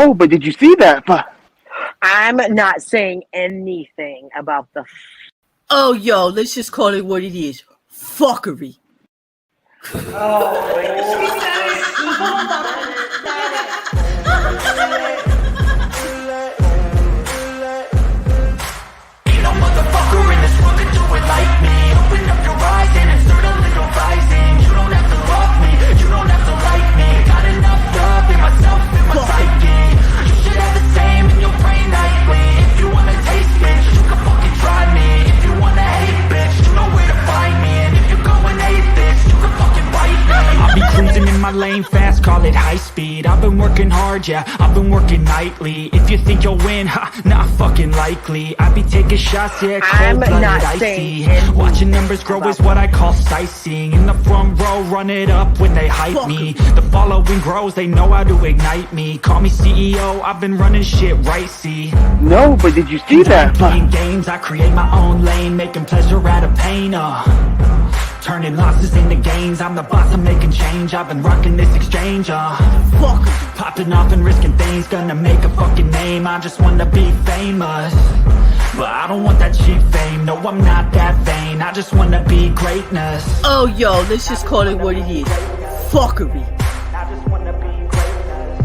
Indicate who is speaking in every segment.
Speaker 1: No, but did you see that?
Speaker 2: I'm not saying anything about the.
Speaker 3: Oh, yo, let's just call it what it is. Fuckery.
Speaker 4: Ain't no motherfucker in this world can do it like me. Open up your eyes and insert a little rising. You don't have to love me, you don't have to like me. Got enough love in myself, in my psyche. You should have the same in your brain nightly. If you wanna taste bitch, you can fucking try me. If you wanna hate bitch, you know where to find me. And if you're going hate bitch, you can fucking bite me. I'll be cruising in my lane fast, call it high speed. I've been working hard, yeah, I've been working nightly. If you think you'll win, ha, not fucking likely. I be taking shots, yeah, cold-blooded, icy. Watching numbers grow is what I call sightseeing. In the front row, run it up when they hype me. The following grows, they know how to ignite me. Call me CEO, I've been running shit right, see.
Speaker 1: No, but did you see that?
Speaker 4: Playing games, I create my own lane, making pleasure out of pain, turning losses into gains. I'm the boss, I'm making change. I've been rocking this exchange, fuck. Popping off and risking things, gonna make a fucking name. I just wanna be famous, but I don't want that cheap fame. No, I'm not that vain, I just wanna be greatness.
Speaker 3: Oh, yo, let's just call it what it is. Fuckery.
Speaker 4: I just wanna be greatness.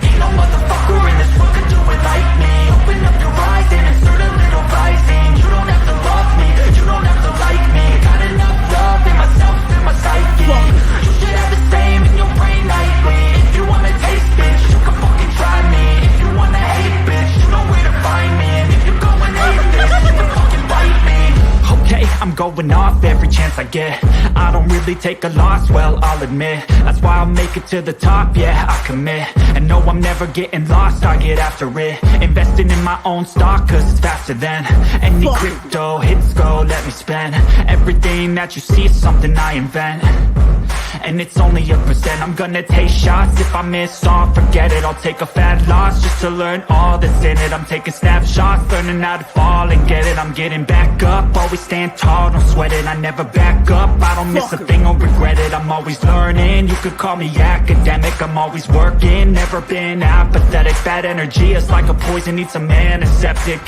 Speaker 4: Ain't no motherfucker in this world can do it like me. Open up your eyes and insert a little rising. You don't have to love me, you don't have to like me. Got enough love in myself, in my psyche. You should have the same in your brain nightly. If you wanna taste bitch, you can fucking try me. If you wanna hate bitch, you know where to find me. And if you're going hate bitch, you can fucking bite me. Okay, I'm going off every chance I get. I don't really take a loss, well, I'll admit. That's why I'll make it to the top, yeah, I commit. And no, I'm never getting lost, I get after it. Investing in my own stock, cause it's faster than any crypto hits go, let me spend. Everything that you see is something I invent, and it's only a percent. I'm gonna take shots, if I miss all, forget it. I'll take a fat loss just to learn all that's in it. I'm taking snapshots, learning how to fall and get it. I'm getting back up, always stand tall, don't sweat it. I never back up, I don't miss a thing or regret it. I'm always learning, you could call me academic. I'm always working, never been apathetic. Bad energy is like a poison, needs some antiseptic.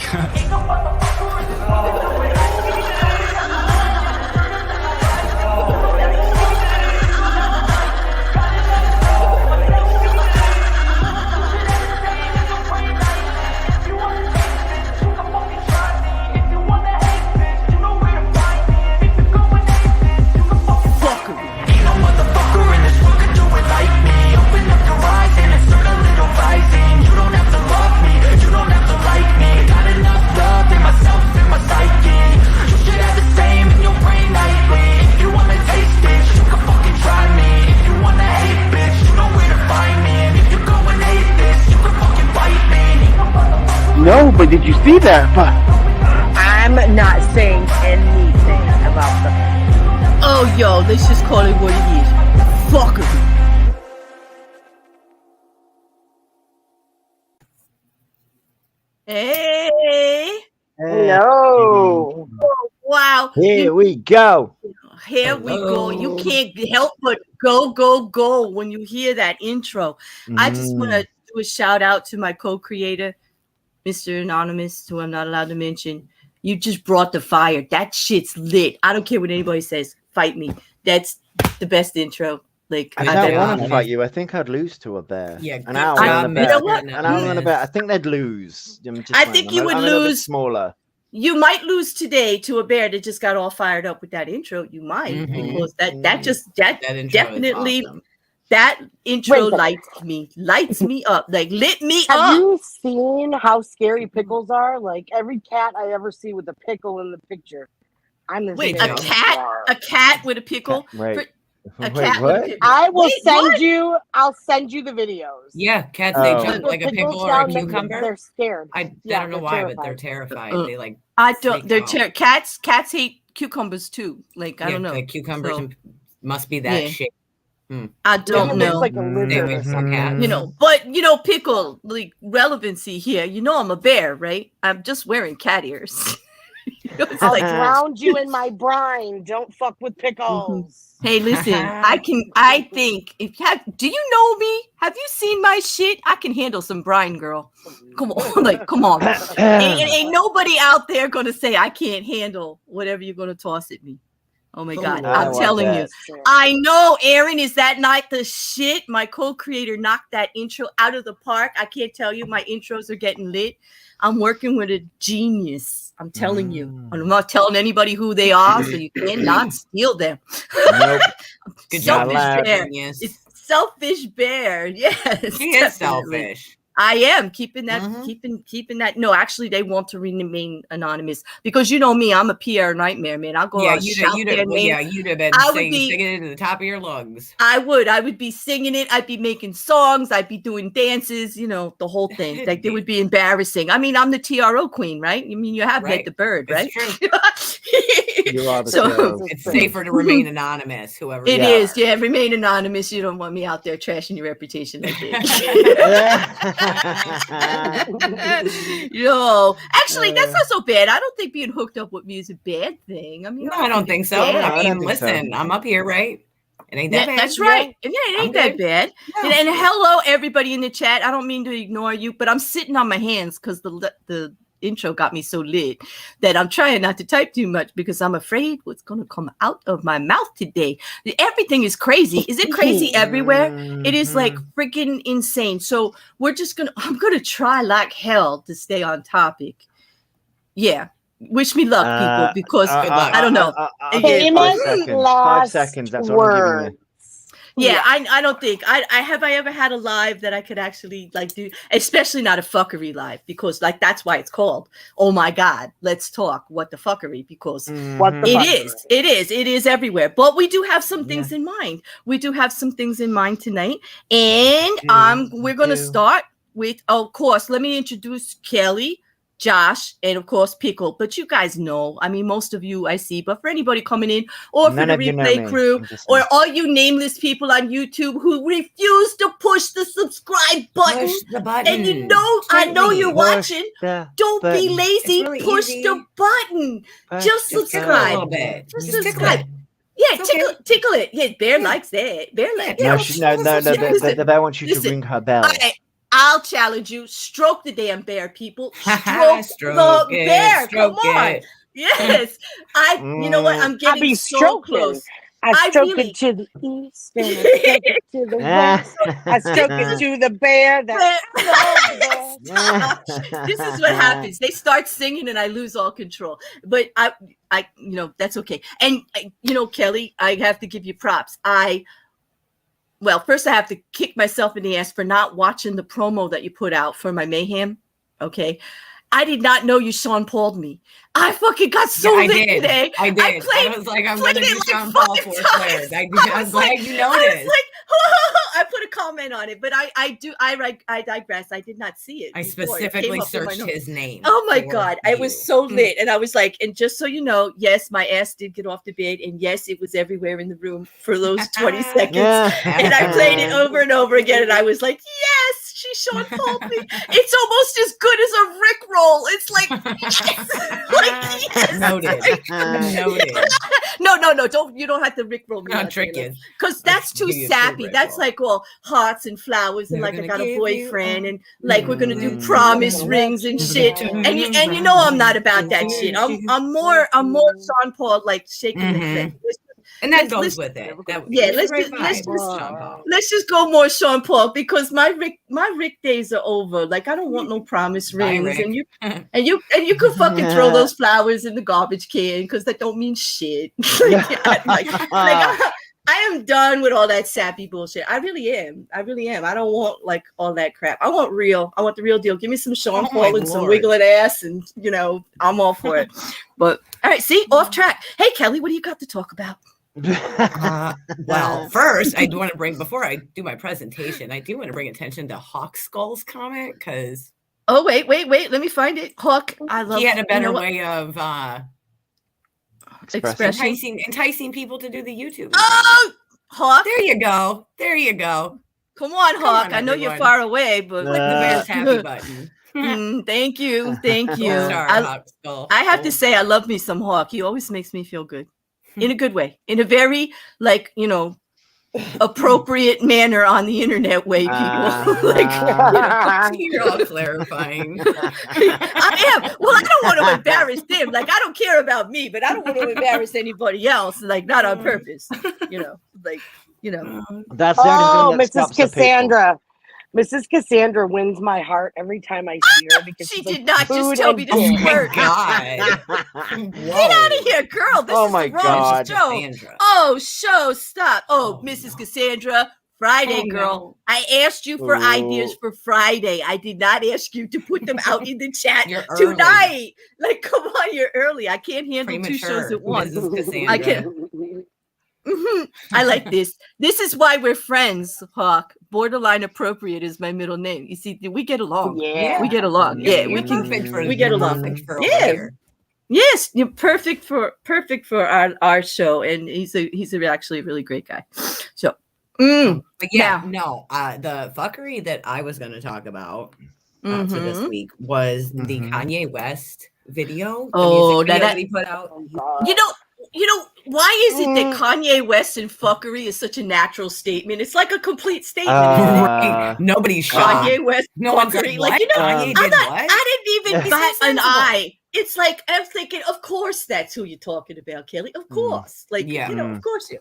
Speaker 1: No, but did you see that?
Speaker 2: I'm not saying anything about the.
Speaker 3: Oh, yo, let's just call it what it is. Fuckery. Hey.
Speaker 2: Hello.
Speaker 3: Oh, wow.
Speaker 5: Here we go.
Speaker 3: Here we go. You can't help but go when you hear that intro. I just want to do a shout out to my co-creator, Mr. Anonymous, who I'm not allowed to mention. You just brought the fire. That shit's lit. I don't care what anybody says. Fight me. That's the best intro. Like,
Speaker 5: I don't want to fight you. I think I'd lose to a bear.
Speaker 6: Yeah,
Speaker 5: an owl and a bear.
Speaker 3: You know what?
Speaker 5: An owl and a bear. I think they'd lose.
Speaker 3: I think you would lose.
Speaker 5: Smaller.
Speaker 3: You might lose today to a bear that just got all fired up with that intro. You might, because that definitely
Speaker 6: awesome.
Speaker 3: That intro lights me up, like lit me up.
Speaker 2: Have you seen how scary pickles are? Like every cat I ever see with a pickle in the picture.
Speaker 3: Wait, a cat with a pickle?
Speaker 5: Wait.
Speaker 3: A
Speaker 5: Wait,
Speaker 3: cat
Speaker 5: what?
Speaker 3: with a pickle.
Speaker 2: I will send you. I'll send you the videos.
Speaker 6: Yeah, cats they jump like a
Speaker 2: Pickles
Speaker 6: pickle or a
Speaker 2: down,
Speaker 6: cucumber.
Speaker 2: They're scared.
Speaker 6: I don't know why, but they're terrified. They like.
Speaker 3: I don't. They're
Speaker 6: snake out.
Speaker 3: cats hate cucumbers too. Like I don't know.
Speaker 6: Like cucumbers must be that shape.
Speaker 3: I don't know.
Speaker 2: Like a lizard or something.
Speaker 3: You know, but pickle like relevancy here. You know, I'm a bear, right? I'm just wearing cat ears. It's
Speaker 2: I'll
Speaker 3: like,
Speaker 2: drown you in my brine. Don't fuck with pickles.
Speaker 3: hey, listen, I think do you know me? Have you seen my shit? I can handle some brine, girl. Come on, like, come on. Ain't nobody out there gonna say I can't handle whatever you're gonna toss at me. Oh my God, I'm telling you. I know, Aaron, is that not the shit? My co-creator knocked that intro out of the park. I can't tell you, my intros are getting lit. I'm working with a genius. I'm telling you. I'm not telling anybody who they are, so you cannot steal them.
Speaker 5: Nope.
Speaker 6: Good job,
Speaker 3: Selfish bear.
Speaker 6: genius.
Speaker 3: It's selfish bear. Yes.
Speaker 6: He is selfish.
Speaker 3: I am keeping that, keeping that. No, actually, they want to remain anonymous because you know me, I'm a PR nightmare, man. I'll go out
Speaker 6: you'd
Speaker 3: shout their name.
Speaker 6: Yeah, you'd have been singing it to the top of your lungs.
Speaker 3: I would be singing it. I'd be making songs. I'd be doing dances. You know, the whole thing. Like it would be embarrassing. I mean, I'm the TRO queen, right? I mean, you have met the bird, right?
Speaker 6: It's true.
Speaker 5: You are the
Speaker 6: so it's safer to remain anonymous. Whoever
Speaker 3: it is, remain anonymous. You don't want me out there trashing your reputation like that. Yo, actually, that's not so bad. I don't think being hooked up with me is a bad thing. I mean,
Speaker 6: no, I don't think so. I mean, listen, I'm up here, right? It ain't that bad.
Speaker 3: That's right. Yeah, it ain't that bad. No. And hello, everybody in the chat. I don't mean to ignore you, but I'm sitting on my hands because the intro got me so lit that I'm trying not to type too much because I'm afraid what's going to come out of my mouth today. Everything is crazy. Is it crazy everywhere? It is like freaking insane. So I'm going to try like hell to stay on topic. Yeah. Wish me luck, people, because I don't know.
Speaker 5: 5 seconds. That's all I'm giving you.
Speaker 3: Yeah, I don't think I ever had a live that I could actually like do, especially not a fuckery live, because like that's why it's called Oh My God, Let's Talk What the Fuckery, because it is everywhere. But we do have some things in mind. We do have some things in mind tonight, and we're gonna start with, of course, let me introduce Kelly, Josh, and of course Pickle. But you guys know, I mean, most of you I see, but for anybody coming in, or for the replay crew, or all you nameless people on YouTube who refuse to push the subscribe button,
Speaker 6: push the button.
Speaker 3: And you know, I know you're watching. Don't be lazy. Really push the button. Just subscribe.
Speaker 6: A little bit.
Speaker 3: Just subscribe. Yeah, tickle it. Yeah, Bear likes that. Bear likes
Speaker 5: that. The bear wants you to ring her bell.
Speaker 3: I'll challenge you. Stroke the damn bear, people. Stroke the bear. Come on. Yes. You know what? I'm getting so close.
Speaker 2: I stroke it to the east and I stroke it to the west. I stroke it to the bear.
Speaker 3: This is what happens. They start singing and I lose all control. But I that's okay. And Kelly, I have to give you props. Well, first I have to kick myself in the ass for not watching the promo that you put out for my Mayhem. Okay. I did not know you Sean Paul'd me. I fucking got so lit today.
Speaker 6: I did. I was like, I'm going to do Sean Paul for Flair. I'm glad you noticed. I was like,
Speaker 3: I put a comment on it, but I digress. I did not see it.
Speaker 6: I specifically searched his name.
Speaker 3: Oh my God. I was so lit. And I was like, and just so you know, yes, my ass did get off the bed. And yes, it was everywhere in the room for those 20 seconds. And I played it over and over again. And I was like, yes. She Sean Paul me. It's almost as good as a Rick roll. It's like, yes.
Speaker 6: Noted.
Speaker 3: No. You don't have to Rick roll me.
Speaker 6: Not tricky.
Speaker 3: Because that's too sappy. That's like all hearts and flowers and like I got a boyfriend and like we're gonna do promise rings and shit. And you know I'm not about that shit. I'm more Sean Paul like shaking the head.
Speaker 6: And that goes with it.
Speaker 3: Let's just go more Sean Paul because my Rick days are over. Like I don't want no promise rings, and you can fucking throw those flowers in the garbage can because that don't mean shit. I am done with all that sappy bullshit. I really am. I don't want like all that crap. I want the real deal. Give me some Sean Paul and some wiggling ass, and I'm all for it. But all right, see, off track. Hey Kelly, what do you got to talk about?
Speaker 6: Well, first, I do want to before I do my presentation, I do want to bring attention to Hawk Skull's comment because.
Speaker 3: Oh wait, let me find it. Hawk, I love.
Speaker 6: He had a better way of
Speaker 3: expressing,
Speaker 6: enticing people to do the YouTube.
Speaker 3: Oh, Hawk!
Speaker 6: There you go.
Speaker 3: Come on, Hawk. I know you're far away, but
Speaker 6: click the bear's happy button.
Speaker 3: Thank you. Thank you.
Speaker 6: Star Hawk Skull.
Speaker 3: I have to say, I love me some Hawk. He always makes me feel good in a good way, in a very, like, you know, appropriate manner on the internet way, people.
Speaker 6: You're all clarifying.
Speaker 3: I am. Well, I don't want to embarrass them. Like, I don't care about me, but I don't want to embarrass anybody else. Like, not on purpose. You know, like, you know.
Speaker 5: That's the only thing that
Speaker 2: Mrs.
Speaker 5: stops the people.
Speaker 2: Cassandra. Mrs. Cassandra wins my heart every time I see her because
Speaker 3: She
Speaker 2: she's
Speaker 3: did
Speaker 2: like,
Speaker 3: not just
Speaker 2: food
Speaker 3: tell
Speaker 2: and
Speaker 3: me to
Speaker 2: dick.
Speaker 3: squirt.
Speaker 6: God.
Speaker 3: Get out of here, girl. This
Speaker 5: Oh
Speaker 3: is
Speaker 5: my
Speaker 3: the wrong
Speaker 5: God.
Speaker 3: show.
Speaker 6: Cassandra.
Speaker 3: Oh, show, stop. Oh,
Speaker 6: Oh,
Speaker 3: Mrs.
Speaker 6: no.
Speaker 3: Cassandra, Friday,
Speaker 6: Oh,
Speaker 3: girl.
Speaker 6: no.
Speaker 3: I asked you for ideas for Friday. I did not ask you to put them out in the chat
Speaker 6: You're early.
Speaker 3: tonight. Like, come on, you're early. I can't handle two shows
Speaker 6: Premature,
Speaker 3: at once.
Speaker 6: Mrs. Cassandra.
Speaker 3: I can't. I like this. This is why we're friends, Hawk. Borderline appropriate is my middle name. You see, we get along.
Speaker 2: Yeah.
Speaker 3: We get along.
Speaker 6: You're-
Speaker 3: Yeah,
Speaker 6: you're
Speaker 3: we can.
Speaker 6: perfect for,
Speaker 3: we get
Speaker 6: you're
Speaker 3: along.
Speaker 6: perfect for
Speaker 3: Yeah.
Speaker 6: over here.
Speaker 3: Yes, you're perfect for our show, and he's actually a really great guy. So,
Speaker 6: But yeah,
Speaker 3: Yeah.
Speaker 6: no, the fuckery that I was going to talk about for this
Speaker 3: mhm.
Speaker 6: week was the
Speaker 5: Mhm.
Speaker 6: Kanye West video. The
Speaker 3: Oh,
Speaker 6: music video
Speaker 3: that-
Speaker 6: that he put out.
Speaker 2: Oh, God.
Speaker 3: You know, why is it that Kanye West and fuckery is such a natural statement? It's like a complete statement. isn't it?
Speaker 6: Nobody's shocked.
Speaker 3: Kanye West,
Speaker 6: No one's
Speaker 3: fuckery.
Speaker 6: like,
Speaker 3: Like, you know,
Speaker 6: Kanye did what?
Speaker 3: I didn't even
Speaker 6: This
Speaker 3: bat
Speaker 6: is
Speaker 3: an
Speaker 6: sensible.
Speaker 3: eye. It's like I'm thinking, of course, that's who you're talking about, Kelly. Of course, like
Speaker 6: Yeah.
Speaker 3: you know, of course.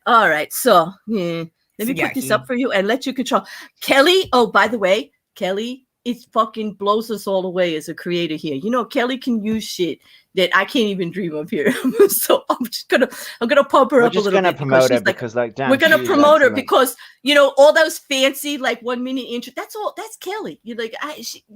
Speaker 3: All right, so yeah, let me
Speaker 6: So, yeah,
Speaker 3: put this
Speaker 6: he-
Speaker 3: up for you and let you control Kelly. Oh, by the way, Kelly, it fucking blows us all away as a creator here. You know, Kelly can use shit that I can't even dream of here. So I'm gonna pump her
Speaker 5: We're
Speaker 3: up a
Speaker 5: just
Speaker 3: little
Speaker 5: gonna
Speaker 3: bit
Speaker 5: promote her
Speaker 3: she's like,
Speaker 5: because, like, damn,
Speaker 3: we're gonna
Speaker 5: she's
Speaker 3: promote her
Speaker 5: excellent.
Speaker 3: because you know all those fancy like 1 minute intro. That's all. That's Kelly. You're like,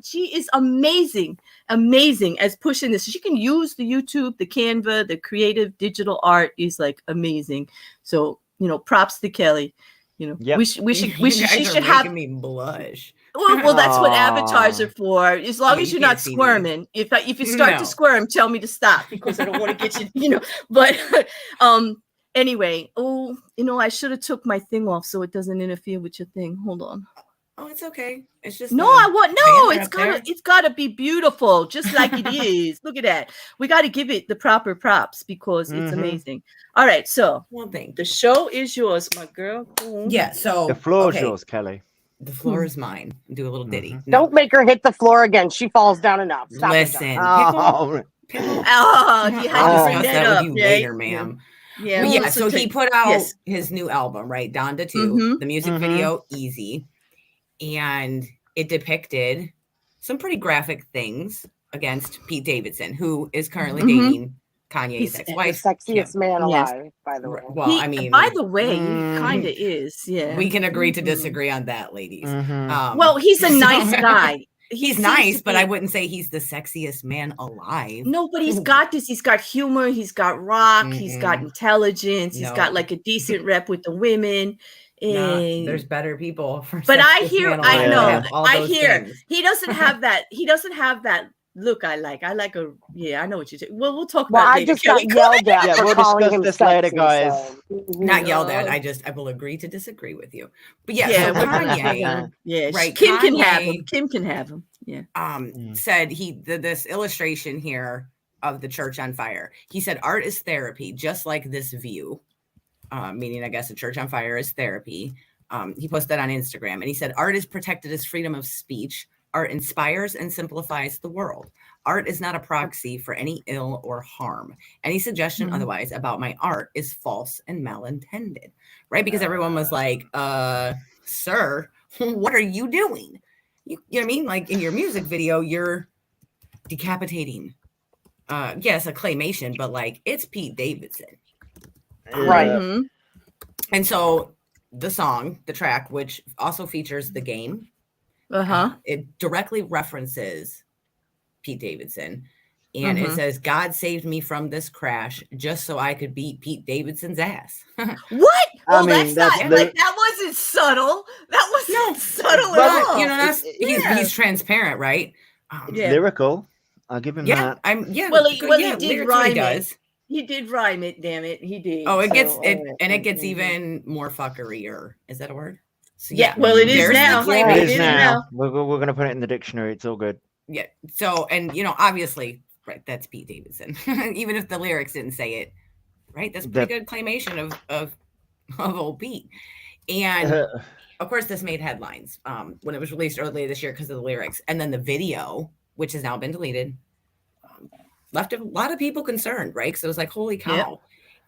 Speaker 3: she is amazing as pushing this. She can use the YouTube, the Canva, the creative digital art is like amazing. So you know, props to Kelly. You know,
Speaker 5: Yep.
Speaker 3: we should
Speaker 6: You
Speaker 3: she
Speaker 6: guys are
Speaker 3: should have.
Speaker 6: making me blush.
Speaker 3: Well, that's what avatars
Speaker 5: Aw.
Speaker 3: are for. As long
Speaker 6: Yeah,
Speaker 3: as
Speaker 6: you
Speaker 3: you're
Speaker 6: can't
Speaker 3: not
Speaker 6: see me.
Speaker 3: squirming. If you start
Speaker 6: No.
Speaker 3: to squirm, tell me to stop because I don't want to get you. You know. But anyway, oh, you know, I should have took my thing off so it doesn't interfere with your thing. Hold on.
Speaker 6: Oh, it's okay. It's just
Speaker 3: No,
Speaker 6: the
Speaker 3: I want no.
Speaker 6: banner up there.
Speaker 3: It's gotta be beautiful, just like it is. Look at that. We got to give it the proper props because it's
Speaker 5: Mhm.
Speaker 3: amazing. All right, so
Speaker 6: Well, thank
Speaker 3: the
Speaker 6: you.
Speaker 3: show is yours, my girl.
Speaker 6: Yeah. So
Speaker 5: The floor's
Speaker 6: okay,
Speaker 5: yours, Kelly.
Speaker 6: The floor is mine. Do a little ditty.
Speaker 5: Mhm.
Speaker 6: No,
Speaker 2: Don't make her hit the floor again. She falls down enough. Stop it,
Speaker 6: listen.
Speaker 2: John.
Speaker 6: Pickle,
Speaker 3: Oh, you had to
Speaker 6: I'll
Speaker 3: bring
Speaker 6: discuss
Speaker 3: that
Speaker 6: that
Speaker 3: up,
Speaker 6: with you
Speaker 3: yeah?
Speaker 6: later, ma'am.
Speaker 3: Yeah,
Speaker 6: But
Speaker 3: we'll
Speaker 6: yeah,
Speaker 3: listen
Speaker 6: so
Speaker 3: to
Speaker 6: he
Speaker 3: it.
Speaker 6: put out
Speaker 3: Yes.
Speaker 6: his new album, right? Donda 2,
Speaker 3: Mhm.
Speaker 6: the music
Speaker 5: Mhm.
Speaker 6: video, Easy. And it depicted some pretty graphic things against Pete Davidson, who is currently
Speaker 3: Mhm.
Speaker 6: dating Kanye's
Speaker 3: He's
Speaker 2: The
Speaker 6: ex-wife.
Speaker 2: sexiest man
Speaker 3: Yes.
Speaker 2: alive, by the way.
Speaker 6: Well, I mean,
Speaker 3: by the way, he
Speaker 5: Mm.
Speaker 3: kind of is. Yeah,
Speaker 6: we can agree to
Speaker 3: Mhm.
Speaker 6: disagree on that, ladies.
Speaker 5: Mhm.
Speaker 3: Well, he's a nice
Speaker 6: so-
Speaker 3: guy. He
Speaker 6: He's
Speaker 3: seems
Speaker 6: nice,
Speaker 3: to
Speaker 6: but
Speaker 3: be-
Speaker 6: I wouldn't say he's the sexiest man alive.
Speaker 3: No, but he's got this. He's got humor. He's got rock. He's got
Speaker 6: Mm-mm.
Speaker 3: intelligence. He's
Speaker 6: No.
Speaker 3: got like a decent rep with the women.
Speaker 6: Nah,
Speaker 3: And
Speaker 6: there's better people. For
Speaker 3: but I
Speaker 6: sexiest
Speaker 3: hear,
Speaker 6: man
Speaker 3: I
Speaker 6: alive
Speaker 3: know,
Speaker 6: that have all
Speaker 3: I
Speaker 6: those
Speaker 3: hear
Speaker 6: things.
Speaker 3: he doesn't have that. He doesn't have that look. I like a yeah. I know what you say. Well, we'll talk
Speaker 2: Well,
Speaker 3: about it
Speaker 2: I
Speaker 3: later.
Speaker 2: just got
Speaker 3: Kelly.
Speaker 2: yelled at
Speaker 5: Yeah,
Speaker 2: for
Speaker 5: we'll
Speaker 2: calling
Speaker 5: discuss
Speaker 2: him
Speaker 5: this
Speaker 2: sexy,
Speaker 5: later, guys.
Speaker 2: so-
Speaker 6: Not yelled at.
Speaker 3: No.
Speaker 6: I will agree to disagree with you. But yeah,
Speaker 3: Yeah,
Speaker 6: so
Speaker 3: we're gonna-
Speaker 6: Kanye
Speaker 3: yeah.
Speaker 6: Right,
Speaker 3: Kim can have him.
Speaker 6: Kanye-
Speaker 3: Kim can have him. Yeah.
Speaker 6: said this illustration here of the church on fire. He said art is therapy, just like this view. Meaning, I guess, a church on fire is therapy. He posted that on Instagram, and he said art is protected as freedom of speech. Art inspires and simplifies the world. Art is not a proxy for any ill or harm. Any suggestion
Speaker 3: Mhm.
Speaker 6: otherwise about my art is false and malintended, right? Because everyone was like, sir, what are you doing? You know what I mean? Like in your music video, you're decapitating. Yes, a claymation, but like it's Pete Davidson.
Speaker 2: Right.
Speaker 3: Mhm.
Speaker 6: And so the song, the track, which also features the game,
Speaker 3: Uh-huh.
Speaker 6: it directly references Pete Davidson. And it
Speaker 3: Mhm.
Speaker 6: says, God saved me from this crash just so I could beat Pete Davidson's ass.
Speaker 3: What?
Speaker 5: I
Speaker 3: Well,
Speaker 5: mean,
Speaker 3: that's
Speaker 5: that's
Speaker 3: not
Speaker 5: the-
Speaker 3: like that wasn't subtle. That wasn't subtle at
Speaker 6: But,
Speaker 3: all.
Speaker 6: you know, that's
Speaker 3: Yeah.
Speaker 6: he's transparent, right?
Speaker 5: It's
Speaker 3: Yeah.
Speaker 5: lyrical. I'll give him
Speaker 6: Yeah,
Speaker 5: that.
Speaker 3: Well, he did
Speaker 6: lyrically
Speaker 3: rhyme it.
Speaker 6: does.
Speaker 3: He did rhyme it, damn it. He did.
Speaker 6: Oh, it
Speaker 3: So,
Speaker 6: gets it,
Speaker 3: alright.
Speaker 6: and it gets
Speaker 3: Mhm.
Speaker 6: even more fuckerier. Is that a word? So
Speaker 3: Yeah, well, it is
Speaker 6: there's the
Speaker 3: now.
Speaker 5: It
Speaker 6: claymation.
Speaker 5: is
Speaker 3: is
Speaker 5: now.
Speaker 3: now.
Speaker 5: We're going to put it in the dictionary. It's all good.
Speaker 6: Yeah. So, and obviously, right, that's Pete Davidson. Even if the lyrics didn't say it, right? That's pretty good claimation of old Pete. And of course, this made headlines when it was released earlier this year because of the lyrics. And then the video, which has now been deleted, left a lot of people concerned, right? So it was like, holy cow. Yep.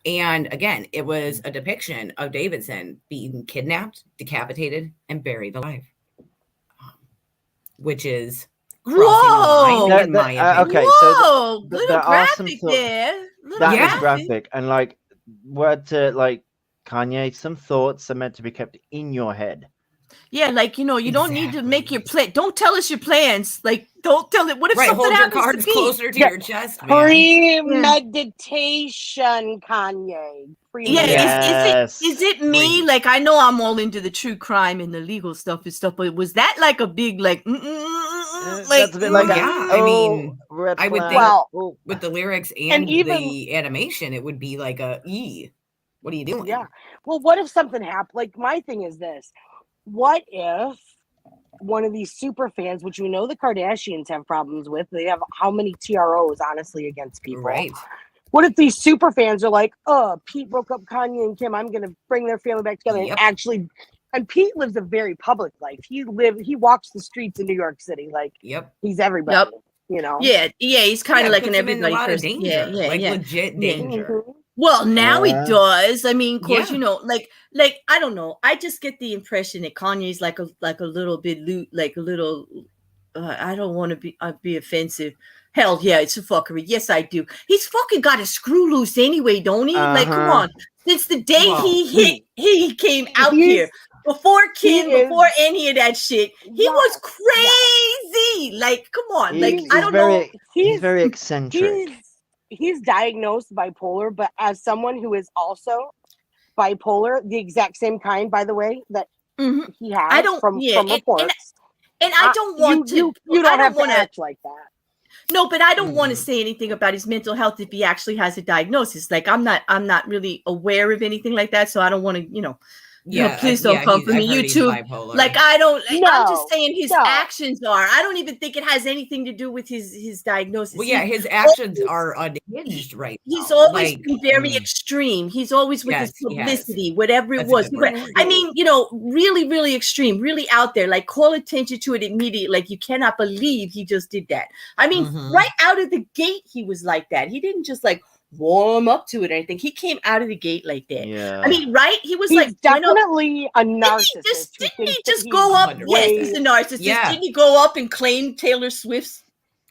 Speaker 6: And again, it was a depiction of Davidson being kidnapped, decapitated, and buried alive, which is crossing the line, in my opinion.
Speaker 3: Okay, so little graphic there.
Speaker 5: That is graphic, and like word to like Kanye, some thoughts are meant to be kept in your head.
Speaker 3: Yeah, like, you don't need to make your plan. Don't tell us your plans. Like, don't tell it. What if something happens
Speaker 6: your cards
Speaker 3: to
Speaker 6: closer to your chest, man?
Speaker 2: Premeditation, Kanye.
Speaker 3: Is it me? Like, I know I'm all into the true crime and the legal stuff and stuff, but was that like a big like?
Speaker 5: That's a bit like
Speaker 6: I mean, I would think with the lyrics and even the animation, it would be like a E. What are you doing?
Speaker 2: Yeah. Well, what if something happened? Like, my thing is this. What if one of these super fans, which we know the Kardashians have problems with, they have how many TROs, honestly, against people?
Speaker 6: Right.
Speaker 2: What if these super fans are like, oh, Pete broke up Kanye and Kim, I'm going to bring their family back together and actually... And Pete lives a very public life. He walks the streets in New York City. Like, he's everybody,
Speaker 3: Yeah, he's kind of like an everybody person.
Speaker 6: Legit danger.
Speaker 3: Well, now he does. I mean, of course, like I don't know. I just get the impression that Kanye's like a little bit I don't want to be offensive. Hell yeah, it's a fuckery. Yes, I do. He's fucking got a screw loose anyway, don't he? Like, come on. Since the day he came out here, before Kim, before any of that shit, he was crazy. Like, come on. Like, I don't know.
Speaker 5: He's very eccentric.
Speaker 2: He's diagnosed bipolar, but as someone who is also bipolar, the exact same kind, by the way, that he has from reports.
Speaker 3: And I don't want
Speaker 2: to. You don't have to act like that.
Speaker 3: No, but I don't want to say anything about his mental health if he actually has a diagnosis. Like, I'm not really aware of anything like that, so I don't want to, please don't come for me, YouTube. Like, I don't. I'm just saying his actions are. I don't even think it has anything to do with his diagnosis.
Speaker 6: Well, his actions are unhinged right now.
Speaker 3: He's always been very extreme. He's always with his publicity, whatever it was. I mean, really, really extreme, really out there. Like, call attention to it immediately. Like, you cannot believe he just did that. I mean, right out of the gate, he was like that. He didn't just like warm up to it or anything. He came out of the gate like that. Yeah. I mean, right? He was
Speaker 2: definitely a narcissist.
Speaker 3: Didn't he just go up? Yes, he's a narcissist. Yeah. Didn't he go up and claim Taylor Swift's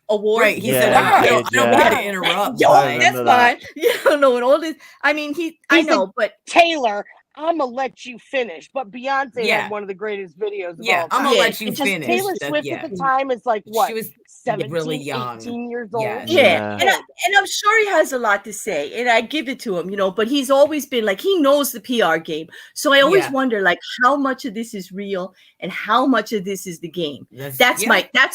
Speaker 3: award?
Speaker 6: Right. He said, I don't want to interrupt.
Speaker 3: That's fine. You don't know what all this. I mean, I know, but
Speaker 2: Taylor, I'm gonna let you finish. But Beyonce had one of the greatest videos of all time.
Speaker 6: I'm gonna let you finish.
Speaker 2: Taylor Swift at the time is like what? She was 17,
Speaker 6: really young,
Speaker 2: 18 years old.
Speaker 3: Yeah. And I'm sure he has a lot to say, and I give it to him, but he's always been like, he knows the PR game. So I always wonder, like, how much of this is real and how much of this is the game. That's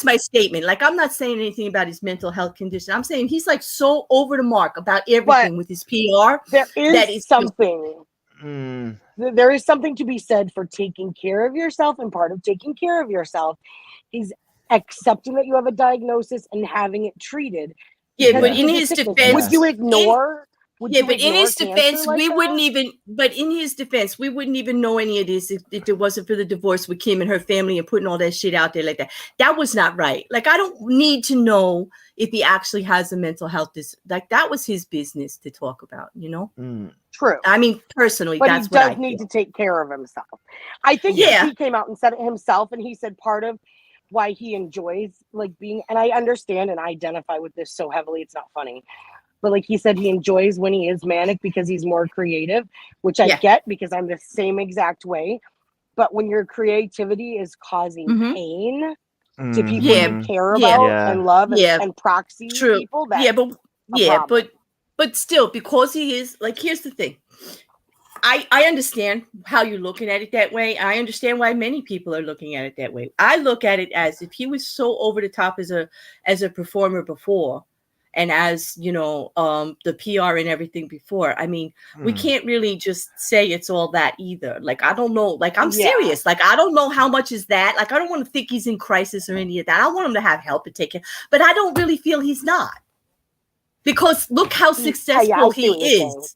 Speaker 3: my statement. Like, I'm not saying anything about his mental health condition. I'm saying he's like so over the mark about everything with his PR.
Speaker 2: There is something. There is something to be said for taking care of yourself, and part of taking care of yourself is accepting that you have a diagnosis and having it treated.
Speaker 3: Yeah, but in his defense,
Speaker 2: would you ignore?
Speaker 3: But in his defense, we wouldn't even. But in his defense, we wouldn't even know any of this if it wasn't for the divorce with Kim and her family and putting all that shit out there like that. That was not right. Like, I don't need to know if he actually has a mental health like, that was his business to talk about.
Speaker 2: True.
Speaker 3: I mean, personally,
Speaker 2: but
Speaker 3: that's
Speaker 2: he does need to take care of himself. I think he came out and said it himself, and he said part of why he enjoys like being, and I understand and identify with this so heavily, it's not funny. But like he said, he enjoys when he is manic because he's more creative, which I get because I'm the same exact way. But when your creativity is causing pain to people you care about and love and proxy people,
Speaker 3: but still, because he is like, here's the thing. I understand how you're looking at it that way. I understand why many people are looking at it that way. I look at it as if he was so over the top as a performer before. and as you know, the PR and everything before. I mean, we can't really just say it's all that either. Like, I don't know. Like, I'm serious. Like, I don't know how much is that. Like, I don't want to think he's in crisis or any of that. I want him to have help and take care. But I don't really feel he's not. Because look how successful he is.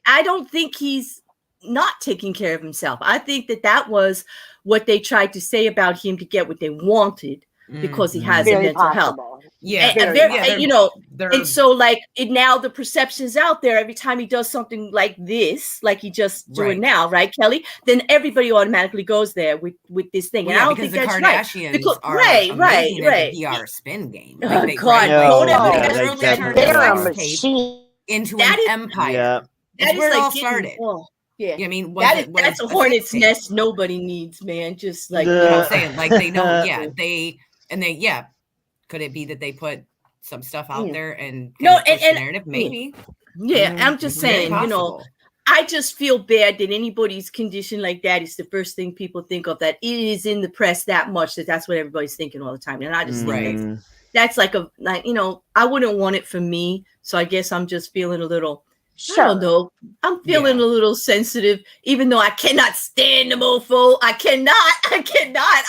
Speaker 3: I don't think he's not taking care of himself. I think that was what they tried to say about him to get what they wanted, because he has a mental health.
Speaker 6: Yeah,
Speaker 3: you know, and so like now the perception's out there every time he does something like this, like he just doing now, right, Kelly? Then everybody automatically goes there with this thing. And I don't think that's
Speaker 6: Kardashians
Speaker 3: right. Because, right.
Speaker 6: PR spin game.
Speaker 3: Like
Speaker 2: They're a machine
Speaker 6: into an empire.
Speaker 5: Yeah.
Speaker 3: That is
Speaker 6: where it
Speaker 3: like
Speaker 6: all started.
Speaker 3: Yeah,
Speaker 6: I mean,
Speaker 3: that's a hornet's nest nobody needs, man. Just like,
Speaker 6: you know what I'm saying, like they know, could it be that they put some stuff out there and the narrative? Maybe.
Speaker 3: Yeah, I'm just saying, you know, I just feel bad that anybody's condition like that is the first thing people think of, that it is in the press that much that's what everybody's thinking all the time. And I just think that's like you know, I wouldn't want it for me. So I guess I'm just feeling a little. I don't know. I'm feeling a little sensitive, even though I cannot stand the mofo. I cannot.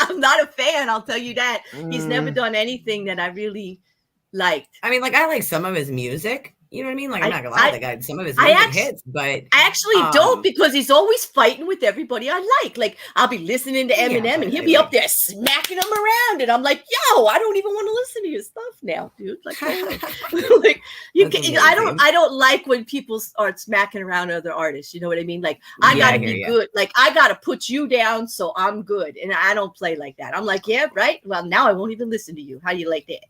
Speaker 3: I'm not a fan. I'll tell you that. He's never done anything that I really liked.
Speaker 6: I mean, like, I like some of his music. You know what I mean? Like, I'm not gonna lie to the guy. Some of his music hits, but
Speaker 3: I actually don't, because he's always fighting with everybody I like. Like, I'll be listening to Eminem and he'll be up there smacking him around, and I'm like, yo, I don't even want to listen to your stuff now, dude. Like, like I don't like when people start smacking around other artists. You know what I mean? Like, I gotta be good. Like, I gotta put you down so I'm good, and I don't play like that. I'm like, yeah, right. Well, now I won't even listen to you. How you like that?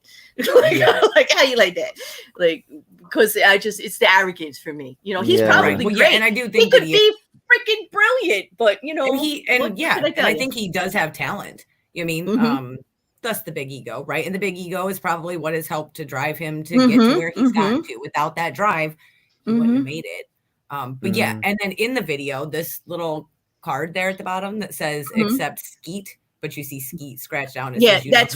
Speaker 3: Like, how you like that? Like, because it's the arrogance for me. You know, he's probably great, and I do think he could be freaking brilliant. But you know,
Speaker 6: I think he does have talent. You know what I mean? That's the big ego, right? And the big ego is probably what has helped to drive him to get to where he's gotten to. Without that drive, he wouldn't have made it. But yeah, and then in the video, this little card there at the bottom that says "Accept Skeet." But you see Skeet scratched down.
Speaker 3: That's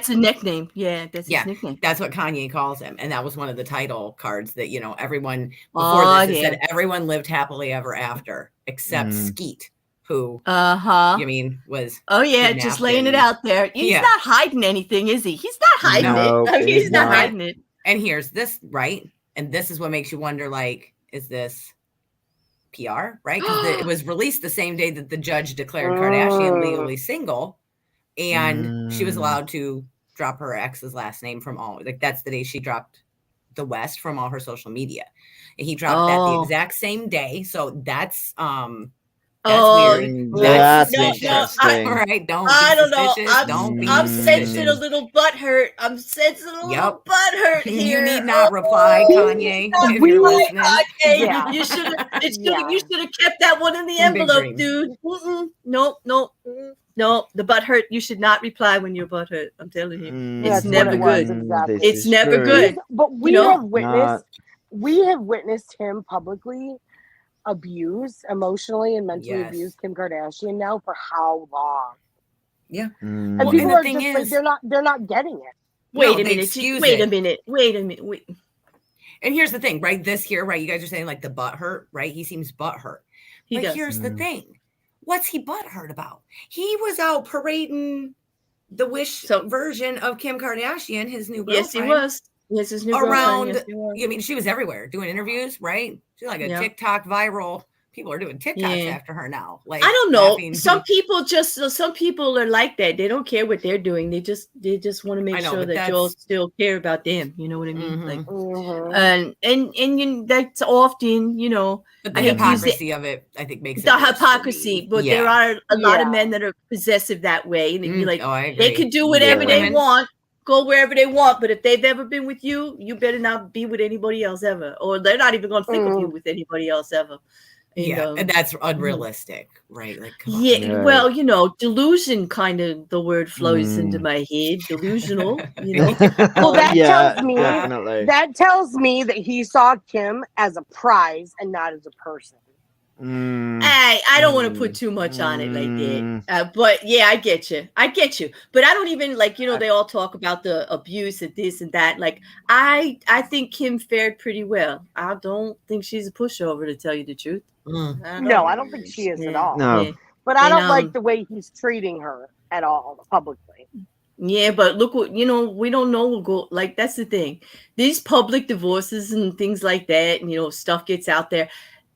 Speaker 3: a nickname. Yeah, that's his nickname.
Speaker 6: That's what Kanye calls him, and that was one of the title cards that, you know, everyone before this said everyone lived happily ever after except Skeet, who you mean was
Speaker 3: just laying it out there. He's not hiding anything, is he? He's not hiding it. I mean, he's not hiding it.
Speaker 6: And here's this, right? And this is what makes you wonder, like, is this PR, right? Because it was released the same day that the judge declared Kardashian legally single, and she was allowed to drop her ex's last name from all, like, that's the day she dropped the West from all her social media, and he dropped that the exact same day. So that's weird.
Speaker 5: That's interesting.
Speaker 6: Right?
Speaker 3: I don't know. I'm sensing a little butthurt. I'm sensing a little butthurt here.
Speaker 6: You need not reply, Kanye. If you're listening.
Speaker 3: Kanye. You should have kept that one in the envelope, dude. No. The butthurt. You should not reply when you're butthurt. I'm telling you, it's never good.
Speaker 2: Exactly.
Speaker 3: It's never good.
Speaker 2: But we have witnessed him publicly emotionally and mentally abuse Kim Kardashian now for how long?
Speaker 6: Yeah.
Speaker 2: And people are just like, they're not getting it.
Speaker 3: Wait a minute.
Speaker 6: And here's the thing, right? This here, right? You guys are saying like the butt hurt, right? He seems butt hurt. But here's the thing. What's he butt hurt about? He was out parading the Wish version of Kim Kardashian, his new girlfriend.
Speaker 3: Yes, he was. Yes, his new
Speaker 6: around. I mean, she was everywhere doing interviews, right? She's like a TikTok viral. People are doing TikToks after her now. Like,
Speaker 3: I don't know. Some people are like that. They don't care what they're doing. They just want to make sure that you'll still care about them. You know what I mean? Like, and that's often, you know.
Speaker 6: But the hypocrisy of it, I think, makes it
Speaker 3: the hypocrisy. But there are a lot of men that are possessive that way, and they'd be like, they can do whatever they want. Go wherever they want, but if they've ever been with you, you better not be with anybody else ever, or they're not even going to think of you with anybody else ever. You know?
Speaker 6: And that's unrealistic, right? Like,
Speaker 3: well, you know, delusion, kind of the word flows into my head. Delusional, you know.
Speaker 2: Well, that tells me that he saw Kim as a prize and not as a person.
Speaker 3: Hey, I don't want to put too much on it like that. But yeah, I get you. But I don't even like, they all talk about the abuse and this and that. Like, I think Kim fared pretty well. I don't think she's a pushover, to tell you the truth.
Speaker 2: No, I don't think she is at all.
Speaker 5: No.
Speaker 3: Yeah.
Speaker 2: But I don't like the way he's treating her at all publicly.
Speaker 3: Yeah, but look what, we don't know. Like, that's the thing. These public divorces and things like that, stuff gets out there.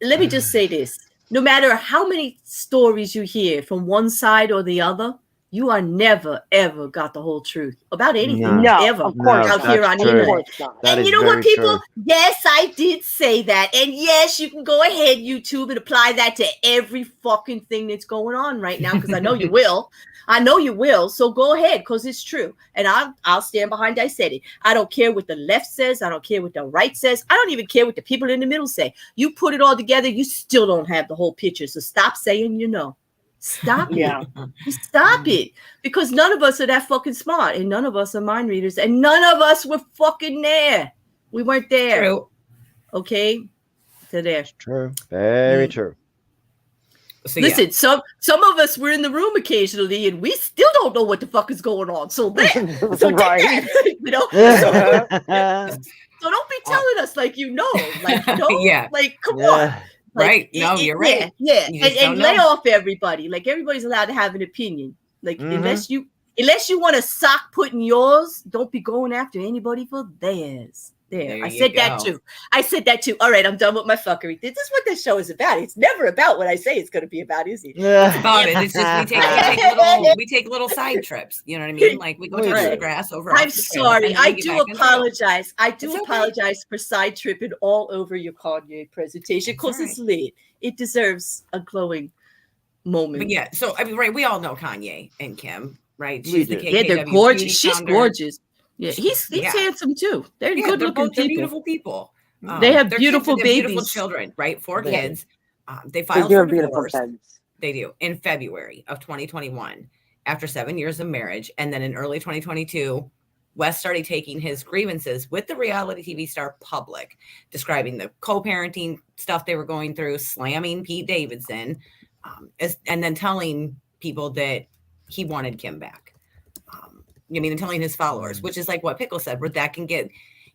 Speaker 3: Let me just say this. No matter how many stories you hear from one side or the other, you are never, ever got the whole truth about anything.
Speaker 2: No,
Speaker 3: ever.
Speaker 2: of course.
Speaker 3: Out here on the internet. And you know what, people?
Speaker 5: True.
Speaker 3: Yes, I did say that. And yes, you can go ahead, YouTube, and apply that to every fucking thing that's going on right now, because I know you will. I know you will. So go ahead, because it's true. And I'll stand behind I said it. I don't care what the left says. I don't care what the right says. I don't even care what the people in the middle say. You put it all together, you still don't have the whole picture. So stop saying Stop it. Stop it. Because none of us are that fucking smart. And none of us are mind readers. And none of us were fucking there. We weren't there.
Speaker 6: True.
Speaker 3: Okay? So there.
Speaker 5: True. Very true.
Speaker 6: So,
Speaker 3: listen, some of us were in the room occasionally, and we still don't know what the fuck is going on. So there, so
Speaker 2: right.
Speaker 3: So don't be telling us like
Speaker 6: yeah,
Speaker 3: like come on,
Speaker 6: right? No, you're right.
Speaker 3: Yeah, and lay off everybody. Like everybody's allowed to have an opinion. Like unless you want to sock putting yours, don't be going after anybody for theirs. There I said that too. All right, I'm done with my fuckery. This is what this show is about. It's never about what I say it's going to be about, is it?
Speaker 6: It's about it. It's just we take little side trips. You know what I mean? Like we go touch the grass over.
Speaker 3: I'm sorry. I do apologize. I do apologize for side tripping all over your Kanye presentation because it's lit. It deserves a glowing moment.
Speaker 6: But yeah, so I mean, right? We all know Kanye and Kim, right?
Speaker 5: She's the
Speaker 3: yeah, they're gorgeous. She's gorgeous. Yeah, he's handsome too. They're good looking people.
Speaker 6: Beautiful people.
Speaker 3: They have beautiful babies,
Speaker 6: beautiful children, right? 4 kids. They filed for divorce.
Speaker 2: Kids.
Speaker 6: They do in February of 2021, after 7 years of marriage, and then in early 2022, West started taking his grievances with the reality TV star public, describing the co-parenting stuff they were going through, slamming Pete Davidson, and then telling people that he wanted Kim back. And telling his followers, which is like what Pickle said, where that can get,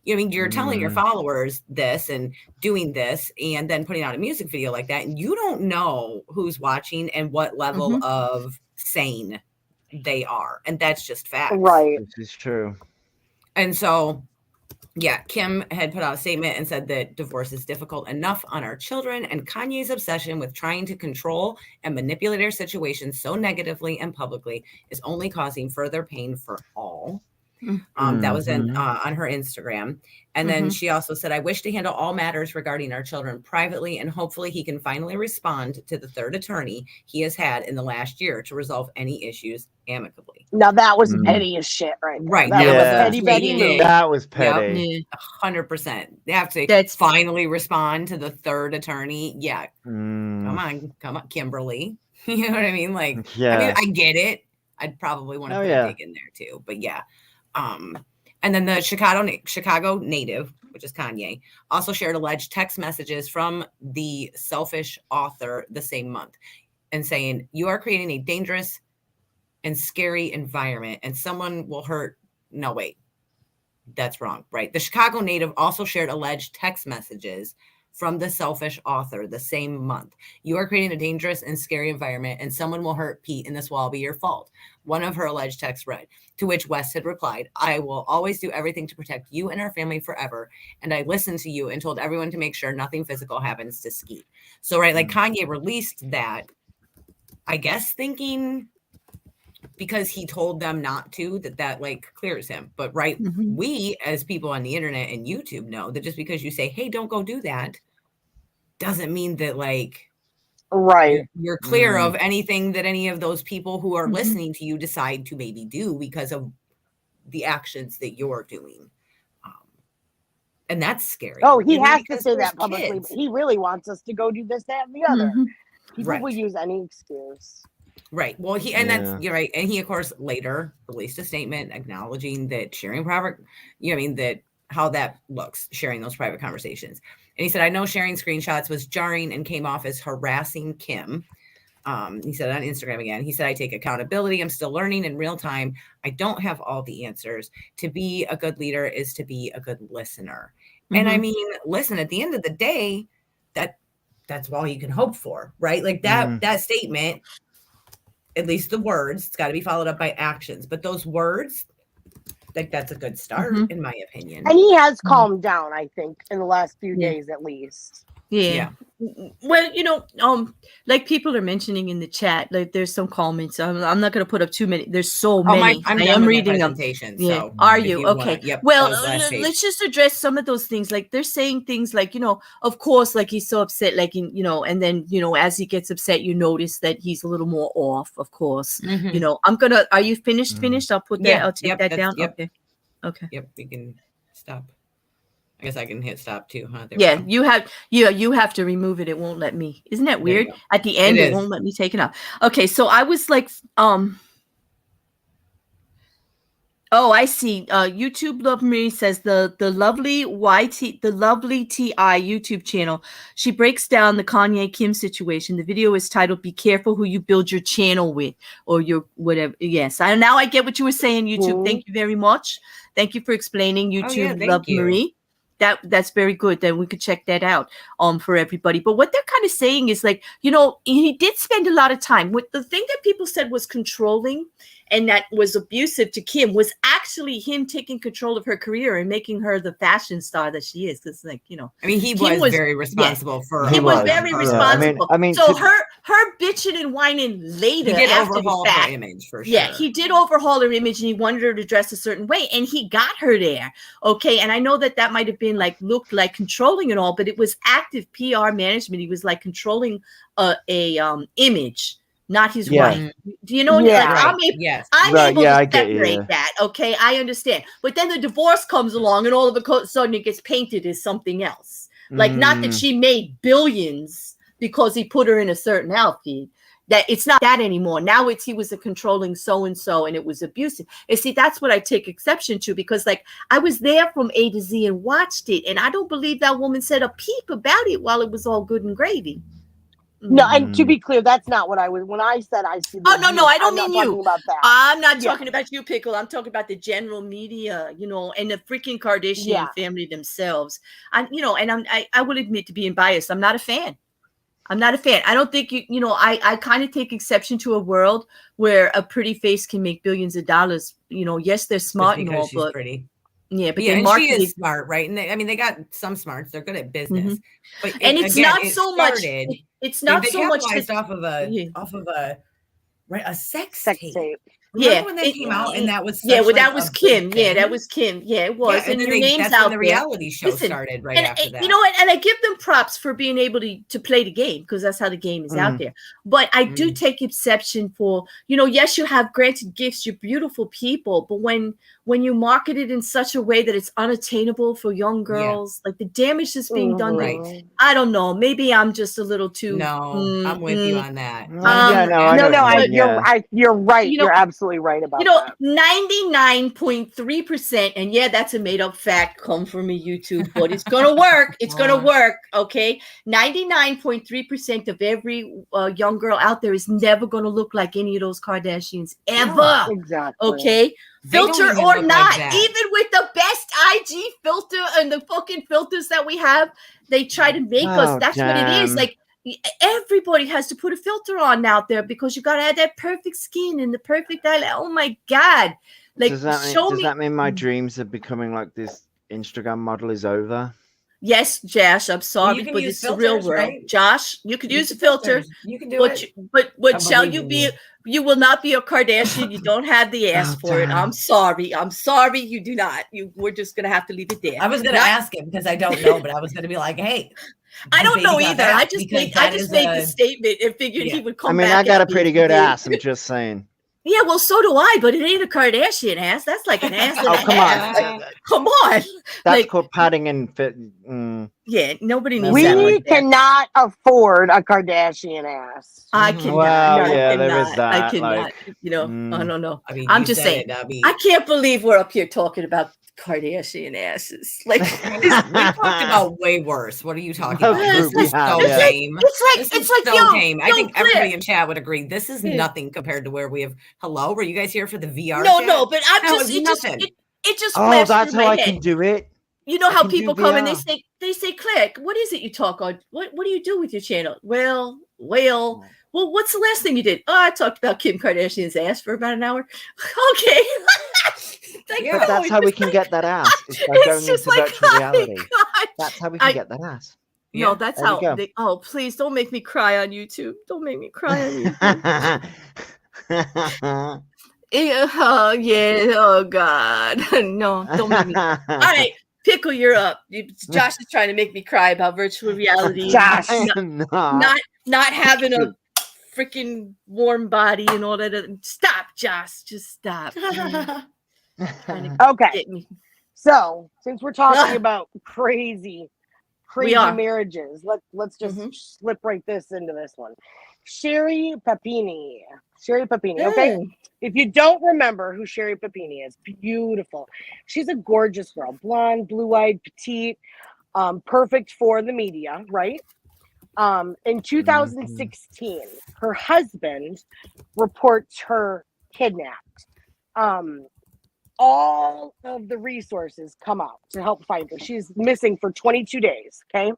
Speaker 6: you're telling your followers this and doing this and then putting out a music video like that. And you don't know who's watching and what level of sane they are. And that's just fact.
Speaker 2: Right.
Speaker 5: This is true.
Speaker 6: And so, yeah, Kim had put out a statement and said that divorce is difficult enough on our children, and Kanye's obsession with trying to control and manipulate our situation so negatively and publicly is only causing further pain for all. That was on her Instagram. And then she also said, I wish to handle all matters regarding our children privately, and hopefully he can finally respond to the third attorney he has had in the last year to resolve any issues amicably.
Speaker 2: Now that was petty as shit, right?
Speaker 6: Right.
Speaker 2: That
Speaker 6: was
Speaker 2: was petty.
Speaker 5: That was petty.
Speaker 6: Yep. 100%. They have to finally respond to the third attorney. Yeah. Come on, Kimberly. You know what I mean? Like, I get it. I'd probably want to put a dig in there too. But yeah. And then the Chicago native, which is Kanye, also shared alleged text messages from the selfish author the same month and saying, you are creating a dangerous and scary environment and someone will hurt. No, wait, that's wrong, right? The Chicago native also shared alleged text messages from the selfish author the same month. You are creating a dangerous and scary environment and someone will hurt Pete and this will all be your fault. One of her alleged texts read, to which West had replied, I will always do everything to protect you and our family forever. And I listened to you and told everyone to make sure nothing physical happens to Skeet. So, right, like Kanye released that, I guess thinking because he told them not to, that like clears him. But right, we as people on the internet and YouTube know that just because you say, hey, don't go do that, doesn't mean that like,
Speaker 2: right,
Speaker 6: you're clear of anything that any of those people who are listening to you decide to maybe do because of the actions that you're doing. And that's scary.
Speaker 2: Oh, he has to say that publicly, but he really wants us to go do this, that, and the other. People will use any excuse.
Speaker 6: Right. Well, that's, you're right. And he, of course, later released a statement acknowledging that sharing private, that how that looks, sharing those private conversations. And he said, I know sharing screenshots was jarring and came off as harassing Kim. He said on Instagram again, he said, I take accountability. I'm still learning in real time. I don't have all the answers. To be a good leader is to be a good listener. And I mean, listen, at the end of the day, that's all you can hope for, right? Like that statement, at least the words, it's got to be followed up by actions. But those words, like that's a good start, in my opinion.
Speaker 2: And he has calmed down, I think, in the last few days at least.
Speaker 3: Yeah. Well, you know, like people are mentioning in the chat, like there's some comments. I'm not going to put up too many. There's so many.
Speaker 6: I'm
Speaker 3: I am reading them.
Speaker 6: Yeah.
Speaker 3: Are you? Okay. Well,
Speaker 6: let's
Speaker 3: just address some of those things. Like they're saying things like, you know, of course, like he's so upset, like, you know, and then, you know, as he gets upset, you notice that he's a little more off, of course. You know, are you finished? I'll put that, I'll take that down. Okay.
Speaker 6: Yep. We can stop. I guess I can hit stop too, huh?
Speaker 3: You have to remove it. It won't let me. Isn't that weird? At the end, it won't let me take it off. Okay, so I was like, oh, I see. YouTube Love Marie says the lovely TI YouTube channel. She breaks down the Kanye Kim situation. The video is titled "Be Careful Who You Build Your Channel With," or your whatever. Yes, now I get what you were saying. YouTube, thank you very much. Thank you for explaining. YouTube Love Marie. That's very good. Then we could check that out for everybody. But what they're kind of saying is like, you know, he did spend a lot of time with the thing that people said was controlling and that was abusive to Kim was actually him taking control of her career and making her the fashion star that she is. Because, like, you know,
Speaker 6: I mean, he was very responsible for.
Speaker 3: He was very responsible.
Speaker 5: I mean,
Speaker 3: so her bitching and whining later.
Speaker 6: He did
Speaker 3: after
Speaker 6: overhaul
Speaker 3: the fact,
Speaker 6: her image for sure.
Speaker 3: Yeah, he did overhaul her image and he wanted her to dress a certain way, and he got her there. Okay, and I know that might have been like looked like controlling and all, but it was active PR management. He was like controlling a image. Not his wife. Do you know? I'm able to separate that. Okay, I understand. But then the divorce comes along, and all of a sudden it gets painted as something else. Like not that she made billions because he put her in a certain outfit. That it's not that anymore. Now he was a controlling so and so, and it was abusive. And see, that's what I take exception to because, like, I was there from A to Z and watched it, and I don't believe that woman said a peep about it while it was all good and gravy.
Speaker 2: No, and to be clear, that's not what I was. When I said I see.
Speaker 3: Oh no, I don't mean you.
Speaker 2: About that.
Speaker 3: I'm not talking about you, Pickle. I'm talking about the general media, you know, and the freaking Kardashian family themselves. I will admit to being biased. I'm not a fan. I don't think you know. I kind of take exception to a world where a pretty face can make billions of dollars. You know, yes, they're smart and all, but
Speaker 6: pretty.
Speaker 3: Yeah, but
Speaker 6: and she is smart, right? And they got some smarts. They're good at business, but
Speaker 3: it's not so much. It's not so much
Speaker 6: off of a sex tape.
Speaker 2: Remember
Speaker 6: when they came out and that was
Speaker 3: that was Kim. Yeah, that was Kim. Yeah, it was.
Speaker 6: And your name's out there. The reality show started right after that.
Speaker 3: You know what? And I give them props for being able to play the game because that's how the game is out there. But I do take exception for, you know, yes, you have granted gifts, you're beautiful people, but when you market it in such a way that it's unattainable for young girls, like the damage that's being done,
Speaker 6: right?
Speaker 3: I don't know. Maybe I'm just a little too.
Speaker 6: No, I'm with you on that.
Speaker 2: You're right. You know, you're absolutely right about that.
Speaker 3: 99.3%, and that's a made-up fact. Come for me, YouTube, but it's gonna work. It's gonna work. Okay, 99.3% of every young girl out there is never gonna look like any of those Kardashians ever.
Speaker 2: Exactly.
Speaker 3: Okay. Filter or not, even with the best IG filter and the fucking filters that we have, they try to make us. That's what it is. Like everybody has to put a filter on out there because you gotta have that perfect skin and the perfect eye. Oh my god! Like,
Speaker 5: does that mean my dreams of becoming like this Instagram model is over?
Speaker 3: Yes, Josh, I'm sorry, but it's the real world. Right? Josh, you could use a filter.
Speaker 6: You can do it.
Speaker 3: But shall you be? You will not be a Kardashian. You don't have the ass for it. I'm sorry. You do not. We're just gonna have to leave it there.
Speaker 6: I was gonna ask him because I don't know, but I was gonna be like, hey.
Speaker 3: I don't know either. I just made the statement and figured he would come back.
Speaker 5: I got a pretty good ass. I'm just saying.
Speaker 3: Yeah, well, so do I, but it ain't a Kardashian ass. That's like an ass.
Speaker 5: Come on.
Speaker 3: Come on.
Speaker 5: That's called padding and fit.
Speaker 3: Yeah, nobody needs
Speaker 5: We
Speaker 3: that.
Speaker 2: We
Speaker 3: Like that.
Speaker 2: cannot afford a Kardashian ass.
Speaker 3: I cannot.
Speaker 5: Well,
Speaker 3: No,
Speaker 5: yeah,
Speaker 3: I
Speaker 5: there is
Speaker 3: cannot.
Speaker 5: that.
Speaker 3: I cannot.
Speaker 5: Like,
Speaker 3: You know, I don't know.
Speaker 6: I mean,
Speaker 3: I'm
Speaker 6: you
Speaker 3: just
Speaker 6: said
Speaker 3: saying.
Speaker 6: it, Abby.
Speaker 3: I can't believe we're up here talking about Kardashian asses. Like,
Speaker 6: we talked about way worse. What are you talking about?
Speaker 5: That's
Speaker 6: This
Speaker 5: true, we
Speaker 6: is
Speaker 5: have,
Speaker 6: so
Speaker 5: yeah.
Speaker 6: tame. This
Speaker 3: it's
Speaker 6: is
Speaker 3: like
Speaker 6: so
Speaker 3: yo,
Speaker 6: tame. I
Speaker 3: yo,
Speaker 6: think
Speaker 3: Claire.
Speaker 6: everybody in chat would agree. This is
Speaker 3: Yeah.
Speaker 6: nothing compared to where we have. Hello, were you guys here for the VR?
Speaker 3: No,
Speaker 6: chat?
Speaker 3: no, but I'm
Speaker 6: That
Speaker 3: just
Speaker 6: was
Speaker 3: it just
Speaker 6: nothing.
Speaker 3: it just
Speaker 5: oh,
Speaker 3: flashed
Speaker 5: that's
Speaker 3: through
Speaker 5: how
Speaker 3: my
Speaker 5: I
Speaker 3: head.
Speaker 5: can do it.
Speaker 3: You know
Speaker 5: I
Speaker 3: how
Speaker 5: can do
Speaker 3: people come and
Speaker 5: VR.
Speaker 3: they say, Click, what is it you talk on? What do you do with your channel? Well, what's the last thing you did? Oh, I talked about Kim Kardashian's ass for about an hour. Okay. Like,
Speaker 6: Yeah.
Speaker 5: But that's how we
Speaker 3: it's
Speaker 5: can
Speaker 3: like-
Speaker 5: get that ass. Is by
Speaker 3: It's
Speaker 5: going
Speaker 3: just
Speaker 5: into
Speaker 3: like,
Speaker 5: virtual
Speaker 3: oh my
Speaker 5: reality.
Speaker 3: God.
Speaker 5: That's how we can
Speaker 3: I-
Speaker 5: get that ass.
Speaker 6: Yeah,
Speaker 3: No, that's
Speaker 5: there we
Speaker 3: how.
Speaker 5: go.
Speaker 3: Oh, please don't make me cry on YouTube. Don't make me cry on YouTube. Yeah. Oh God. No, don't make me. All right, Pickle, you're up. Josh is trying to make me cry about virtual reality.
Speaker 2: Josh.
Speaker 3: Not having a freaking warm body and all that. Stop, Josh. Just stop. Trying to
Speaker 2: Okay.
Speaker 3: get me.
Speaker 2: So since we're talking
Speaker 3: Ugh.
Speaker 2: about crazy
Speaker 3: We are.
Speaker 2: marriages, let's just
Speaker 3: Mhm.
Speaker 2: slip right this into this one. Sherri Papini. Okay.
Speaker 3: Mm.
Speaker 2: If you don't remember who Sherri Papini is, beautiful. She's a gorgeous girl, blonde, blue-eyed, petite, perfect for the media, right? In 2016, her husband reports her kidnapped. All of the resources come out to help find her. She's missing for 22 days. Okay.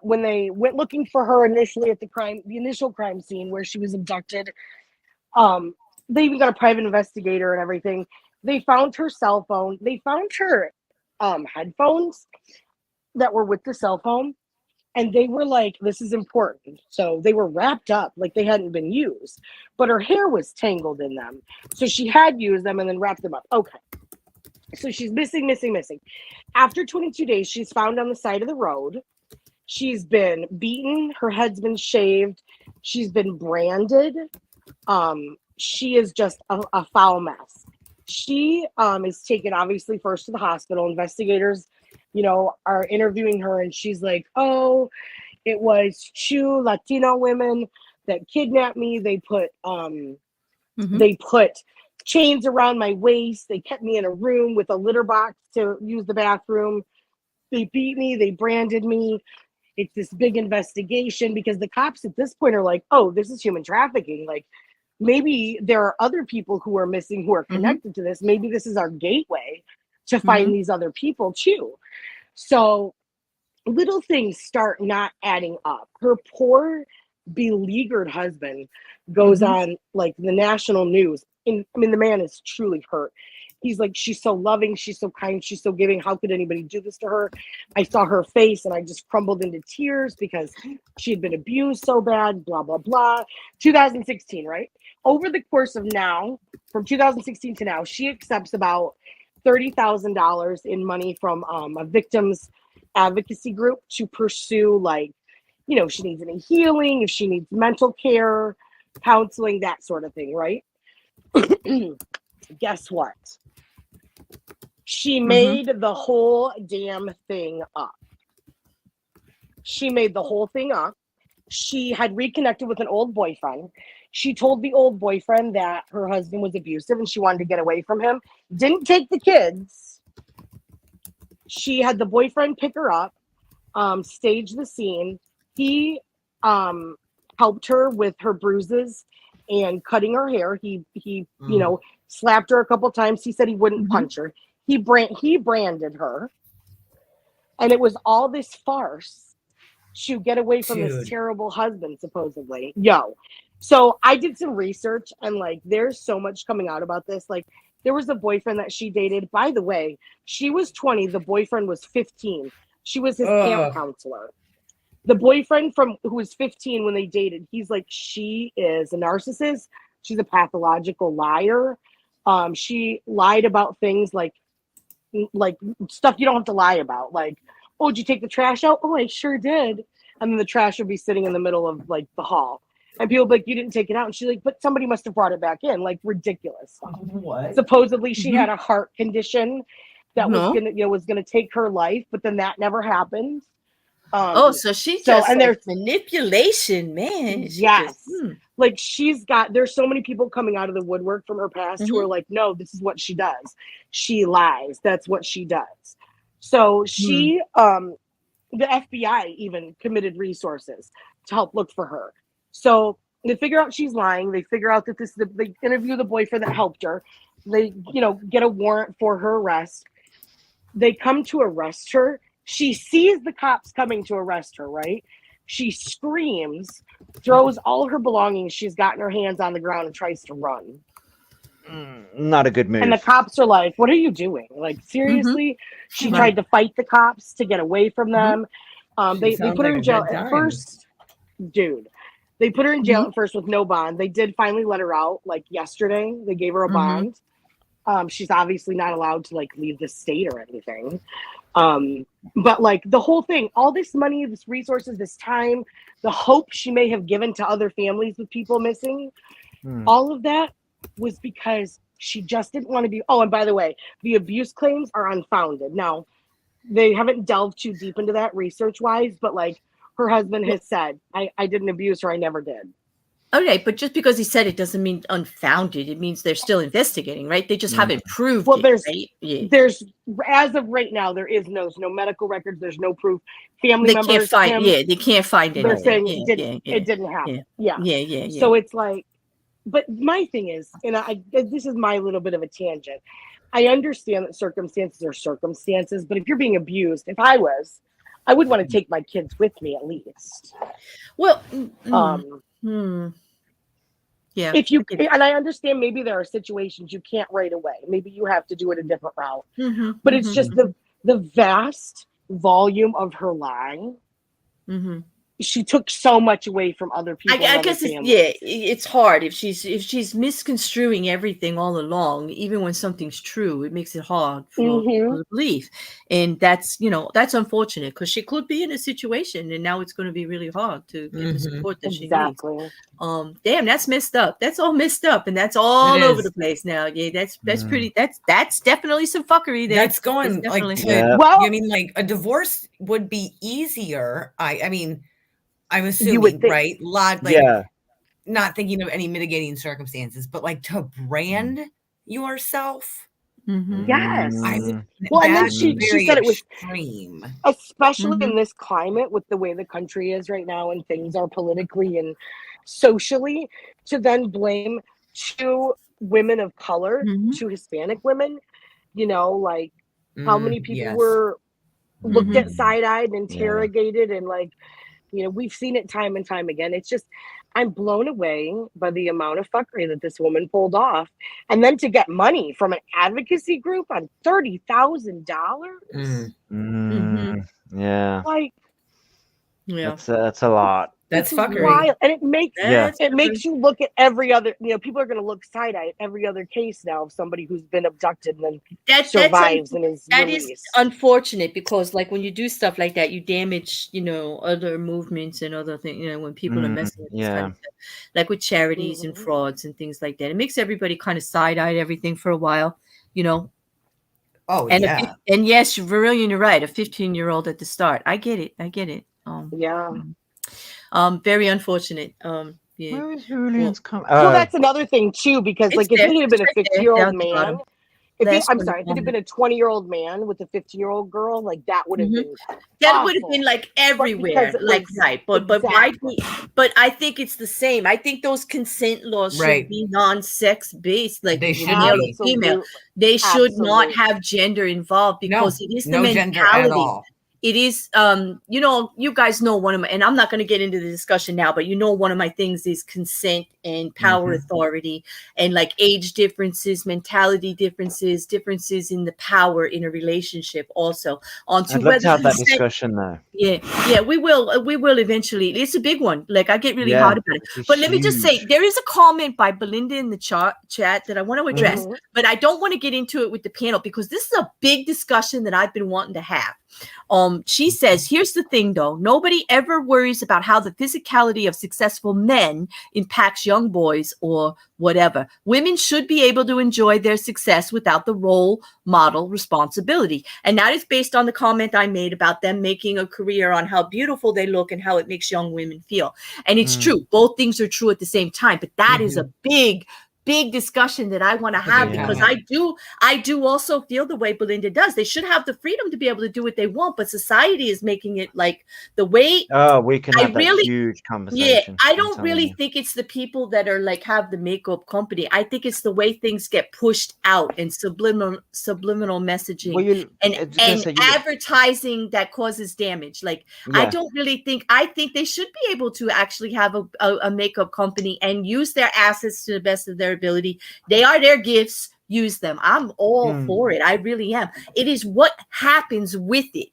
Speaker 2: When they went looking for her initially at the initial crime scene where she was abducted, they even got a private investigator and everything. They found her cell phone. They found her headphones that were with the cell phone. And they were like, this is important. So they were wrapped up like they hadn't been used, but her hair was tangled in them. So she had used them and then wrapped them up. Okay. So she's missing. After 22 days, she's found on the side of the road. She's been beaten. Her head's been shaved. She's been branded. She is just a foul mess. She is taken obviously first to the hospital. Investigators, are interviewing her, and she's like, oh, it was two Latino women that kidnapped me. They put chains around my waist. They kept me in a room with a litter box to use the bathroom. They beat me. They branded me. It's this big investigation because the cops at this point are like, oh, this is human trafficking. Like, maybe there are other people who are missing who are connected to this. Maybe this is our gateway to find these other people too. So little things start not adding up. Her poor, beleaguered husband goes on like the national news. And I mean, the man is truly hurt. He's like, she's so loving, she's so kind, she's so giving. How could anybody do this to her? I saw her face and I just crumbled into tears because she had been abused so bad, blah, blah, blah. 2016, right? Over the course of now, from 2016 to now, she accepts about $30,000 in money from a victims advocacy group to pursue, like, if she needs any healing, if she needs mental care, counseling, that sort of thing, right? Guess what? She made the whole damn thing up. She made the whole thing up. She had reconnected with an old boyfriend. She told the old boyfriend that her husband was abusive and she wanted to get away from him. Didn't take the kids. She had the boyfriend pick her up, stage the scene. He helped her with her bruises and cutting her hair. He slapped her a couple times. He said he wouldn't punch her. He branded her. And it was all this farce to get away from this terrible husband, supposedly. So I did some research and like there's so much coming out about this. Like there was a boyfriend that she dated. By the way, she was 20. The boyfriend was 15. She was his camp counselor. The boyfriend who was 15 when they dated, he's like, she is a narcissist. She's a pathological liar. She lied about things like stuff you don't have to lie about. Like, oh, did you take the trash out? Oh, I sure did. And then the trash would be sitting in the middle of like the hall. And people would be like, you didn't take it out. And she's like, but somebody must have brought it back in. Like ridiculous stuff.
Speaker 6: What?
Speaker 2: Supposedly she had a heart condition that was gonna take her life, but then that never happened.
Speaker 3: So she just and there's manipulation, man.
Speaker 2: Yes. Like there's so many people coming out of the woodwork from her past who are like, no, this is what she does. She lies. That's what she does. So she, the FBI even committed resources to help look for her. So they figure out she's lying. They figure out that they interview the boyfriend that helped her. They, get a warrant for her arrest. They come to arrest her. She sees the cops coming to arrest her, right? She screams, throws all her belongings she's got in her hands on the ground and tries to run.
Speaker 5: Not a good move.
Speaker 2: And the cops are like, what are you doing? Like, seriously? She tried to fight the cops to get away from them. They put her in jail at first. Dude, they put her in jail at first with no bond. They did finally let her out, like yesterday. They gave her a bond. She's obviously not allowed to like leave the state or anything. But like the whole thing, all this money, this resources, this time, the hope she may have given to other families with people missing, all of that was because she just didn't want to be. Oh, and by the way, the abuse claims are unfounded. Now, they haven't delved too deep into that research wise, but like her husband has said, I didn't abuse her. I never did.
Speaker 3: Okay, but just because he said it doesn't mean unfounded. It means they're still investigating, right? They just haven't proved it, right?
Speaker 2: There's as of right now, there is no medical records. There's no proof. Family members
Speaker 3: can't find. They can't find it.
Speaker 2: They're saying it didn't happen. Yeah. So it's like, but my thing is, and this is my little bit of a tangent. I understand that circumstances are circumstances, but if you're being abused, if I would want to take my kids with me at least.
Speaker 3: Well,
Speaker 2: yeah. If you and I understand maybe there are situations you can't right away. Maybe you have to do it a different route. But it's just the vast volume of her lying. She took so much away from other people.
Speaker 3: I guess it's hard if she's misconstruing everything all along. Even when something's true, it makes it hard for belief, and that's unfortunate because she could be in a situation, and now it's going to be really hard to get the support that she needs. Damn, that's messed up. That's all messed up, and that's all over the place now. Yeah, that's pretty. That's definitely some fuckery.
Speaker 6: That's going like well. I mean, like a divorce would be easier. I mean. I'm assuming, right? Not thinking of any mitigating circumstances, but like to brand yourself.
Speaker 2: Yes.
Speaker 6: And
Speaker 2: then she said it was
Speaker 6: extreme,
Speaker 2: especially in this climate with the way the country is right now and things are politically and socially, to then blame two women of color, two Hispanic women, like how many people were looked at side-eyed and interrogated and like, we've seen it time and time again. It's just, I'm blown away by the amount of fuckery that this woman pulled off. And then to get money from an advocacy group on $30,000.
Speaker 5: Yeah.
Speaker 2: Like,
Speaker 5: that's a lot.
Speaker 6: That's fuckery.
Speaker 2: Wild. And it makes you look at every other, people are going to look side-eye at every other case now of somebody who's been abducted and then survives and is released.
Speaker 3: That is unfortunate because like when you do stuff like that, you damage, other movements and other things, when people are messing with this kind of stuff, like with charities and frauds and things like that. It makes everybody kind of side-eyed everything for a while,
Speaker 6: Oh,
Speaker 3: and and yes, Verilion, you're right. A 15-year-old at the start. I get it. Very unfortunate. Where
Speaker 5: is Verillion's come?
Speaker 2: Well, that's another thing too, because like if it had been a 50-year-old man, if it had been a 20-year-old man with a 50-year-old girl, like that would have been
Speaker 3: like everywhere, like right. But I think it's the same. I think those consent laws should be non-sex based, like
Speaker 6: they should
Speaker 3: male or female. They should not have gender involved because it is the mentality. It is, you guys know one of my, and I'm not going to get into the discussion now, but one of my things is consent and power authority and like age differences, mentality differences in the power in a relationship also.
Speaker 5: I'd love to have that discussion there.
Speaker 3: Yeah, we will eventually. It's a big one. Like I get really hard about it. But let me just say, there is a comment by Belinda in the chat that I want to address, but I don't want to get into it with the panel because this is a big discussion that I've been wanting to have. She says, here's the thing though, nobody ever worries about how the physicality of successful men impacts young boys or whatever. Women should be able to enjoy their success without the role model responsibility. And that is based on the comment I made about them making a career on how beautiful they look and how it makes young women feel. And it's true. Both things are true at the same time. But that is a big discussion that I want to have, because I do also feel the way Belinda does. They should have the freedom to be able to do what they want, but society is making it like the way.
Speaker 5: Oh, we can have that huge conversation.
Speaker 3: Yeah, I don't really think it's the people that are like have the makeup company. I think it's the way things get pushed out and subliminal messaging and advertising that causes damage. Like I don't really think. I think they should be able to actually have a makeup company and use their assets to the best of their ability. They are their gifts. Use them. I'm all for it. I really am. It is what happens with it.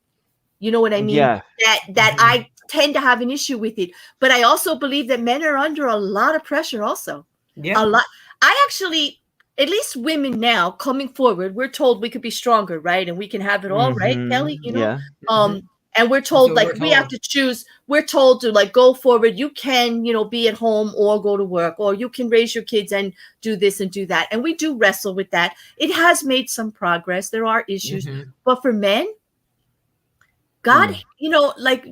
Speaker 3: You know what I mean? Yeah. That I tend to have an issue with it. But I also believe that men are under a lot of pressure also. Yeah. A lot. I actually, at least women now coming forward, we're told we could be stronger, right? And we can have it all, right, Kelly? You know? Yeah. And we're told we have to choose. We're told to like go forward. You can, be at home or go to work, or you can raise your kids and do this and do that. And we do wrestle with that. It has made some progress. There are issues, but for men, God, like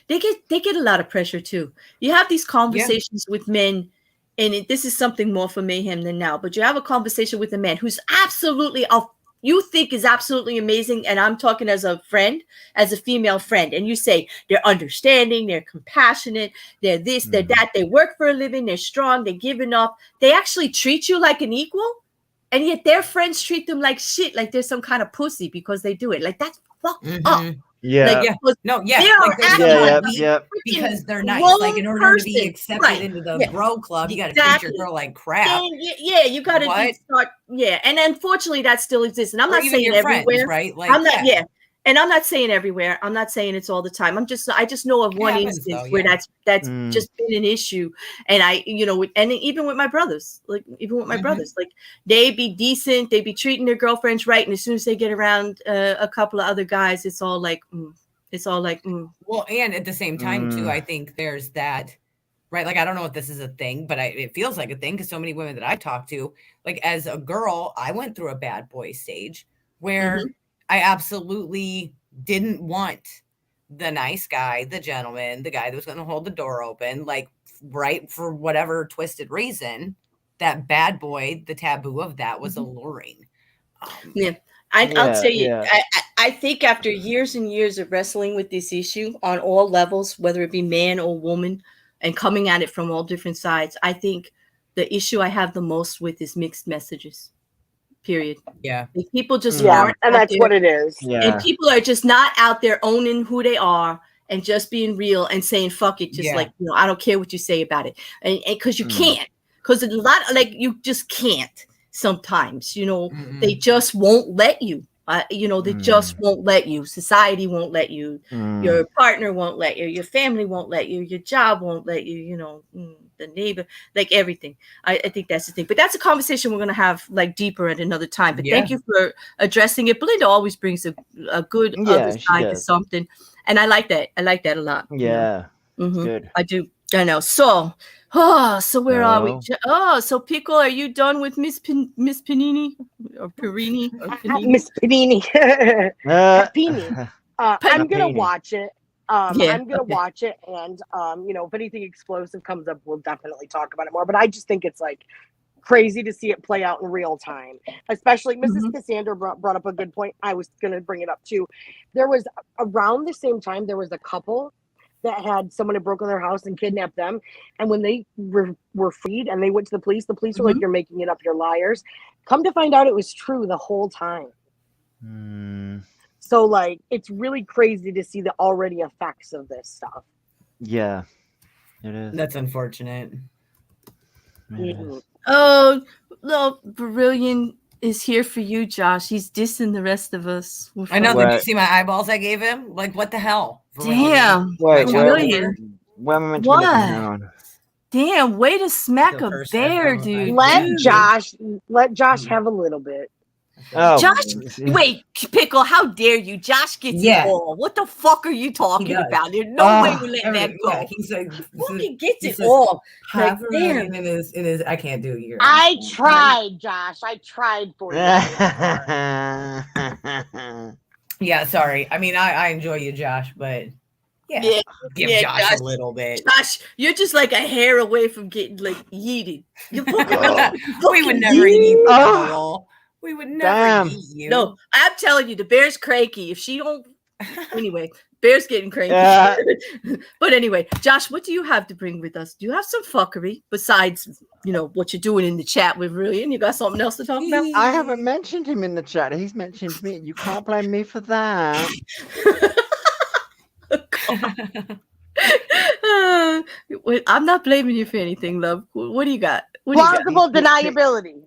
Speaker 3: they get a lot of pressure too. You have these conversations with men, and this is something more for mayhem than now. But you have a conversation with a man who's absolutely you think is absolutely amazing, and I'm talking as a friend, as a female friend, and you say they're understanding, they're compassionate, they're this, they're that, they work for a living, they're strong, they give enough, they actually treat you like an equal, and yet their friends treat them like shit, like they're some kind of pussy because they do it. Like that's fucked up.
Speaker 5: Yeah.
Speaker 6: Because they're nice. Like in order to be accepted into the bro club, you got to treat your girl like crap.
Speaker 3: You got to start. Yeah, and unfortunately, that still exists. And I'm not saying everywhere,
Speaker 6: friends, right? Like,
Speaker 3: I'm not. Yeah. And I'm not saying everywhere. I'm not saying it's all the time. I just know of one instance where that's just been an issue. And and even with my brothers, like they be decent, they be treating their girlfriends right. And as soon as they get around a couple of other guys, it's all like.
Speaker 6: Well, and at the same time too, I think there's that, right? Like, I don't know if this is a thing, but it feels like a thing because so many women that I talk to, like as a girl, I went through a bad boy stage where I absolutely didn't want the nice guy, the gentleman, the guy that was going to hold the door open, like, right, for whatever twisted reason. That bad boy, the taboo of that was alluring.
Speaker 3: I'll tell you, I think after years and years of wrestling with this issue on all levels, whether it be man or woman, and coming at it from all different sides, I think the issue I have the most with is mixed messages. Period.
Speaker 6: Yeah.
Speaker 3: Like people just aren't,
Speaker 2: and that's what it is.
Speaker 3: Yeah. And people are just not out there owning who they are and just being real and saying fuck it, just like, I don't care what you say about it, and because you can't, because a lot you just can't. Sometimes, they just won't let you. They just won't let you. Society won't let you. Your partner won't let you. Your family won't let you. Your job won't let you. The neighbor, like everything. I think that's the thing. But that's a conversation we're going to have like deeper at another time. But thank you for addressing it. Belinda always brings a good other side to something. And I like that. I like that a lot.
Speaker 5: Yeah. Good.
Speaker 3: I do. I know. So where are we? So Pickle, are you done with Miss Panini or Perini?
Speaker 2: Miss Panini. Panini. I'm gonna watch it. I'm gonna watch it, and if anything explosive comes up, we'll definitely talk about it more. But I just think it's like crazy to see it play out in real time. Especially Mrs. Cassandra brought up a good point. I was gonna bring it up too. There was around the same time there was a couple that had someone had broken their house and kidnapped them. And when they were freed and they went to the police were like, you're making it up, you're liars. Come to find out it was true the whole time. So like, it's really crazy to see the already effects of this stuff.
Speaker 5: Yeah, it is.
Speaker 6: That's unfortunate.
Speaker 3: Oh, no, Brilliant is here for you, Josh. He's dissing the rest of us.
Speaker 6: I know. Did you see my eyeballs I gave him? Like, what the hell?
Speaker 3: Damn.
Speaker 5: Wait,
Speaker 3: Brilliant.
Speaker 5: What?
Speaker 3: Damn, way to smack a bear, dude.
Speaker 2: Let Josh have a little bit.
Speaker 5: Oh,
Speaker 3: Josh, wait, Pickle, how dare you? Josh gets it all. What the fuck are you talking about? There's no way we let that go.
Speaker 6: Yeah, he's like,
Speaker 3: he gets it all.
Speaker 6: Half
Speaker 3: Like,
Speaker 6: a million in his. I can't do it.
Speaker 2: I tried, Josh. I tried for you.
Speaker 6: Yeah, sorry. I mean, I enjoy you, Josh, but give Josh a little bit.
Speaker 3: Josh, you're just like a hair away from getting like yeeted.
Speaker 6: We would never eat you. We would never eat you.
Speaker 3: No, I'm telling you, the bear's cranky. If she don't, anyway, bear's getting cranky. But anyway, Josh, what do you have to bring with us? Do you have some fuckery besides, what you're doing in the chat with Brilliant? You got something else to talk about?
Speaker 5: I haven't mentioned him in the chat. He's mentioned me. You can't blame me for that.
Speaker 3: I'm not blaming you for anything, love. What do you got?
Speaker 2: Plausible deniability.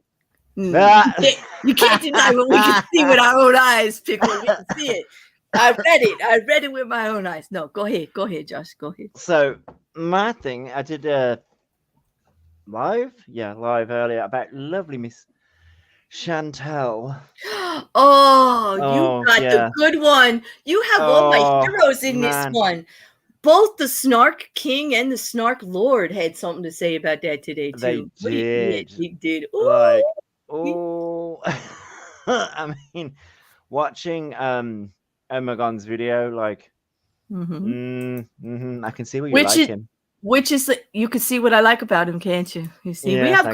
Speaker 3: You can't deny what we can see with our own eyes, Pickle. We can see it. I read it with my own eyes. No, go ahead, Josh. Go ahead.
Speaker 5: So my thing, I did a live earlier about lovely Miss Chantel.
Speaker 3: Oh, you got the good one. You have all my heroes in this one. Both the Snark King and the Snark Lord had something to say about that today too.
Speaker 5: They
Speaker 3: did.
Speaker 5: Ooh. I mean, watching Omegon's video, I can see what you like him.
Speaker 3: Which is you can see what I like about him, can't you? You see,
Speaker 5: yes,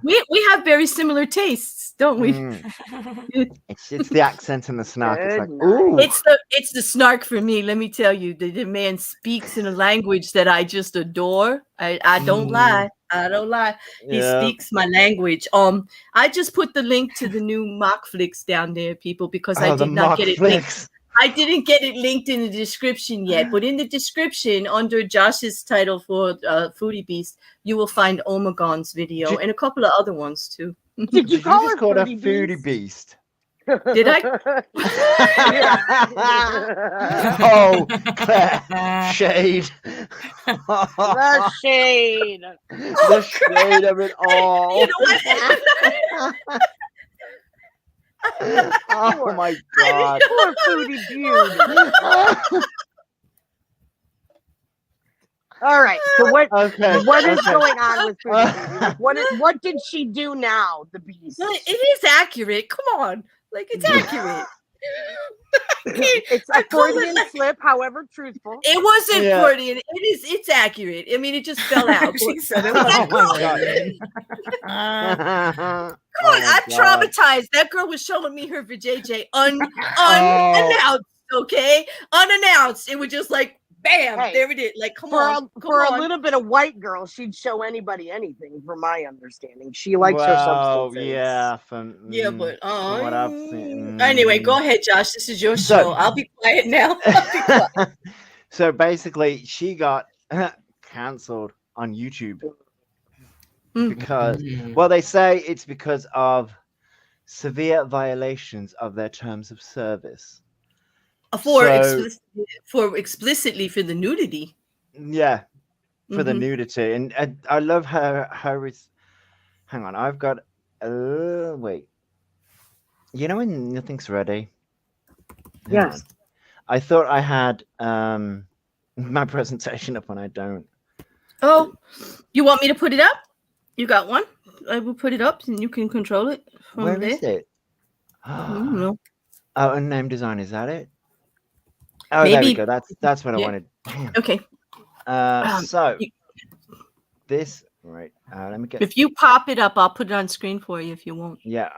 Speaker 3: we have very similar tastes, don't we?
Speaker 5: It's the accent and the snark. It's like,
Speaker 2: ooh.
Speaker 3: It's the snark for me. Let me tell you, the man speaks in a language that I just adore. I don't lie. I don't lie. He speaks my language. I just put the link to the new mock flicks down there, people, because I did not get it linked. I didn't get it linked in the description yet, but in the description under Josh's title for Foodie Beast, you will find Omegon's video and a couple of other ones too.
Speaker 2: Did you call her
Speaker 5: a Foodie Beast?
Speaker 3: Did I?
Speaker 5: Oh, Claire, shade.
Speaker 2: The shade.
Speaker 5: The shade of it all.
Speaker 3: You know what?
Speaker 5: Oh my god.
Speaker 2: Poor Foodie Beauty. All right. So what is going on with Foodie Beauty? What did she do now, the beast?
Speaker 3: It is accurate. Come on. It's accurate.
Speaker 2: It's a Freudian slip, however truthful.
Speaker 3: It wasn't Freudian. It's accurate. I mean, it just fell out.
Speaker 6: She said it was.
Speaker 3: Come on, I'm traumatized. That girl was showing me her vajayjay unannounced, okay? Unannounced. It was just like, bam, there it is. Come on.
Speaker 2: For a little bit of white girl, she'd show anybody anything, from my understanding. She likes her substances.
Speaker 5: Yeah.
Speaker 3: But
Speaker 5: what I've seen.
Speaker 3: Anyway, go ahead, Josh. This is your show. I'll be quiet now.
Speaker 5: So basically, she got cancelled on YouTube because, they say it's because of severe violations of their terms of service.
Speaker 3: For explicitly for the nudity.
Speaker 5: Yeah, for the nudity. And I love her hang on, I've got wait. You know when nothing's ready?
Speaker 2: Yes.
Speaker 5: I thought I had my presentation up and I don't.
Speaker 3: Oh, you want me to put it up? You got one? I will put it up and you can control it from
Speaker 5: Where
Speaker 3: there.
Speaker 5: is it?
Speaker 3: I don't know.
Speaker 5: Oh, unnamed design, is that it? Oh,
Speaker 3: Maybe.
Speaker 5: there we go. That's what I wanted. Damn.
Speaker 3: Okay.
Speaker 5: So this right. Let me get.
Speaker 3: If you pop it up, I'll put it on screen for you. If you won't.
Speaker 5: Yeah,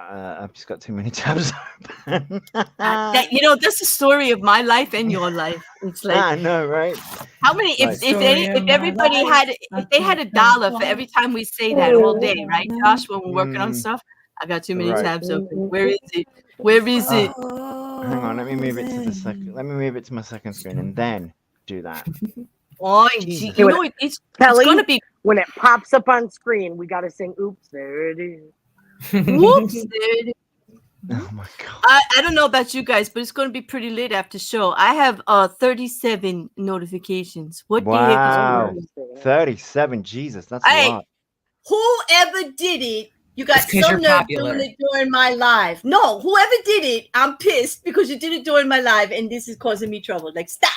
Speaker 5: I've just got too many tabs open.
Speaker 3: That's the story of my life and your life. It's like
Speaker 5: I know, right?
Speaker 3: How many? If everybody had, if they had $1 for every time we say that all day, right, Josh? When we're working on stuff, I got too many tabs open. Where is it? Where is it?
Speaker 5: Hang on, let me move it to the second. Let me move it to my second screen and then do that.
Speaker 3: Oh, it's going to be
Speaker 2: when it pops up on screen. We got to sing. Oops, there it is.
Speaker 3: Whoops, there it is.
Speaker 5: Oh my god!
Speaker 3: I don't know about you guys, but it's going to be pretty late after show. I have 37 notifications. What the heck is
Speaker 5: 37? Jesus, that's a lot.
Speaker 3: Whoever did it You got
Speaker 6: It's 'cause
Speaker 3: some
Speaker 6: you're
Speaker 3: nerve
Speaker 6: popular.
Speaker 3: doing it during my live. No, whoever did it, I'm pissed because you did it during my live, and this is causing me trouble. Like, stop,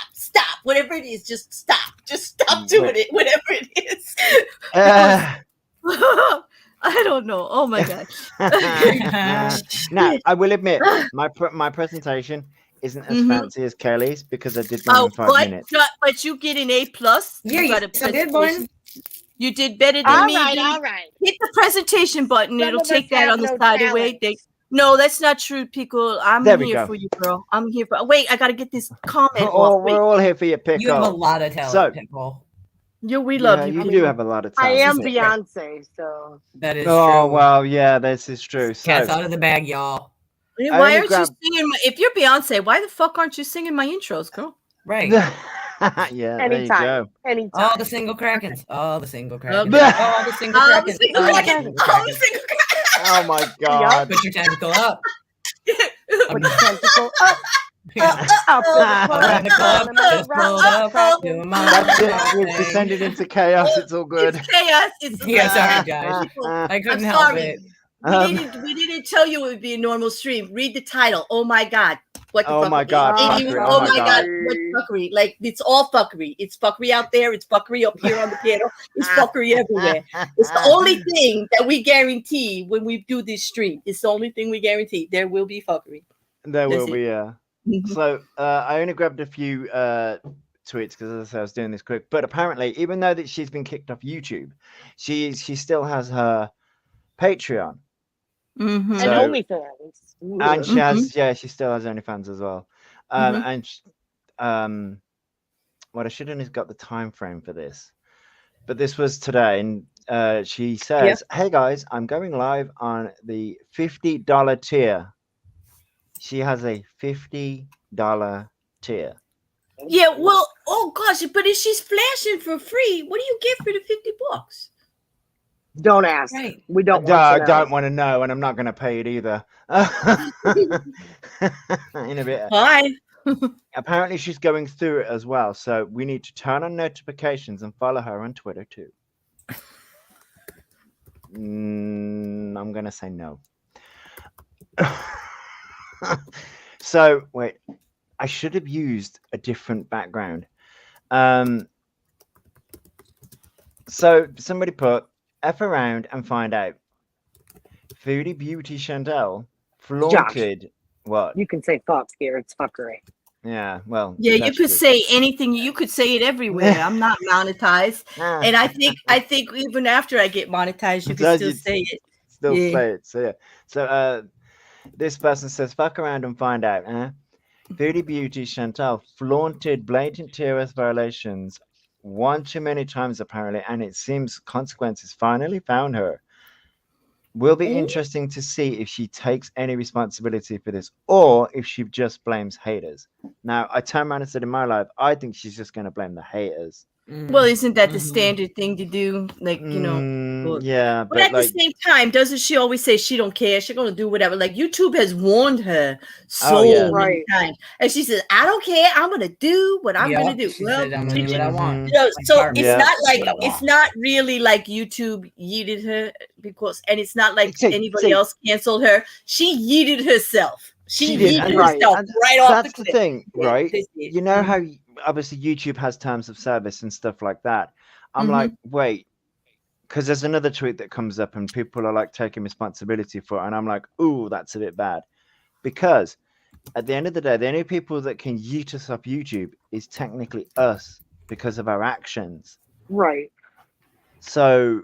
Speaker 3: whatever it is, just stop doing it, whatever it is. I don't know. Oh my god.
Speaker 5: Now, I will admit, my presentation isn't as fancy as Kelly's because I did one in 5 minutes.
Speaker 3: But you get an A+.
Speaker 6: Yeah,
Speaker 3: you got a
Speaker 6: I did one.
Speaker 3: You did better than
Speaker 2: All
Speaker 3: me.
Speaker 2: right,
Speaker 3: dude.
Speaker 2: all right.
Speaker 3: Hit the presentation button.
Speaker 2: Some
Speaker 3: It'll
Speaker 2: of us
Speaker 3: take that
Speaker 2: have
Speaker 3: on the
Speaker 2: no
Speaker 3: side
Speaker 2: talent.
Speaker 3: away. No, that's not true, Pickle. I'm
Speaker 5: There we
Speaker 3: here
Speaker 5: go.
Speaker 3: for you, girl. I'm here for. Wait, I gotta get this comment
Speaker 5: Oh,
Speaker 3: off. Wait.
Speaker 5: we're all here for your Pickle.
Speaker 6: You have a lot of talent,
Speaker 5: So-
Speaker 6: Pickle.
Speaker 3: We love you.
Speaker 5: You do have a lot of
Speaker 2: I
Speaker 5: talent.
Speaker 2: am Beyonce, so
Speaker 6: That is
Speaker 5: Oh,
Speaker 6: true.
Speaker 5: well, yeah, this is true.
Speaker 6: Cat's
Speaker 5: So,
Speaker 6: out of the bag, y'all.
Speaker 3: Why
Speaker 5: only
Speaker 3: aren't
Speaker 5: grab-
Speaker 3: you singing? If you're Beyonce, why the fuck aren't you singing my intros, girl?
Speaker 6: Right.
Speaker 5: yeah, there you
Speaker 2: anytime.
Speaker 5: go.
Speaker 2: Anytime.
Speaker 6: All the single Krakens. All the single Krakens.
Speaker 5: Okay.
Speaker 6: All the single
Speaker 3: All the
Speaker 6: Krakens.
Speaker 3: single
Speaker 6: All the
Speaker 3: Krakens.
Speaker 6: single
Speaker 3: All the
Speaker 6: Krakens.
Speaker 3: single
Speaker 5: Oh my god.
Speaker 6: Put your tentacle up.
Speaker 2: Put your tentacle up,
Speaker 6: Yeah.
Speaker 2: up to the
Speaker 6: I'm in the club, just pulled up, doing my
Speaker 5: That's it.
Speaker 6: thing.
Speaker 5: We've descended into chaos. It's all good.
Speaker 3: It's chaos. It's
Speaker 6: Yeah, sorry, guys. I couldn't help
Speaker 3: sorry.
Speaker 6: it.
Speaker 3: We didn't tell you it would be a normal stream. Read the title. Oh my god. What the
Speaker 5: Oh
Speaker 3: fuck?
Speaker 5: my God,
Speaker 2: fuckery.
Speaker 3: Oh my god. What fuckery? Like, it's all fuckery. It's fuckery out there. It's fuckery up here on the piano. It's fuckery everywhere. It's the only thing that we guarantee when we do this stream. It's the only thing we guarantee. There will be fuckery.
Speaker 5: There will
Speaker 3: That's
Speaker 5: be, yeah. So I only grabbed a few tweets because as I said, I was doing this quick. But apparently, even though that she's been kicked off YouTube, she still has her Patreon.
Speaker 3: Mhm.
Speaker 2: and
Speaker 5: So-
Speaker 2: OnlyFans.
Speaker 5: And she has, she still has OnlyFans as well. And what I should have got the time frame for this, but this was today, and she says, "Hey guys, I'm going live on the $50 tier." She has a $50 tier.
Speaker 3: Yeah, well, oh gosh, but if she's flashing for free, what do you get for the $50?
Speaker 2: Don't ask.
Speaker 6: Right.
Speaker 2: We don't.
Speaker 5: I
Speaker 2: want to know.
Speaker 5: don't want to know, and I'm not going to pay it either. In a bit.
Speaker 3: Hi.
Speaker 5: Apparently, she's going through it as well, so we need to turn on notifications and follow her on Twitter too. I'm going to say no. So, wait, I should have used a different background. So, somebody put F around and find out. Foodie Beauty Chantel flaunted what?
Speaker 2: You can say fuck here. It's fuckery.
Speaker 5: Yeah, well.
Speaker 3: Yeah, you
Speaker 5: that's
Speaker 3: could
Speaker 5: true.
Speaker 3: say anything. You could say it everywhere. I'm not monetized,
Speaker 5: Ah,
Speaker 3: and I think even after I get monetized, you can
Speaker 5: Does
Speaker 3: still
Speaker 5: it
Speaker 3: say it.
Speaker 5: still
Speaker 3: yeah.
Speaker 5: say it. So yeah. So this person says, "Fuck around and find out." Foodie Beauty Chantel flaunted blatant TOS violations one too many times apparently, and it seems consequences finally found her. Will be interesting to see if she takes any responsibility for this or if she just blames haters. Now, I turned around and said in my life, I think she's just going to blame the haters.
Speaker 3: Well, isn't that the standard thing to do? Like, you know. well,
Speaker 5: Yeah,
Speaker 3: But at
Speaker 5: like,
Speaker 3: the same time, doesn't she always say she don't care? She's gonna do whatever. Like, YouTube has warned her so
Speaker 5: yeah.
Speaker 3: many times, and she says, "I don't care. I'm gonna do what I'm gonna do."
Speaker 6: She
Speaker 3: Well,
Speaker 6: said, I'm gonna do what I want.
Speaker 3: you know, so
Speaker 6: Like,
Speaker 3: it's
Speaker 5: yeah.
Speaker 3: not like
Speaker 6: What I
Speaker 3: it's
Speaker 6: want.
Speaker 3: not really like YouTube yeeted her because, and it's not like
Speaker 5: See,
Speaker 3: anybody else canceled her. She yeeted herself. She
Speaker 5: did,
Speaker 3: yeeted
Speaker 5: and
Speaker 3: herself
Speaker 5: and
Speaker 3: right off
Speaker 5: that's
Speaker 3: the
Speaker 5: the
Speaker 3: cliff.
Speaker 5: thing,
Speaker 3: Yeah,
Speaker 5: right?
Speaker 3: they did.
Speaker 5: You know how obviously YouTube has terms of service and stuff like that. I'm
Speaker 3: Mhm.
Speaker 5: like, wait, because there's another tweet that comes up and people are like taking responsibility for it, and I'm like, ooh, that's a bit bad, because at the end of the day, the only people that can yeet us off YouTube is technically us because of our actions.
Speaker 2: Right.
Speaker 5: So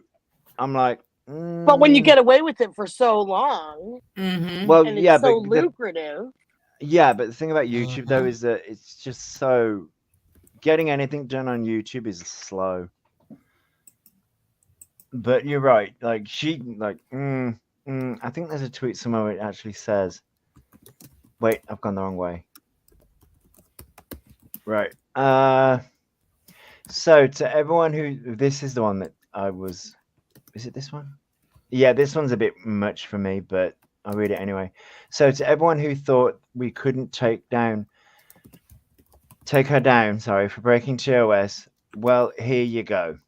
Speaker 5: I'm like,
Speaker 2: But when you get away with it for so long,
Speaker 5: well,
Speaker 2: and it's
Speaker 5: yeah,
Speaker 2: so
Speaker 5: but
Speaker 2: lucrative.
Speaker 5: yeah, but the thing about YouTube though is that it's just so getting anything done on YouTube is slow. But you're right. Like she, like, I think there's a tweet somewhere where it actually says, "Wait, I've gone the wrong way." Right. So to everyone who, this is the one that I was. Is it this one? Yeah, this one's a bit much for me, but I'll read it anyway. So to everyone who thought we couldn't take her down, sorry, for breaking TOS, well, here you go.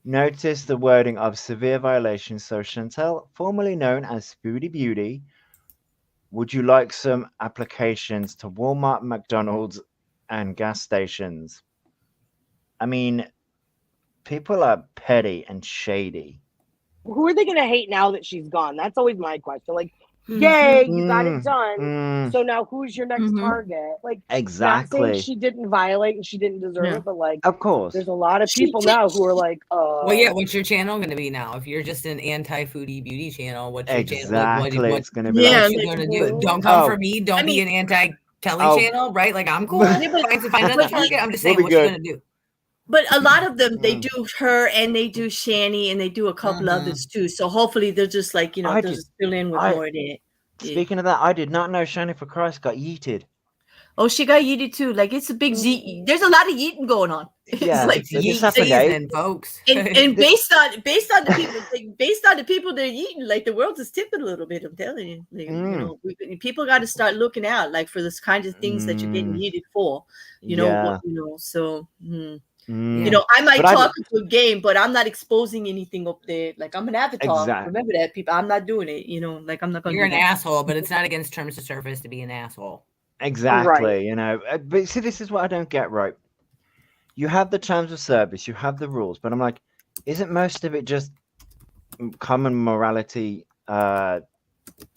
Speaker 5: Notice the wording of severe violation. So Chantel, formerly known as Foodie Beauty, would you like some applications to Walmart, McDonald's, and gas stations? I mean, people are petty and shady.
Speaker 2: Who are they going to hate now that she's gone? That's always my question. Like, yay, you got it done. So now who's your next target? Like,
Speaker 5: exactly.
Speaker 2: Not saying she didn't violate and she didn't deserve it, but like,
Speaker 5: of course,
Speaker 2: there's a lot of people now who are like,
Speaker 6: well, yeah, what's your channel going to be now? If you're just an anti-foodie beauty channel, what's your channel? Like,
Speaker 5: it's going to be
Speaker 6: what you going to do? Don't come for me. Don't be an anti-Kelly channel, right? Like, I'm cool. Find another target. I'm just saying, what you going to do?
Speaker 3: But a lot of them, they do her and they do Shani and they do a couple others too. So hopefully they're just like, you know, they'll just fill in with more of that.
Speaker 5: Speaking of that, I did not know Shani for Christ got yeeted.
Speaker 3: Oh, she got yeeted too. Like it's a big there's a lot of yeeting going on.
Speaker 5: Yeah,
Speaker 3: it's like
Speaker 5: yeet season,
Speaker 6: folks.
Speaker 3: And based on the people, based on the people they're eating, like the world is tipping a little bit. I'm telling you, like, you know, people got to start looking out, like for this kind of things that you're getting yeeted for. You know, so. You know, I might talk to a game, but I'm not exposing anything up there. Like I'm an avatar. Exactly. Remember that, people. I'm not doing it. You know, like I'm not going to.
Speaker 6: You're an asshole, but it's not against terms of service to be an asshole.
Speaker 5: Exactly. Right. You know, but see, this is what I don't get right. You have the terms of service, you have the rules, but I'm like, isn't most of it just common morality,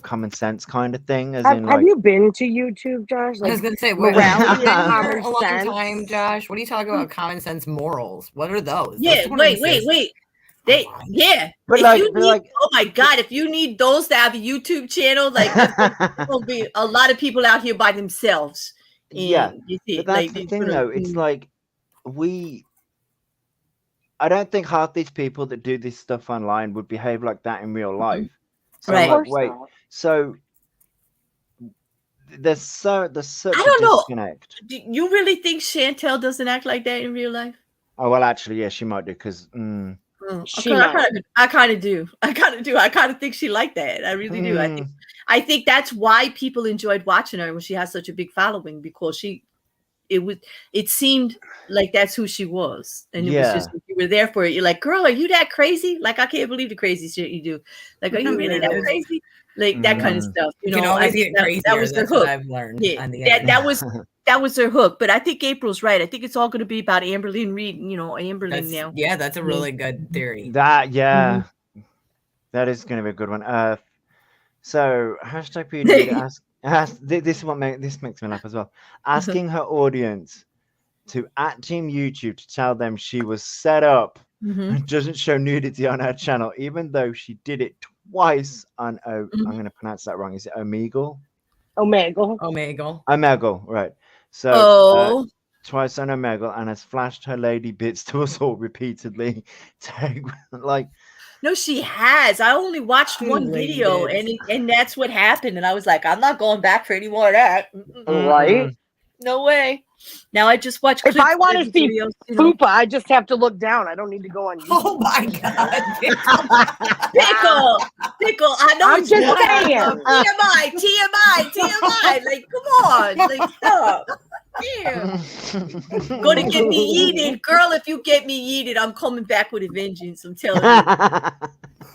Speaker 5: common sense kind of thing?
Speaker 2: Have you been to YouTube, Josh?
Speaker 6: Like, I was gonna say morality a long time, Josh. What are you talking about? Common sense morals? What are those?
Speaker 3: Yeah, wait. But like, oh my god, if you need those to have a YouTube channel, like there's gonna be a lot of people out here by themselves.
Speaker 5: But that's like, the thing, though. It's like I don't think half these people that do this stuff online would behave like that in real life. So
Speaker 3: right.
Speaker 5: I'm like, wait, so there's such a disconnect.
Speaker 3: Do you really think Chantel doesn't act like that in real life?
Speaker 5: Oh well, actually, yeah, she might do because
Speaker 3: I kind of do. I kind of think she like that. I really do. I think that's why people enjoyed watching her when she has such a big following, because it seemed like that's who she was, and it was just, you were there for it. You're like, girl, are you that crazy? Like, I can't believe the crazy shit you do. Like, are you really that crazy? Like that kind of stuff. You know,
Speaker 6: I think that was the hook. I've learned.
Speaker 3: Yeah, that was her hook. But I think April's right. I think it's all going to be about Amberlynn Reed. You know, Amberlynn now.
Speaker 6: Yeah, that's a really good theory.
Speaker 5: That is going to be a good one. So hashtag PD this makes me laugh as well. Asking her audience to at Team YouTube to tell them she was set up and doesn't show nudity on her channel, even though she did it twice on I'm going to pronounce that wrong. Is it Omegle? Omegle, right. So twice on Omegle, and has flashed her lady bits to us all repeatedly. Like,
Speaker 3: no, she has. I only watched one video, and that's what happened. And I was like, I'm not going back for any more of that.
Speaker 2: Right?
Speaker 3: No way. Now I just watch.
Speaker 2: If I want to see Fupa, I just have to look down. I don't need to go on YouTube.
Speaker 6: Oh my god,
Speaker 3: Pickle! I know.
Speaker 2: I'm just saying.
Speaker 3: TMI. Like, come on, like, stop. Damn. Gonna get me yeeted, girl. If you get me yeeted, I'm coming back with a vengeance. I'm telling you.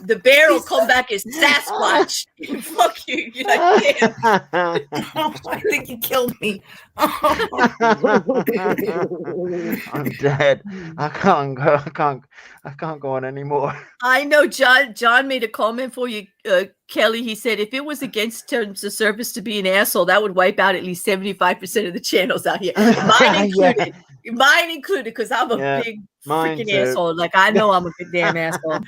Speaker 3: The bear will come back as Sasquatch. Fuck you. You're like, yeah.
Speaker 6: I think you killed me.
Speaker 5: I'm dead. I can't go on anymore.
Speaker 3: I know. John made a comment for you, Kelly. He said if it was against terms of service to be an asshole, that would wipe out at least 75% of the channels out here. Mine included. Mine included, because I'm a big freaking asshole. Like, I know I'm a good damn asshole.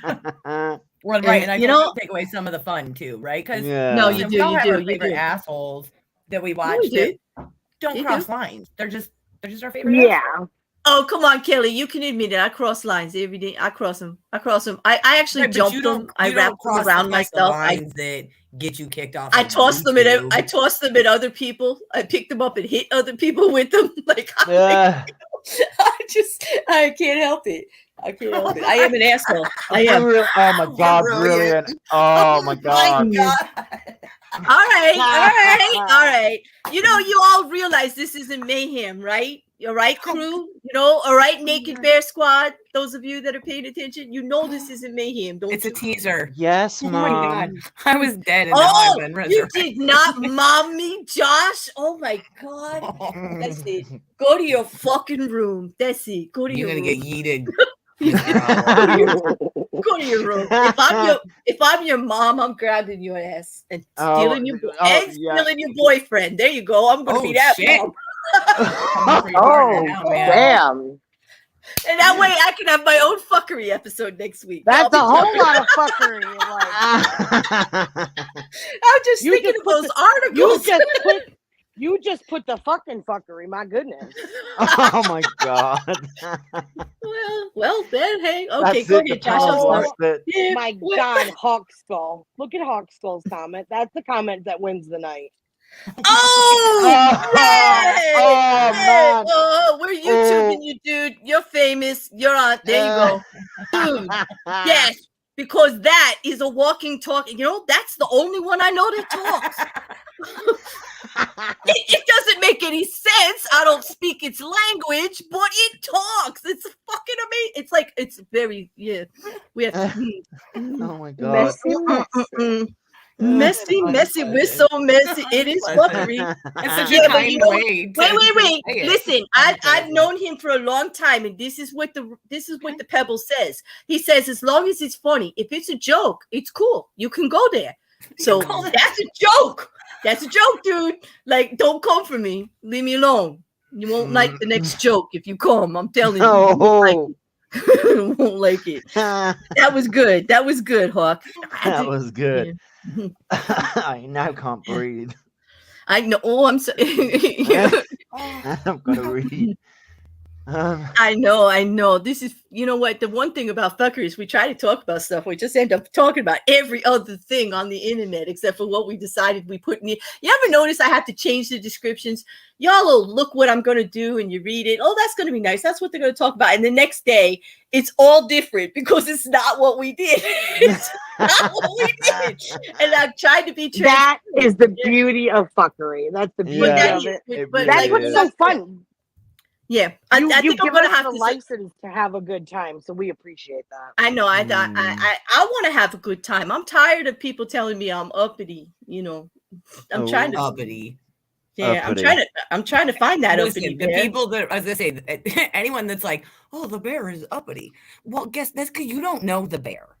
Speaker 6: Well, right, and I take away some of the fun too, right? Because
Speaker 3: no, you do.
Speaker 6: You do. Assholes that we watch that don't cross lines. They're just our favorite.
Speaker 2: Yeah.
Speaker 6: Assholes.
Speaker 3: Oh, come on, Kelly. You can admit it. I cross lines every day. I cross them. I actually jumped them. I wrapped them around myself.
Speaker 6: Lines that get you kicked off.
Speaker 3: I tossed them at other people. I picked them up and hit other people with them. Like, I can't help it. I am an asshole. I am.
Speaker 5: Oh my god, brilliant. Oh my god.
Speaker 3: All right. You know, you all realize this isn't mayhem, right? All right, crew. All right, Naked Bear Squad. Those of you that are paying attention, this isn't mayhem. Don't
Speaker 6: It's a teaser.
Speaker 5: Yes,
Speaker 6: Oh my God.
Speaker 5: Mom.
Speaker 6: I was dead and now I've been
Speaker 3: you
Speaker 6: resurrected.
Speaker 3: did not mom me, Josh. Oh my God. That's it. Go to your fucking room. That's it. Go to
Speaker 6: You're
Speaker 3: your
Speaker 6: gonna
Speaker 3: room.
Speaker 6: get yeeted.
Speaker 3: Go to your room. If I'm your mom, I'm grabbing your ass and stealing stealing your boyfriend. There you go. I'm gonna be that mom.
Speaker 2: Oh, damn.
Speaker 3: And that way I can have my own fuckery episode next week.
Speaker 2: That's a whole lot of fuckery.
Speaker 3: I'm just thinking of those articles.
Speaker 2: You just put the fucking fuckery. My goodness.
Speaker 5: Oh my God.
Speaker 3: well, then, hey, okay, go ahead, Josh.
Speaker 2: My God, Hawk Skull. Look at Hawk Skull's comment. That's the comment that wins the night.
Speaker 5: Man.
Speaker 3: We're YouTubing you, dude. You're famous. You're on. There you go, dude. Yes, because that is a walking, talking. That's the only one I know that talks. It doesn't make any sense. I don't speak its language, but it talks. It's fucking amazing. It's like it's very We have.
Speaker 5: Oh my God.
Speaker 3: Messy. We're so messy. It is fuckery. Wait. Listen, I've known him for a long time, and this is what the Pebble says. He says, as long as it's funny, if it's a joke, it's cool. You can go there. So that's a joke. That's a joke, dude. Like, don't come for me. Leave me alone. You won't like the next joke if you come. I'm telling you. You won't like it. That was good. That was good, Hawk.
Speaker 5: That was good. I now can't breathe.
Speaker 3: I know. Oh, I'm sorry.
Speaker 5: I've got to read.
Speaker 3: I know. This is, you know what? The one thing about fuckery is we try to talk about stuff. We just end up talking about every other thing on the internet except for what we decided we put in it. You ever notice I have to change the descriptions? Y'all will look what I'm going to do and you read it. Oh, that's going to be nice. That's what they're going to talk about. And the next day, it's all different because it's not what we did. It's not what we did. And I've tried to be transparent.
Speaker 2: That is the beauty of fuckery. That's the beauty of it. But that's what's so fun.
Speaker 3: Yeah, I think I'm gonna have
Speaker 2: the license to have a good time, so we appreciate that.
Speaker 3: I know. I want to have a good time. I'm tired of people telling me I'm uppity. I'm trying to
Speaker 6: uppity.
Speaker 3: Yeah, uppity. I'm trying to find that uppity.
Speaker 6: The people that, as I say, anyone that's like, oh, the bear is uppity. Well, guess that's because you don't know the bear.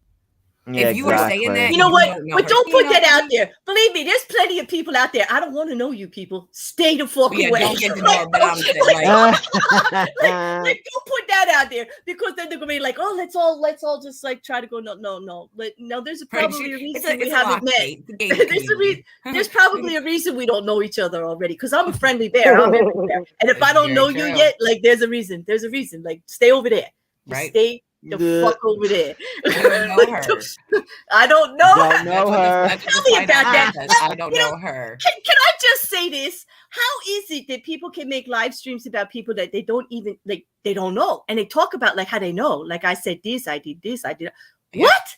Speaker 5: Yeah,
Speaker 6: if you are saying that,
Speaker 3: you know what? But don't put that out there. Believe me, there's plenty of people out there. I don't want to know you people. Stay the fuck away.
Speaker 6: Don't get to know but I'm saying,
Speaker 3: like, don't put that out there because then they're gonna be like, oh, let's all just like try to go. No. There's probably a reason we haven't met. There's probably a reason we don't know each other already. Because I'm a friendly bear. I'm every bear. And if I don't know you yet, like there's a reason. There's a reason. Like stay over there.
Speaker 6: Right.
Speaker 3: Stay the fuck over there.
Speaker 6: I don't know her.
Speaker 5: Don't know her.
Speaker 3: Tell me about that.
Speaker 6: I don't know her.
Speaker 3: Can I just say this? How is it that people can make live streams about people that they don't even like? They don't know, and they talk about like how they know. Like I said this, I did this, I did. Yeah. What?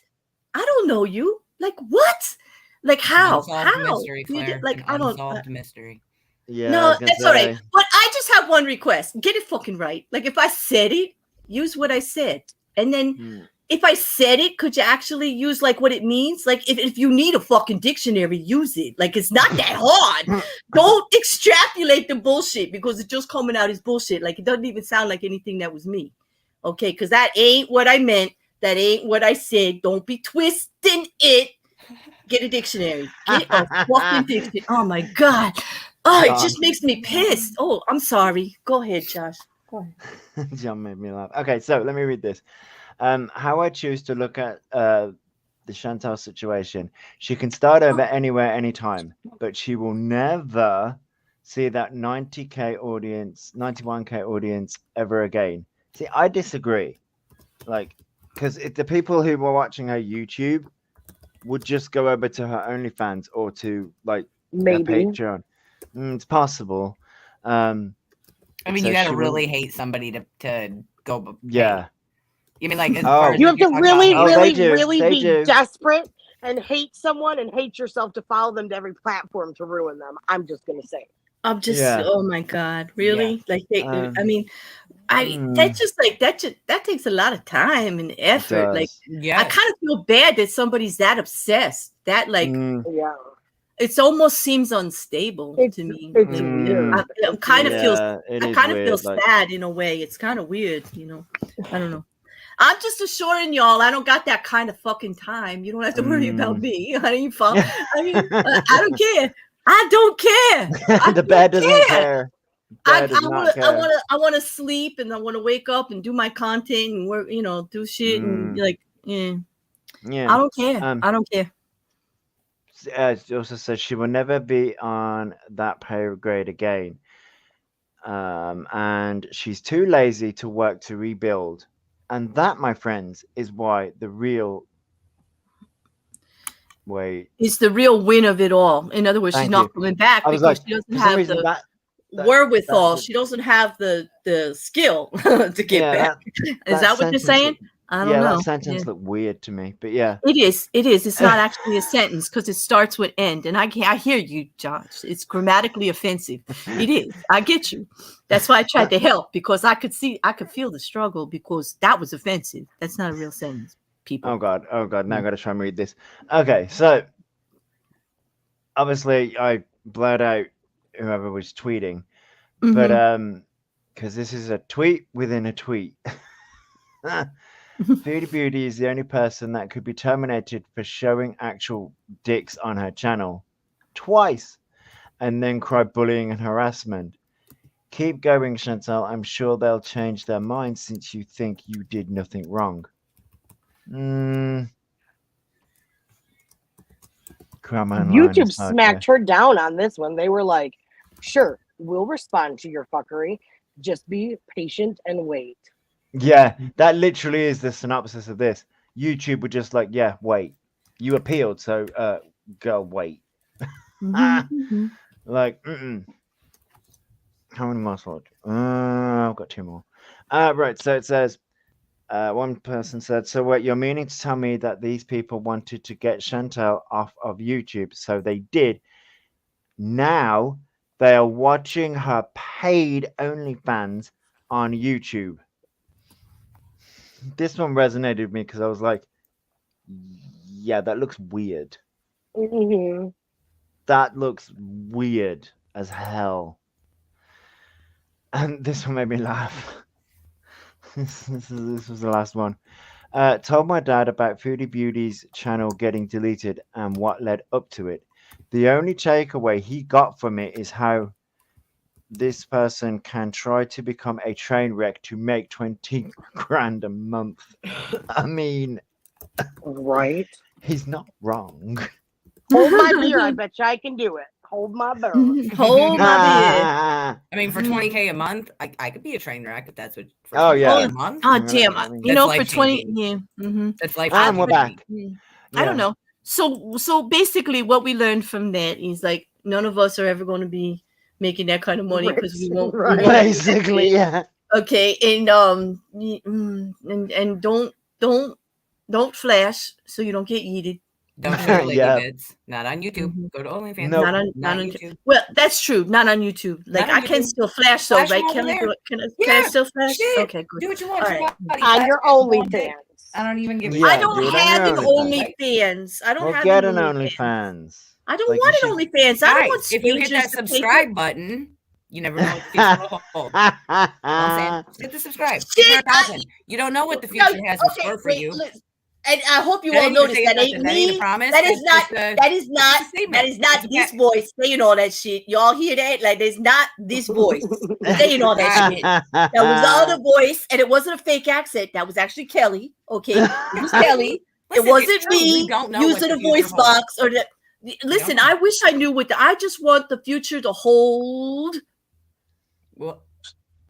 Speaker 3: I don't know you. Like what? Like how? How?
Speaker 6: Mystery, Claire.
Speaker 3: Like I don't.
Speaker 6: Solved mystery.
Speaker 5: Yeah.
Speaker 3: No, that's all right. But I just have one request. Get it fucking right. Like if I said it, use what I said. And then if I said it, could you actually use like what it means? Like if you need a fucking dictionary, use it. Like it's not that hard. Don't extrapolate the bullshit because it's just coming out as bullshit. Like it doesn't even sound like anything that was me. Okay, because that ain't what I meant. That ain't what I said. Don't be twisting it. Get a dictionary. Get a fucking dictionary. Oh my God. Oh, it just makes me pissed. Oh, I'm sorry. Go ahead, Josh.
Speaker 5: John made me laugh. Okay, so let me read this. How I choose to look at the Chantal situation. She can start over anywhere, anytime, but she will never see that 90K audience, 91K audience ever again. See, I disagree. Like, because the people who were watching her YouTube would just go over to her OnlyFans or to like her Patreon. It's possible.
Speaker 6: I mean, you gotta really hate somebody to go.
Speaker 5: Yeah.
Speaker 6: You mean like
Speaker 2: you have to really be desperate and hate someone and hate yourself to follow them to every platform to ruin them. I'm just gonna say.
Speaker 3: I'm just,
Speaker 5: Yeah.
Speaker 3: oh my God, really? Like, I mean,
Speaker 5: Mm.
Speaker 3: that's just like that takes a lot of time and effort. Like,
Speaker 6: Yeah.
Speaker 3: I kind of feel bad that somebody's that obsessed. That like,
Speaker 2: Yeah.
Speaker 3: it's almost seems unstable to me.
Speaker 2: It's
Speaker 3: Like,
Speaker 2: weird.
Speaker 3: I kind of feel
Speaker 5: it
Speaker 3: I
Speaker 5: is
Speaker 3: kind of
Speaker 5: weird,
Speaker 3: feel
Speaker 5: like-
Speaker 3: sad in a way. It's kind of weird, you know. I don't know. I'm just assuring y'all I don't got that kind of fucking time. You don't have to worry about me. I mean, I don't care. I don't care.
Speaker 5: The bear doesn't care.
Speaker 3: I
Speaker 5: Bear does not care.
Speaker 3: want to sleep and I want to wake up and do my content and work, you know, do shit and like, yeah. I don't care. I don't care.
Speaker 5: She also says she will never be on that pay grade again. And she's too lazy to work to rebuild. And that, my friends, is why the real
Speaker 3: it's the real win of it all. In other words, she's not coming back because she doesn't have the wherewithal. She doesn't have the skill to get back. Is that what you're saying? I don't know.
Speaker 5: That sentence looked weird to me, but yeah.
Speaker 3: It is. It's not actually a sentence because it starts with end. And I hear you, Josh. It's grammatically offensive. It is. I get you. That's why I tried to help because I could feel the struggle because that was offensive. That's not a real sentence, people.
Speaker 5: Oh God. Now I got to try and read this. Okay. So obviously I blurred out whoever was tweeting, but because this is a tweet within a tweet. Foodie Beauty is the only person that could be terminated for showing actual dicks on her channel twice and then cry bullying and harassment. Keep going, Chantal. I'm sure they'll change their minds since you think you did nothing wrong.
Speaker 2: YouTube smacked her down on this one. They were like, sure, we'll respond to your fuckery. Just be patient and wait.
Speaker 5: Yeah, that literally is the synopsis of this. YouTube were just like, yeah, wait. You appealed, so go wait. Like, how many more swords? I've got 2 more. Right, so it says, one person said, so what you're meaning to tell me that these people wanted to get Chantal off of YouTube, so they did. Now they are watching her paid OnlyFans on YouTube. This one resonated with me because I was like, yeah, that looks weird. That looks weird as hell. And this one made me laugh. This was the last one. Told my dad about Foodie Beauty's channel getting deleted and what led up to it. The only takeaway he got from it is how this person can try to become a train wreck to make 20 grand a month. I mean,
Speaker 2: right?
Speaker 5: He's not wrong.
Speaker 2: Hold my beer. I bet you I can do it. Hold my beer.
Speaker 3: Hold my beer.
Speaker 6: I mean, for 20K a month, I could be a train wreck if that's what.
Speaker 5: Oh yeah.
Speaker 6: A month?
Speaker 3: Oh damn! You know, for 20,
Speaker 6: that's like.
Speaker 5: And we're back.
Speaker 3: I don't know. So basically, what we learned from that is like none of us are ever going to be making that kind of money because we won't.
Speaker 2: Right.
Speaker 5: Basically, yeah.
Speaker 3: Okay, and don't flash so you don't get yeeted.
Speaker 6: Don't show your lady bits. Not on YouTube. Go to OnlyFans.
Speaker 5: Nope.
Speaker 3: Not on YouTube. Well, that's true. Not on YouTube. Like I can still flash though, right? Can I still flash?
Speaker 6: Shit.
Speaker 3: Okay, good.
Speaker 6: Do what you want.
Speaker 3: Right.
Speaker 2: On your OnlyFans.
Speaker 6: I don't even give.
Speaker 5: Yeah,
Speaker 3: I don't
Speaker 5: do it on
Speaker 3: have an
Speaker 5: your
Speaker 3: OnlyFans. I don't
Speaker 5: Well,
Speaker 3: have
Speaker 5: get
Speaker 3: an
Speaker 5: an
Speaker 3: OnlyFans.
Speaker 5: OnlyFans.
Speaker 3: I don't
Speaker 5: Like,
Speaker 3: want
Speaker 5: you
Speaker 3: an OnlyFans. I don't want
Speaker 6: If you hit that
Speaker 3: strangers to pay
Speaker 6: subscribe button, you never know what the future will hold. You know what I'm saying? Hit the subscribe.
Speaker 3: Shit,
Speaker 6: You don't know what the future has in store for you.
Speaker 3: And I hope you
Speaker 6: That
Speaker 3: all
Speaker 6: ain't gonna
Speaker 3: notice
Speaker 6: say
Speaker 3: that
Speaker 6: nothing.
Speaker 3: ain't
Speaker 6: That ain't a
Speaker 3: me.
Speaker 6: promise.
Speaker 3: That is
Speaker 6: It's
Speaker 3: not.
Speaker 6: just a-
Speaker 3: That is not.
Speaker 6: it's a statement.
Speaker 3: That is not
Speaker 6: It's a
Speaker 3: this
Speaker 6: fact.
Speaker 3: voice saying all that shit. Y'all hear that? Like, there's not this voice saying all that shit. That was the other voice, and it wasn't a fake accent. That was actually Kelly. Okay, it was Kelly.
Speaker 6: Listen,
Speaker 3: It wasn't
Speaker 6: it's true. We
Speaker 3: me
Speaker 6: don't know what
Speaker 3: using
Speaker 6: the
Speaker 3: a voice
Speaker 6: future holds.
Speaker 3: box or the. Listen, I wish I knew what I just want the future to hold.
Speaker 6: Well,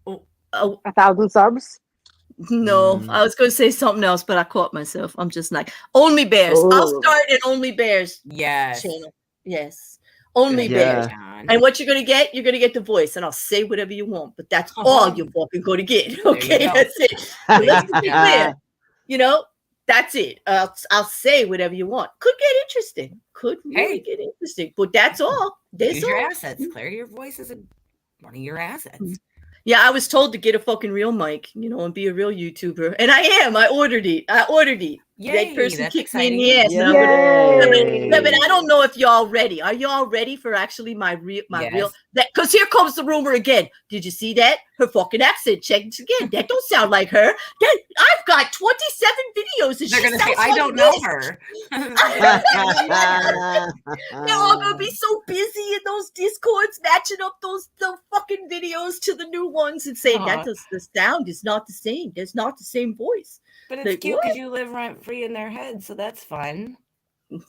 Speaker 2: 1,000 subs.
Speaker 3: No, I was going to say something else, but I caught myself. I'm just like Only Bears. I'll start an Only Bears
Speaker 6: yes.
Speaker 3: channel. Yes, Only
Speaker 5: Yeah.
Speaker 3: Bears. And what you're gonna get? You're gonna get the voice, and I'll say whatever you want. But that's all you're fucking going to get. Okay,
Speaker 6: go.
Speaker 3: that's it. So let's be clear. You know, That's it. I'll say whatever you want. Could get interesting. Could really get interesting. But that's all.
Speaker 6: Use your assets. Claire, your voice is one of your assets.
Speaker 3: Yeah, I was told to get a fucking real mic, and be a real YouTuber. And I am. I ordered it.
Speaker 6: Yay,
Speaker 3: that person
Speaker 6: that's
Speaker 3: kicked
Speaker 6: exciting.
Speaker 3: me in the ass. But I don't know if y'all ready. Are y'all ready for actually my real because here comes the rumor again. Did you see that? Her fucking accent. Check it again. That don't sound like her. I've got 27 videos and
Speaker 6: they're
Speaker 3: she
Speaker 6: gonna
Speaker 3: sounds
Speaker 6: say, I
Speaker 3: like
Speaker 6: don't
Speaker 3: this.
Speaker 6: know her.
Speaker 3: They're all gonna be so busy in those discords matching up the fucking videos to the new ones and saying the sound is not the same. There's not the same voice.
Speaker 6: But it's cute because you live rent free in their head, so that's fun.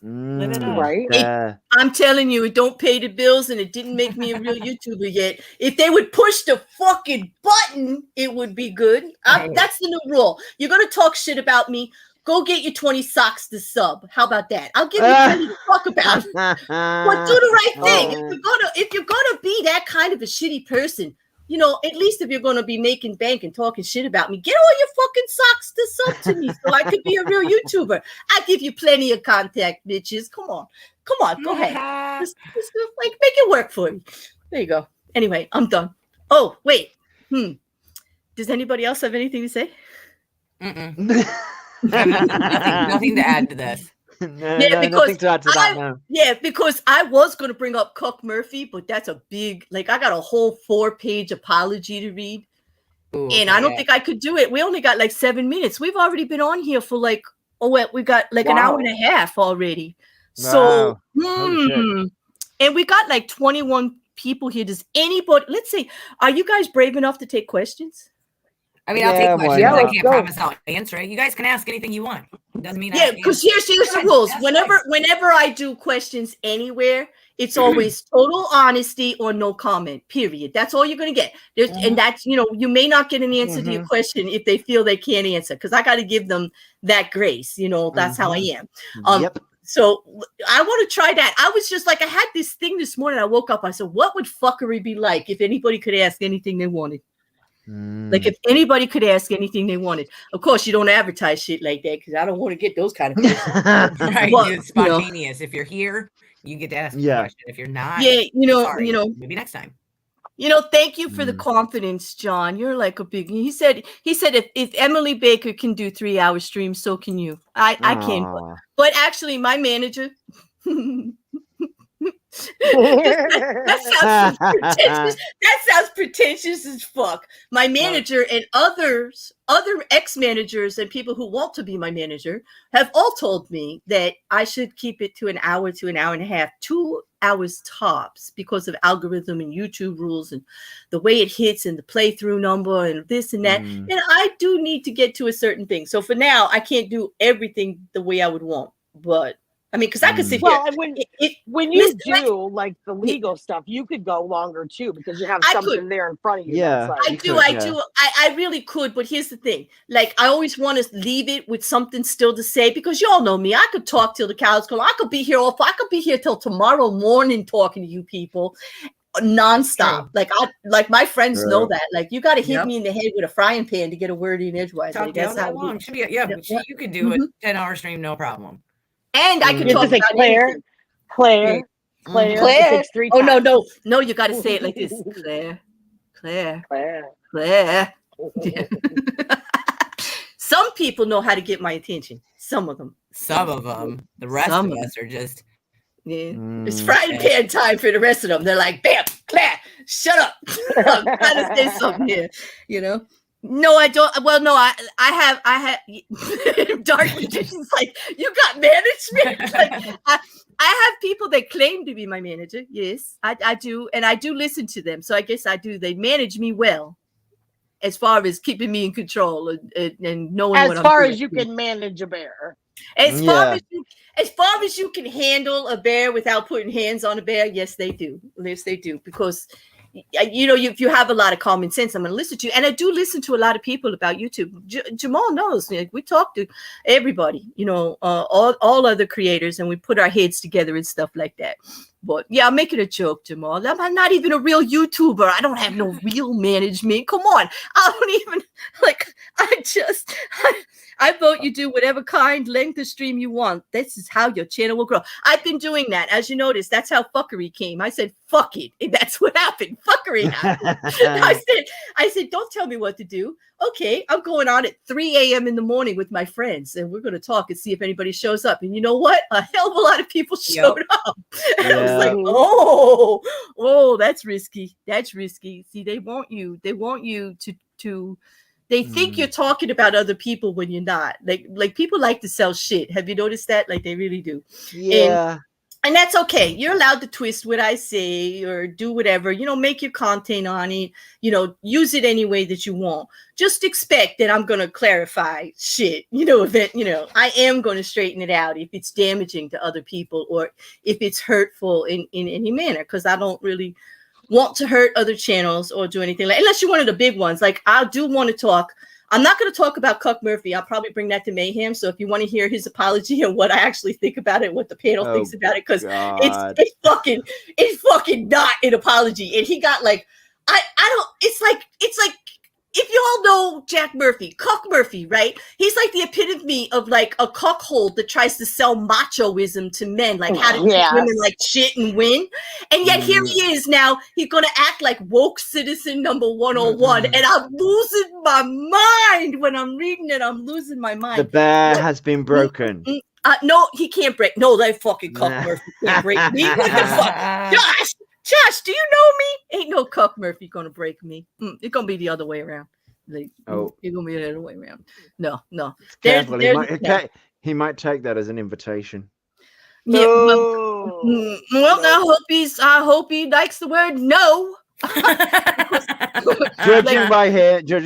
Speaker 6: Live it up.
Speaker 2: Right?
Speaker 3: I'm telling you, it don't pay the bills and it didn't make me a real YouTuber yet. If they would push the fucking button, it would be good. That's the new rule. You're gonna talk shit about me. Go get your 20 socks to sub. How about that? I'll give you plenty to talk about. But do the right thing. If you're gonna be that kind of a shitty person, at least if you're going to be making bank and talking shit about me, get all your fucking socks to sub to me so I could be a real YouTuber. I give you plenty of contact, bitches. Come on, go ahead. Just make it work for me. There you go. Anyway, I'm done. Oh, wait. Does anybody else have anything to say?
Speaker 6: Nothing to add to this.
Speaker 5: Nothing to add to that now.
Speaker 3: Yeah, because I was going to bring up Cuck Murphy, but that's a big, I got a whole 4-page apology to read. Ooh, and I don't think I could do it. We only got 7 minutes. We've already been on here for we got an hour and a half already. So, and we got 21 people here. Does anybody, let's see, are you guys brave enough to take questions?
Speaker 6: I mean, I'll take questions. I can't promise I'll answer it. You guys can ask anything you want. It doesn't mean
Speaker 3: because here's the rules. Whenever I do questions anywhere, it's always total honesty or no comment. Period. That's all you're gonna get. And that's you may not get an answer to your question if they feel they can't answer because I got to give them that grace. That's how I am. So I want to try that. I was just I had this thing this morning. I woke up. I said, what would fuckery be like if anybody could ask anything they wanted? If anybody could ask anything they wanted. Of course, you don't advertise shit like that because I don't want to get those kind of questions.
Speaker 6: Right, it's spontaneous. If you're here, you get to ask a question. If you're not, maybe next time.
Speaker 3: Thank you for the confidence, John. You're a big. He said if Emily Baker can do 3-hour streams, so can you. I can, but actually, my manager. that sounds pretentious as fuck. My manager and other ex-managers and people who want to be my manager have all told me that I should keep it to an hour to an hour and a half, 2 hours tops because of algorithm and YouTube rules and the way it hits and the playthrough number and this and that. And I do need to get to a certain thing. So for now, I can't do everything the way I would want, but because I could sit here.
Speaker 2: Well, when you do the legal stuff, you could go longer too because you have something there in front of you.
Speaker 5: Yeah,
Speaker 3: I do. I really could, but here's the thing: I always want to leave it with something still to say because y'all know me. I could talk till the cows come. I could be here I could be here till tomorrow morning talking to you people. Nonstop. My friends know that. You got to hit me in the head with a frying pan to get a word in edgewise. That's how long.
Speaker 6: You could do a 10-hour stream, no problem.
Speaker 3: And I could talk about
Speaker 2: Claire. It takes 3 times.
Speaker 3: No, you got to say it like this. Claire. Some people know how to get my attention. Some of them.
Speaker 6: The rest of us are just.
Speaker 3: Yeah. It's frying pan time for the rest of them. They're like, bam, Claire, shut up. I'm trying to say something here, No, I don't. Well, no, I have dark magicians. You got management. I have people that claim to be my manager. Yes, I do, and I do listen to them. So I guess I do. They manage me well, as far as keeping me in control and knowing.
Speaker 2: As far as you can manage a bear.
Speaker 3: As far as you can handle a bear without putting hands on a bear, yes, they do. Yes, they do. Because you know, if you have a lot of common sense, I'm going to listen to you. And I do listen to a lot of people about YouTube. Jamal knows, like, we talk to everybody, you know, all other creators, and we put our heads together and stuff like that. But yeah, I'm making a joke, Jamal. I'm not even a real YouTuber. I don't have no real management. Come on. I don't even, like, I vote you do whatever kind length of stream you want. This is how your channel will grow. I've been doing that. As you notice, that's how fuckery came. I said, fuck it. And that's what happened. Fuckery happened. I said, don't tell me what to do. Okay, I'm going on at 3 a.m. in the morning with my friends, and we're going to talk and see if anybody shows up. And you know what? A hell of a lot of people showed up. And I was like, oh, that's risky. That's risky. See, they want you to they think you're talking about other people when you're not. Like people like to sell shit. Have you noticed that? Like, they really do.
Speaker 5: Yeah.
Speaker 3: And that's okay. You're allowed to twist what I say or do whatever, you know, make your content on it, you know, use it any way that you want. Just expect that I'm going to clarify shit, you know, that, you know, I am going to straighten it out if it's damaging to other people or if it's hurtful in any manner, because I don't really want to hurt other channels or do anything like, unless you're one of the big ones. Like, I do want to talk. I'm not going to talk about Cuck Murphy. I'll probably bring that to Mayhem. So if you want to hear his apology and what I actually think about it, what the panel thinks about it, because it's fucking not an apology. And he got like, I don't, it's like, if you all know Jack Murphy, Cuck Murphy, right? He's like the epitome of like a cuckold that tries to sell machoism to men, like how to treat women like shit and win. And yet here he is now. He's going to act like woke citizen number 101. And I'm losing my mind when I'm reading it. I'm losing my mind.
Speaker 5: The bear has been broken.
Speaker 3: No, he can't break. No, that fucking Cuck Murphy can't break me. What the fuck? Josh, do you know me? Ain't no Cuck Murphy gonna break me. It's gonna be the other way around. Like, it's gonna be the other way around. No.
Speaker 5: He might take that as an invitation.
Speaker 3: Yeah, well, I hope he likes the word no.
Speaker 5: judging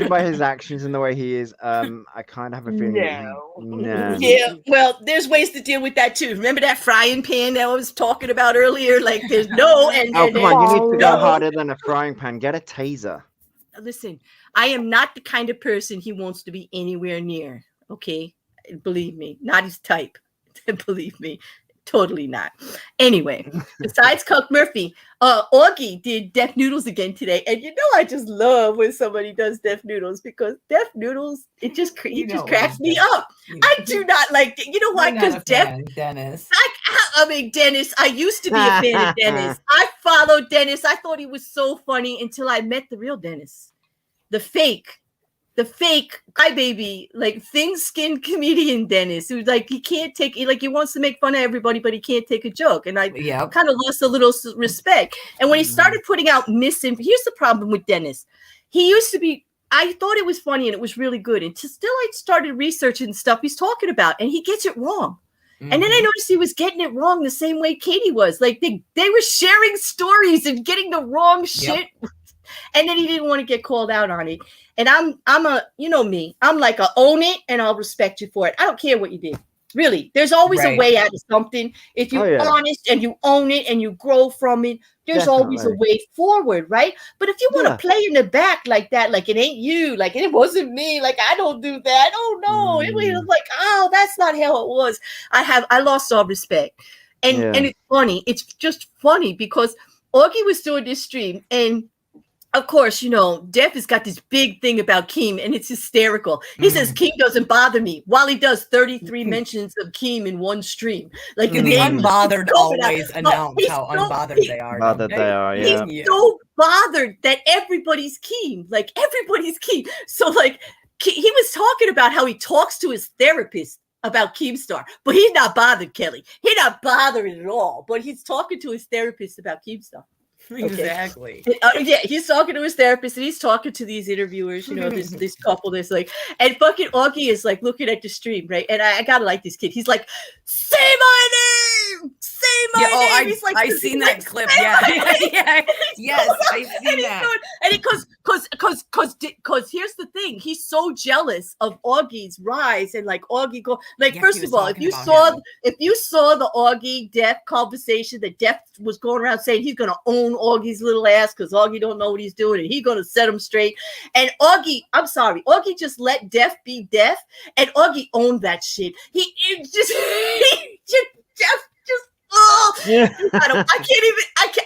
Speaker 5: by his actions and the way he is, I kind of have a feeling. No.
Speaker 3: Yeah, well, there's ways to deal with that too. Remember that frying pan that I was talking about earlier? Like, there's no and
Speaker 5: come on, you need to go harder than a frying pan. Get a taser.
Speaker 3: Listen, I am not the kind of person he wants to be anywhere near. Okay, believe me, not his type. Believe me. Totally not. Anyway, besides Cuck Murphy, Augie did Def Noodles again today, and you know I just love when somebody does Def Noodles, because Def Noodles, it just cracks me up. I do not like it. You know why? Because
Speaker 6: Dennis.
Speaker 3: I mean, Dennis. I used to be a fan of Dennis. I followed Dennis. I thought he was so funny until I met the real Dennis, the fake crybaby, like thin-skinned comedian Dennis, who's like, he can't take it, like he wants to make fun of everybody, but he can't take a joke. And I kind of lost a little respect. And when he started putting out here's the problem with Dennis. He used to be, I thought it was funny and it was really good. And still I started researching stuff he's talking about, and he gets it wrong. And then I noticed he was getting it wrong the same way Katie was. Like they were sharing stories and getting the wrong shit. And then he didn't want to get called out on it. And I'm a, you know me, I'm like own it and I'll respect you for it. I don't care what you did. Really. There's always a way out of something. If you're honest and you own it and you grow from it, there's always a way forward, right? But if you want to play in the back like that, like it ain't you, like it wasn't me, like I don't do that. Oh no. It was like, oh, that's not how it was. I lost all respect. And it's funny. It's just funny because Augie was doing this stream, and of course, you know, Def has got this big thing about Keem, and it's hysterical. He says Keem doesn't bother me, while he does 33 mentions of Keem in one stream. Like
Speaker 6: the unbothered always announce how unbothered they are.
Speaker 3: He's so bothered that everybody's Keem, like everybody's Keem. So like he was talking about how he talks to his therapist about Keemstar, but he's not bothered, Kelly. He's not bothered at all, but he's talking to his therapist about Keemstar.
Speaker 6: Exactly.
Speaker 3: He's talking to his therapist and he's talking to these interviewers, you know, this couple that's like, and fucking Augie is like looking at the stream, right? And I gotta like this kid. He's like, say my name, say my name. baby's like,
Speaker 6: I've seen that clip. Yeah. Yes, I've seen that.
Speaker 3: And because here's the thing, he's so jealous of Augie's rise and like Augie go like
Speaker 6: Yeah,
Speaker 3: first
Speaker 6: he was
Speaker 3: of all,
Speaker 6: talking about him.
Speaker 3: if you saw the Augie Def conversation, that Def was going around saying he's gonna own Augie's little ass because Augie don't know what he's doing and he's gonna set him straight. And Augie, I'm sorry, Augie just let Def be Def, and Augie owned that shit.
Speaker 5: Yeah.
Speaker 3: I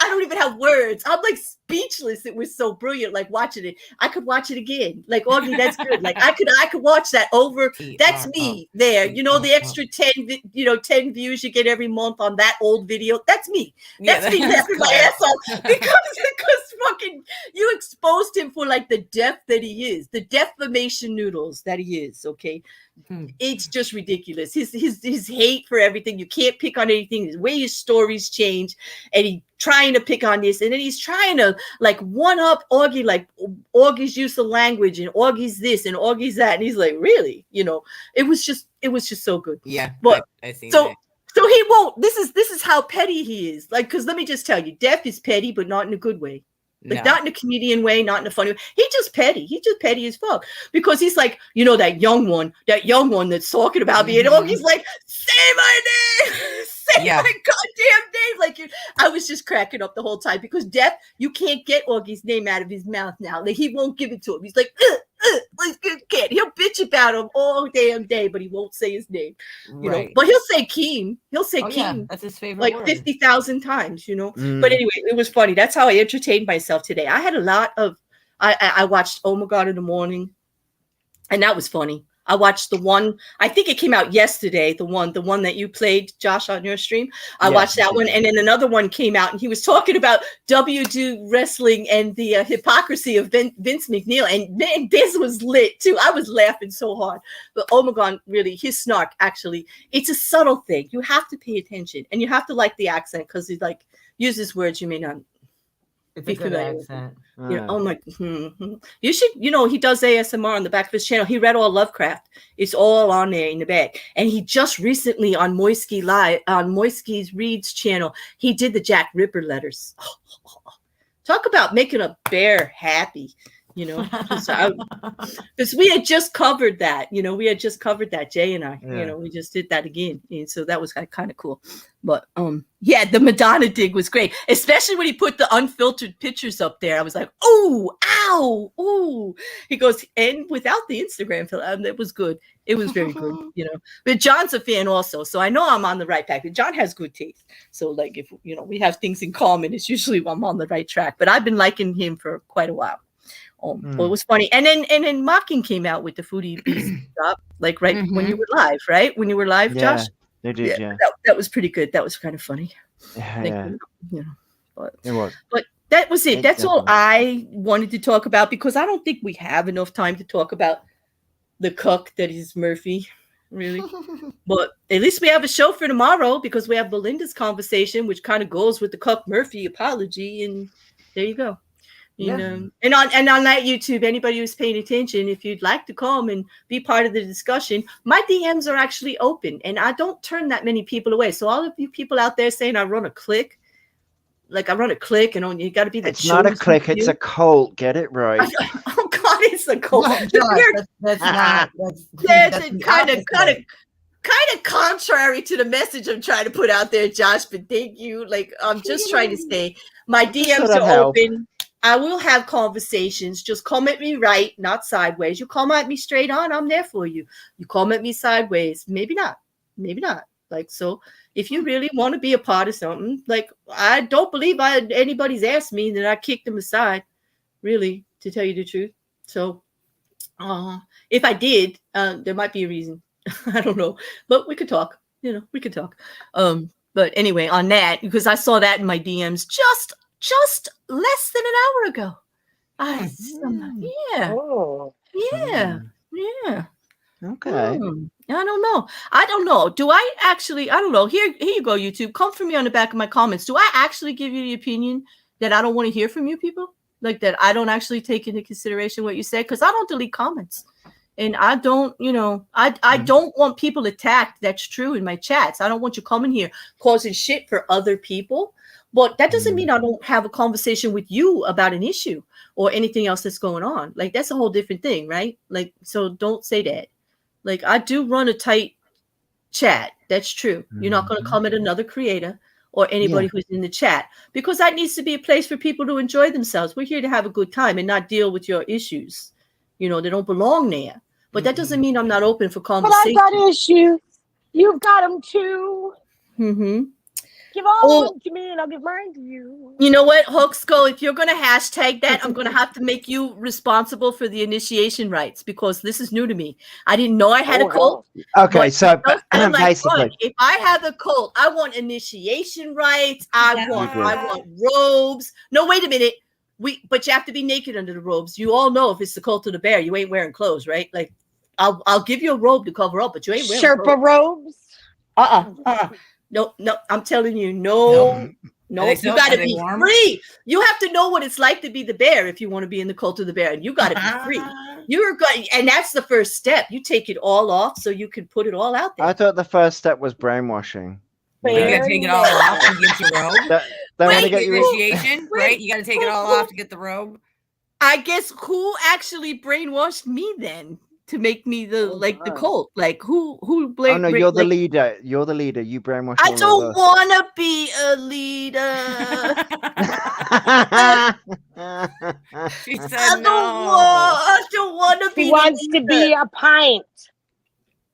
Speaker 3: don't even have words. I'm like speechless. It was so brilliant. Like watching it, I could watch it again. Like Augie, that's good. Like I could watch that over. That's me there. You know, the extra 10 views you get every month on that old video. That's me. That's me laughing my ass off because fucking you exposed him for like the depth that he is, the defamation noodles that he is. Okay. It's just ridiculous. His hate for everything. You can't pick on anything. The way his stories change, and he trying to pick on this, and then he's trying to like one up Augie, like Augie's use of language, and Augie's this, and Augie's that, and he's like, really, you know, it was just so good.
Speaker 6: Yeah,
Speaker 3: but
Speaker 6: I see
Speaker 3: so.
Speaker 6: that.
Speaker 3: So he won't. This is how petty he is. Like, because let me just tell you, Def is petty, but not in a good way. Like not in a comedian way, not in a funny way. He's just petty. He's just petty as fuck. Because he's like, you know, that young one that's talking about me. And Augie's like, say my name. Say my goddamn name. Like I was just cracking up the whole time because Def, you can't get Augie's name out of his mouth now. Like he won't give it to him. He's like, can't. He'll bitch about him all damn day, but he won't say his name. You know, but he'll say Keem. He'll say Keem.
Speaker 6: Yeah, that's his favorite
Speaker 3: like
Speaker 6: word.
Speaker 3: 50,000 times, you know. But anyway, it was funny. That's how I entertained myself today. I had a lot of I watched Oh My God in the morning, and that was funny. I watched the one, I think it came out yesterday, the one that you played, Josh, on your stream. I watched that one, and then another one came out, and he was talking about WDO wrestling and the hypocrisy of Vince McNeil, and man, this was lit too. I was laughing so hard. But oh my God, really, his snark, actually, it's a subtle thing. You have to pay attention, and you have to like the accent, because he like uses words you may not
Speaker 6: It's a good accent.
Speaker 3: You know, oh my, you should, you know, he does ASMR on the back of his channel. He read all Lovecraft. It's all on there in the back. And he just recently on Moisky Live, on Moisky's Reads channel, he did the Jack Ripper letters. Talk about making a bear happy, you know, because we had just covered that, you know, Jay and I, you know, we just did that again. And so that was kind of cool. But yeah, the Madonna dig was great, especially when he put the unfiltered pictures up there. I was like, oh, ow, ooh. He goes, and without the Instagram filter, it was good. It was very good, you know. But John's a fan also, so I know I'm on the right path. John has good taste, so like if you know we have things in common, it's usually I'm on the right track. But I've been liking him for quite a while. Well, it was funny, and then Mocking came out with the Foodie stop, like right when you were live, right? When you were live, Josh.
Speaker 5: They did,
Speaker 3: that was pretty good. That was kind of funny.
Speaker 5: Yeah.
Speaker 3: You know, but
Speaker 5: It was.
Speaker 3: But that was it. That's all I wanted to talk about, because I don't think we have enough time to talk about the cuck that is Murphy, really. But at least we have a show for tomorrow, because we have Belinda's conversation, which kind of goes with the Cuck Murphy apology, and there you go. You know, and on that YouTube, anybody who's paying attention, if you'd like to come and be part of the discussion, my DMs are actually open, and I don't turn that many people away. So all of you people out there saying I run a clique, like I run a clique, and you got to be the.
Speaker 5: It's not a clique; it's a cult. Get it right.
Speaker 3: Oh God, it's a cult.
Speaker 6: That's not. That's
Speaker 3: kind of contrary to the message I'm trying to put out there, Josh. But thank you. Like I'm just trying to say, my DMs are open. I will have conversations. Just come at me right, not sideways. You come at me straight on, I'm there for you. You come at me sideways, maybe not. Like, so if you really want to be a part of something, like I don't believe anybody's asked me, that I kicked them aside, really, to tell you the truth. So if I did, there might be a reason. I don't know, but we could talk. You know, we could talk. But anyway, on that, because I saw that in my DMs just less than an hour ago. Okay. I don't know. Do I actually? I don't know. Here you go, YouTube. Come for me on the back of my comments. Do I actually give you the opinion that I don't want to hear from you people? Like that I don't actually take into consideration what you said? Because I don't delete comments. And I don't, I don't want people attacked. That's true in my chats. I don't want you coming here causing shit for other people. But that doesn't mean I don't have a conversation with you about an issue or anything else that's going on. Like, that's a whole different thing, right? Like, so don't say that. Like, I do run a tight chat. That's true. You're not going to come at another creator or anybody who's in the chat, because that needs to be a place for people to enjoy themselves. We're here to have a good time and not deal with your issues. They don't belong there. But that doesn't mean I'm not open for conversation.
Speaker 2: But I got issues. You've got them too. Give all of them to me and I'll give mine to you.
Speaker 3: You know what, Hooksko, if you're going to hashtag that, I'm going to have to make you responsible for the initiation rights, because this is new to me. I didn't know I had a cult.
Speaker 5: Okay, so basically,
Speaker 3: if I have a cult, I want initiation rights. I want robes. No, wait a minute. But you have to be naked under the robes. You all know if it's the cult of the bear, you ain't wearing clothes, right? Like, I'll give you a robe to cover up, but you ain't wearing
Speaker 2: Sherpa robes.
Speaker 3: No, I'm telling you, no, you got to be free. You have to know what it's like to be the bear if you want to be in the cult of the bear, and you got to be free. You're going, and that's the first step. You take it all off so you can put it all out there.
Speaker 5: I thought the first step was brainwashing.
Speaker 6: You gotta take it all off to get your robe.
Speaker 5: They want to get your
Speaker 6: initiation, right? You gotta take it all off to get the robe.
Speaker 3: I guess who actually brainwashed me then to make me the cult? Like who blamed?
Speaker 5: Oh no, you're the leader. You're the leader. You brainwashed.
Speaker 3: I don't want to be a leader.
Speaker 6: She said
Speaker 3: I don't want to be.
Speaker 2: She wants to be a pint.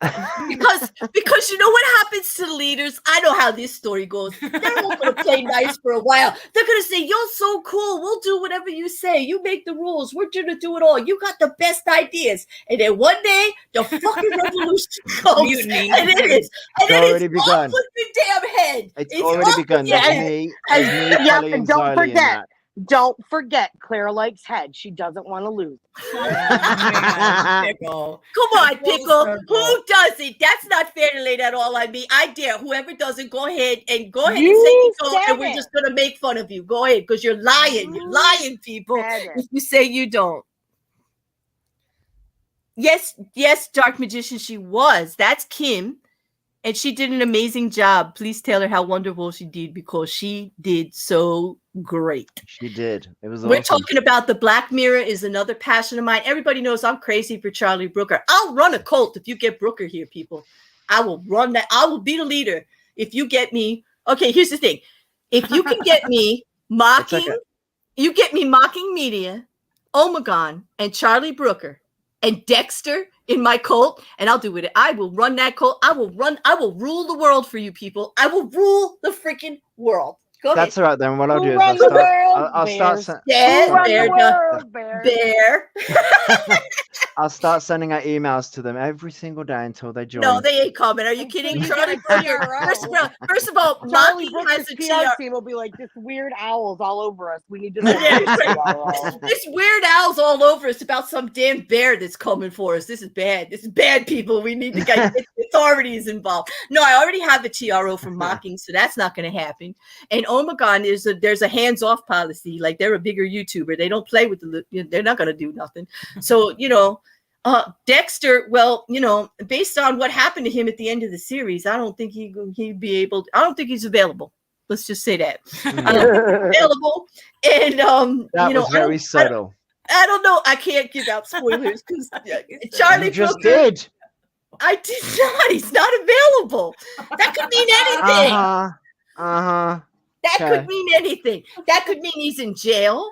Speaker 3: because you know what happens to the leaders? I know how this story goes. They're all going to play nice for a while. They're going to say, "You're so cool. We'll do whatever you say. You make the rules. We're going to do it all. You got the best ideas." And then one day, the fucking revolution comes.
Speaker 6: Mutiny.
Speaker 3: And it is. And
Speaker 5: It's
Speaker 3: it
Speaker 5: already
Speaker 3: is
Speaker 5: begun.
Speaker 3: off with the damn head.
Speaker 5: It's already begun.
Speaker 2: And don't forget. Don't forget, Claire likes head. She doesn't want to lose.
Speaker 6: Pickle.
Speaker 3: Come on, Pickle. Who does it? That's not fair to lay that all on me. I dare whoever doesn't, go ahead and say you don't, and we're just gonna make fun of you. Go ahead, because you're lying. You're lying, people. If you say you don't. Yes, Dark Magician, she was. That's Kim. And she did an amazing job. Please tell her how wonderful she did, because she did so great.
Speaker 5: She did. It was
Speaker 3: We're
Speaker 5: awesome.
Speaker 3: talking about the Black Mirror is another passion of mine. Everybody knows I'm crazy for Charlie Brooker. I'll run a cult if you get Brooker here, people. I will run that. I will be the leader if you get me. Okay, here's the thing. If you can get me mocking, you get me mocking media, Omegon, and Charlie Brooker, and Dexter in my cult, and I'll do it. I will run that cult. I will rule the world for you people. I will rule the freaking world. Go
Speaker 5: That's
Speaker 3: ahead.
Speaker 5: all right then. What I'll do is I'll start sending out emails to them every single day until they join.
Speaker 3: No, they ain't coming. Are you kidding? Charlie Brooker. First of all,
Speaker 2: Charlie
Speaker 3: mocking
Speaker 2: Brooker's
Speaker 3: has a
Speaker 2: PR
Speaker 3: TR.
Speaker 2: team will be like, this weird owls all over us. We need to.
Speaker 3: This weird owls all over us about some damn bear that's coming for us. This is bad. This is bad, people. We need to get the authorities involved. No, I already have a TRO for mocking, so that's not going to happen. And Omegon there's a hands-off policy. Like, they're a bigger YouTuber. They don't play with they're not going to do nothing. So, Dexter, well, based on what happened to him at the end of the series, I don't think he'd be able I don't think he's available. Let's just say that. Available. And
Speaker 5: that was very subtle.
Speaker 3: I don't know. I can't give out spoilers because Charlie
Speaker 5: You just
Speaker 3: Brooker,
Speaker 5: did.
Speaker 3: I did not. He's not available. That could mean anything. That could mean anything. That could mean he's in jail.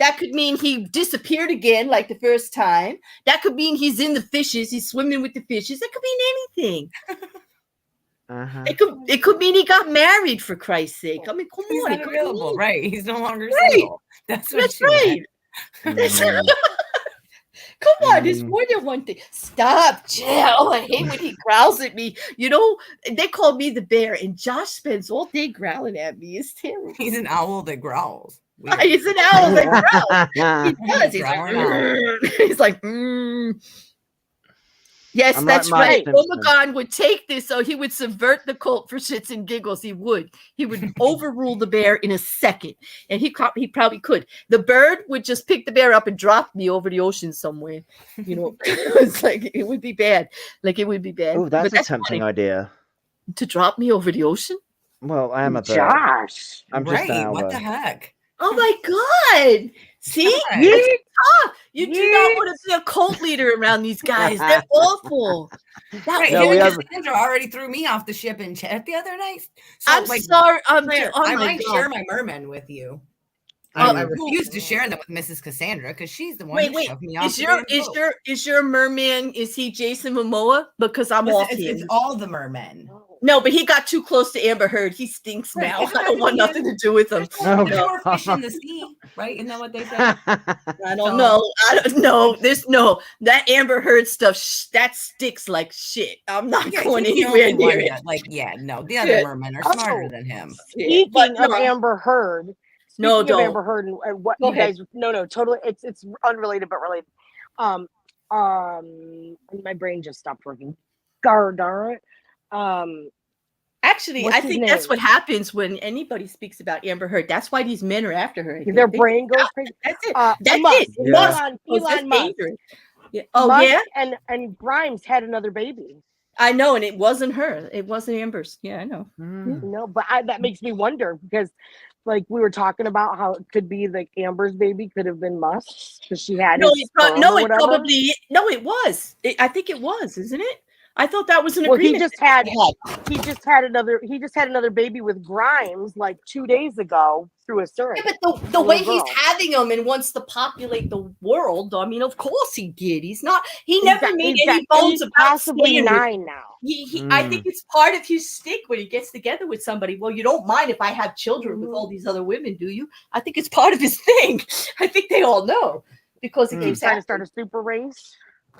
Speaker 3: That could mean he disappeared again, like the first time. That could mean he's in the fishes. He's swimming with the fishes. That could mean anything. It could mean he got married, for Christ's sake. I mean, come
Speaker 6: He's
Speaker 3: on.
Speaker 6: not available, right? He's no longer
Speaker 3: right.
Speaker 6: single. That's right.
Speaker 3: Come on, there's more than one thing. Stop, Jill. I hate when he growls at me. They call me the bear, and Josh spends all day growling at me. It's terrible.
Speaker 6: He's an owl that growls.
Speaker 3: He's an owl that growls. He does. He's like, he's like, Yes,
Speaker 5: I'm
Speaker 3: that's
Speaker 5: like
Speaker 3: right.
Speaker 5: Marge Simpson.
Speaker 3: Omegon would take this, so he would subvert the cult for shits and giggles. He would overrule the bear in a second, and he probably could. The bird would just pick the bear up and drop me over the ocean somewhere. You know, it's like it would be bad. Like it would be bad.
Speaker 5: Oh, that's
Speaker 3: But
Speaker 5: a tempting
Speaker 3: funny.
Speaker 5: idea.
Speaker 3: To drop me over the ocean.
Speaker 5: Well, I am a bird.
Speaker 2: Josh.
Speaker 5: I'm just an
Speaker 6: Right.
Speaker 5: owl.
Speaker 6: What the heck?
Speaker 3: Oh my god! See,
Speaker 6: God.
Speaker 3: you do not want to be a cult leader around these guys. They're awful.
Speaker 6: Right.
Speaker 5: No,
Speaker 6: Him
Speaker 5: we
Speaker 6: and
Speaker 5: have-
Speaker 6: Cassandra already threw me off the ship in chat the other night. So,
Speaker 3: I'm
Speaker 6: like,
Speaker 3: sorry.
Speaker 6: Claire,
Speaker 3: Oh
Speaker 6: I
Speaker 3: my
Speaker 6: might
Speaker 3: God.
Speaker 6: share my mermen with you.
Speaker 5: Oh,
Speaker 6: I refuse to share them with Mrs. Cassandra because she's the one who
Speaker 3: Wait.
Speaker 6: shoved me off.
Speaker 3: Is your merman? Is he Jason Momoa? Because I'm off
Speaker 6: it's,
Speaker 3: here.
Speaker 6: it's all the mermen.
Speaker 3: No, but he got too close to Amber Heard. He stinks
Speaker 6: Right,
Speaker 3: now.
Speaker 6: isn't
Speaker 3: I
Speaker 6: that
Speaker 3: don't want
Speaker 6: what he
Speaker 3: nothing to
Speaker 6: is?
Speaker 3: do with him.
Speaker 5: Oh,
Speaker 6: There's more
Speaker 5: God.
Speaker 6: fish in the sea, right? Isn't that what they say?
Speaker 3: I don't know. I don't know. There's no that Amber Heard stuff. That sticks like shit. I'm not
Speaker 6: Yeah,
Speaker 3: going
Speaker 6: he's the
Speaker 3: anywhere
Speaker 6: only one
Speaker 3: near it.
Speaker 6: that, like, yeah, no, the other
Speaker 3: Yeah.
Speaker 6: mermen are
Speaker 2: Oh.
Speaker 6: smarter than him.
Speaker 2: Speaking
Speaker 3: But
Speaker 2: of
Speaker 3: no.
Speaker 2: Amber Heard,
Speaker 3: No,
Speaker 2: speaking of
Speaker 3: don't.
Speaker 2: Amber Heard and what
Speaker 3: Go
Speaker 2: you
Speaker 3: ahead.
Speaker 2: guys, no, totally, it's unrelated but related. My brain just stopped working. Darn it.
Speaker 3: Actually,
Speaker 2: What's
Speaker 3: I
Speaker 2: his
Speaker 3: think that's
Speaker 2: name?
Speaker 3: what happens when anybody speaks about Amber Heard. That's why these men are after her.
Speaker 2: Their brain goes crazy.
Speaker 3: That's it.
Speaker 2: That's
Speaker 3: That's
Speaker 2: Musk.
Speaker 3: it.
Speaker 5: Yeah.
Speaker 3: Musk.
Speaker 2: Elon
Speaker 3: That's
Speaker 2: Musk.
Speaker 3: dangerous. Yeah. Oh
Speaker 2: Musk
Speaker 3: yeah,
Speaker 2: and Grimes had another baby.
Speaker 3: I know, and it wasn't her. It wasn't Amber's. Yeah, I know.
Speaker 5: Mm.
Speaker 2: No, but that makes me wonder because, like, we were talking about how it could be like Amber's baby could have been Musk's because she had
Speaker 3: No,
Speaker 2: his sperm or whatever.
Speaker 3: probably. No, it was. I think it was, isn't it? I thought that was an
Speaker 2: Well, he
Speaker 3: agreement.
Speaker 2: just had another baby with Grimes like 2 days ago through a surrogate.
Speaker 3: Yeah, but the way
Speaker 2: little
Speaker 3: he's
Speaker 2: girl.
Speaker 3: having them and wants to populate the world, I mean, of course he did. He never made any bones about
Speaker 2: possibly
Speaker 3: staying with
Speaker 2: 9 now.
Speaker 3: I think it's part of his stick when he gets together with somebody. Well, you don't mind if I have children with all these other women, do you? I think it's part of his thing. I think they all know because it keeps
Speaker 2: Trying to
Speaker 3: happening.
Speaker 2: start a super race.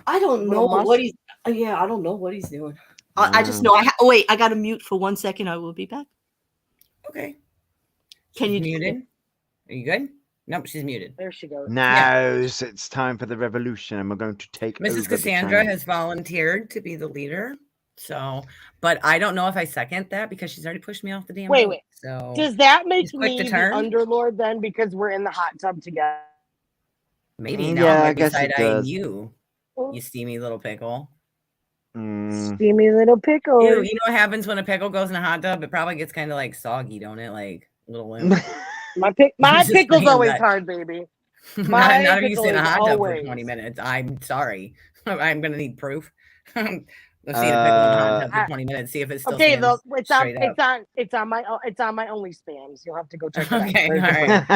Speaker 3: I don't know
Speaker 2: Little Musk?
Speaker 3: what he's. Yeah, I don't know what he's doing. I just know. Wait, I got to mute for 1 second. I will be back.
Speaker 6: Okay.
Speaker 3: Can you
Speaker 6: muted? Are you good? Nope, she's muted.
Speaker 2: There she goes.
Speaker 5: Now it's time for the revolution, and we're going to take over
Speaker 6: Mrs.
Speaker 5: the
Speaker 6: Cassandra
Speaker 5: channel.
Speaker 6: has volunteered to be the leader. So, but I don't know if I second that because she's already pushed me off the damn
Speaker 2: Wait,
Speaker 6: boat.
Speaker 2: wait.
Speaker 6: So
Speaker 2: Does that make
Speaker 6: He's quick
Speaker 2: me
Speaker 6: to
Speaker 2: the
Speaker 6: turn.
Speaker 2: underlord then because we're in the hot tub together?
Speaker 6: maybe now
Speaker 5: Yeah,
Speaker 6: I'm
Speaker 5: I
Speaker 6: gonna be
Speaker 5: guess it
Speaker 6: side-eyeing
Speaker 5: does.
Speaker 6: you, you steamy little pickle.
Speaker 5: Mm.
Speaker 2: Steamy little pickle.
Speaker 6: Ew, you know what happens when a pickle goes in a hot tub? It probably gets kind of like soggy, don't it? Like a little limp.
Speaker 2: My
Speaker 6: Just
Speaker 2: pickle's
Speaker 6: saying
Speaker 2: always
Speaker 6: that.
Speaker 2: hard, baby.
Speaker 6: not if you
Speaker 2: pickle
Speaker 6: stay in a
Speaker 2: is
Speaker 6: hot tub for
Speaker 2: always-
Speaker 6: 20 minutes. I'm sorry. I'm gonna need proof. Let's see a pickle in a hot tub for 20 minutes. See if it's still
Speaker 2: Okay,
Speaker 6: stands
Speaker 2: though it's on
Speaker 6: straight up.
Speaker 2: it's on my only spams. You'll have to go check it out.
Speaker 6: Okay, all
Speaker 2: There's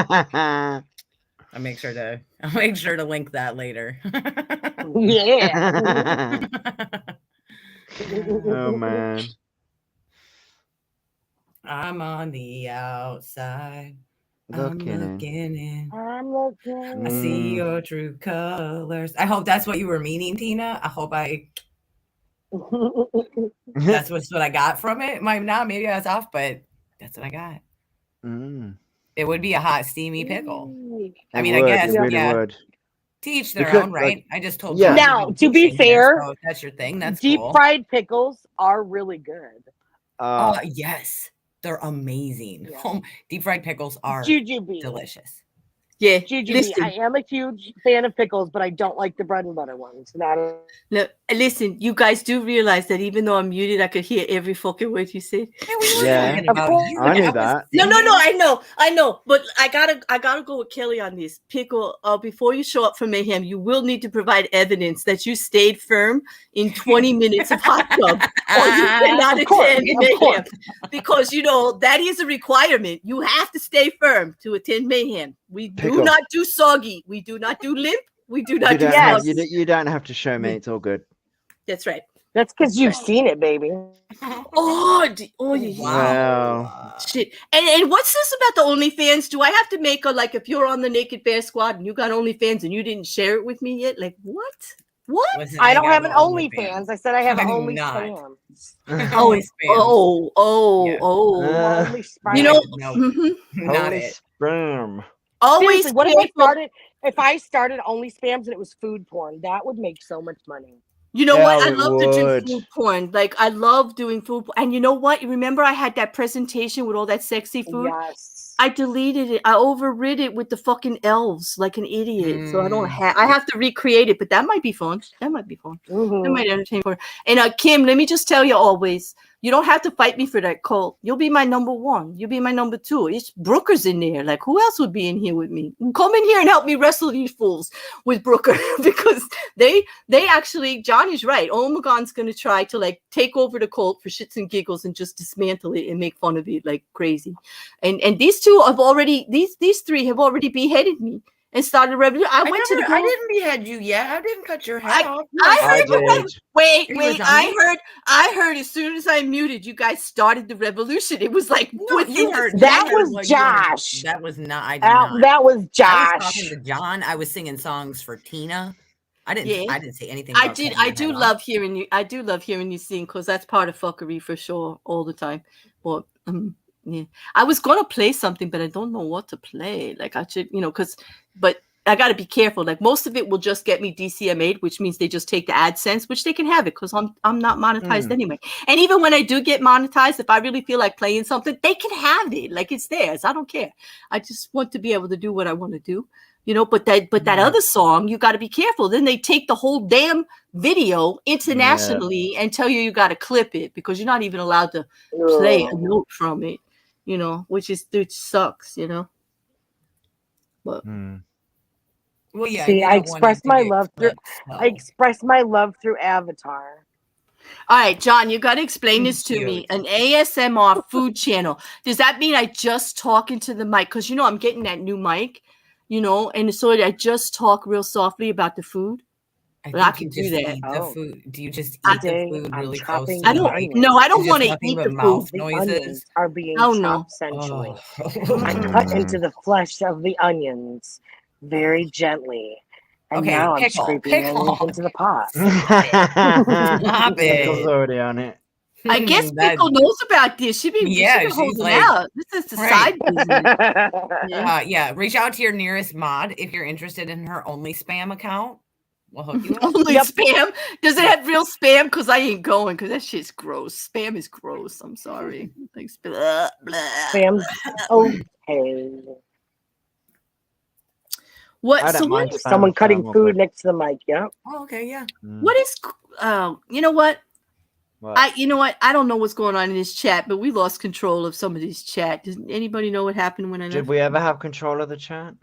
Speaker 2: the
Speaker 6: right. I'll make sure to link that later.
Speaker 2: link. Yeah.
Speaker 5: Oh man.
Speaker 6: I'm on the outside.
Speaker 5: Looking
Speaker 6: I'm
Speaker 5: in.
Speaker 6: looking in.
Speaker 2: I'm looking.
Speaker 6: I see
Speaker 5: Mm.
Speaker 6: your true colors. I hope that's what you were meaning, Tina. I hope that's what I got from it. Might not, maybe I was off, but that's what I got.
Speaker 5: Mm.
Speaker 6: It would be a hot, steamy pickle. I
Speaker 5: It
Speaker 6: mean, I
Speaker 5: would,
Speaker 6: guess,
Speaker 5: it really
Speaker 6: yeah.
Speaker 5: would.
Speaker 6: To each their
Speaker 5: Because,
Speaker 6: own,
Speaker 5: like,
Speaker 6: right? I just told
Speaker 5: yeah.
Speaker 6: you.
Speaker 2: Now, to be fair,
Speaker 6: so if that's your thing. That's
Speaker 2: Deep
Speaker 6: cool.
Speaker 2: fried pickles are really good.
Speaker 6: Oh, yes. They're amazing.
Speaker 2: Yeah.
Speaker 6: Deep fried pickles are
Speaker 2: Jujube.
Speaker 6: delicious.
Speaker 3: Yeah,
Speaker 2: Jujube.
Speaker 3: listen.
Speaker 2: I am a huge fan of pickles, but I don't like the bread and butter ones.
Speaker 3: Look, listen, you guys do realize that even though I'm muted, I could hear every fucking word you said.
Speaker 6: Hey, we were
Speaker 5: Yeah.
Speaker 6: talking
Speaker 2: Of
Speaker 6: about
Speaker 2: course.
Speaker 6: you.
Speaker 5: I knew
Speaker 6: was
Speaker 5: that.
Speaker 3: No,
Speaker 6: singing.
Speaker 3: I know, but I gotta go with Kelly on this. Pickle, before you show up for mayhem, you will need to provide evidence that you stayed firm in 20 minutes of hot tub, or you cannot
Speaker 2: Of course,
Speaker 3: attend
Speaker 2: of
Speaker 3: mayhem.
Speaker 2: course.
Speaker 3: Because that is a requirement. You have to stay firm to attend mayhem. We do
Speaker 5: Pickle.
Speaker 3: not do soggy. We do not do limp. We do not
Speaker 5: You
Speaker 3: do
Speaker 5: don't, have,
Speaker 3: soggy.
Speaker 5: you don't have to show me. It's all good.
Speaker 3: That's right.
Speaker 2: That's because you've seen it, baby.
Speaker 3: Oh, yeah.
Speaker 5: Wow.
Speaker 3: Shit. And what's this about the OnlyFans? Do I have to make if you're on the Naked Bear Squad and you got OnlyFans and you didn't share it with me yet? Like, what? What?
Speaker 6: Listen,
Speaker 2: I don't
Speaker 6: got
Speaker 2: have an
Speaker 6: no
Speaker 2: OnlyFans. I said I have
Speaker 6: I
Speaker 2: an
Speaker 6: do
Speaker 2: OnlyFans.
Speaker 6: Only spam.
Speaker 5: Uh,
Speaker 2: Only spam.
Speaker 3: You know,
Speaker 6: No,
Speaker 3: mhm.
Speaker 6: not
Speaker 5: Holy
Speaker 6: it.
Speaker 5: sperm.
Speaker 3: Always
Speaker 2: Seriously, what if
Speaker 3: pay for-
Speaker 2: if I started only spams and it was food porn? That would make so much money.
Speaker 3: You know what? I
Speaker 5: it
Speaker 3: love to do
Speaker 5: would.
Speaker 3: food porn. Like I love doing food porn. And you know what? You remember I had that presentation with all that sexy food?
Speaker 2: Yes.
Speaker 3: I deleted it. I overrid it with the fucking elves like an idiot. So I have to recreate it, but that might be fun. That might be fun. That might entertain for. And Kim, let me just tell you always, you don't have to fight me for that cult. You'll be my number one. You'll be my number two. It's Brooker's in there. Like who else would be in here with me? Come in here and help me wrestle these fools with Brooker because they actually, Johnny's right. Omegon's gonna try to like take over the cult for shits and giggles and just dismantle it and make fun of it like crazy. And these two have already these three have already beheaded me and started a revolution. I
Speaker 6: didn't behead you yet. I didn't cut your head off.
Speaker 3: I heard. Wait.
Speaker 6: Was
Speaker 3: I heard as soon as I muted, you guys started the revolution. It was like
Speaker 6: you heard
Speaker 2: that was Josh.
Speaker 6: That was not. I did not.
Speaker 2: That was Josh.
Speaker 6: I was talking to John. I was singing songs for Tina. I didn't say anything.
Speaker 3: I do love hearing you. I do love hearing you sing because that's part of fuckery for sure, all the time. But yeah, I was gonna play something, but I don't know what to play. Like I should, but I got to be careful. Like most of it will just get me DCMA'd, which means they just take the AdSense, which they can have it because I'm not monetized anyway. And even when I do get monetized, if I really feel like playing something, they can have it. Like it's theirs. I don't care. I just want to be able to do what I want to do. But that other song, you got to be careful. Then they take the whole damn video internationally and tell you got to clip it because you're not even allowed to play a note from it, which sucks, But
Speaker 6: well, yeah.
Speaker 2: See, I expressed my love through. I expressed my love through Avatar.
Speaker 3: All right, John, you got to explain this to me. An ASMR food channel. Does that mean I just talk into the mic? Because I'm getting that new mic. And so I just talk real softly about the food. I can do that.
Speaker 6: The food. Do you just eat the food really close?
Speaker 3: I don't want to eat the
Speaker 6: mouth
Speaker 3: food.
Speaker 6: noises.
Speaker 2: The onions are being chopped sensually. I cut into the flesh of the onions very gently. And now I'm scraping them into the pot.
Speaker 6: Stop it.
Speaker 5: Pickle's already on it.
Speaker 3: I guess Pickle knows about this. She's holding like, out. This is the side business.
Speaker 6: Reach out to your nearest mod if you're interested in her only spam account. We'll hook you up.
Speaker 3: Only spam? Does it have real spam? Because I ain't going because that shit's gross. Spam is gross. I'm sorry. Like, blah, blah.
Speaker 2: Spam's okay.
Speaker 3: What? So what is
Speaker 2: someone cutting food next to the mic? Yeah.
Speaker 6: Oh, okay. Yeah.
Speaker 3: What is? You know what? You know what? I don't know what's going on in this chat, but we lost control of some of these chat. Does anybody know what happened when I left?
Speaker 5: Did we ever have control of the chat?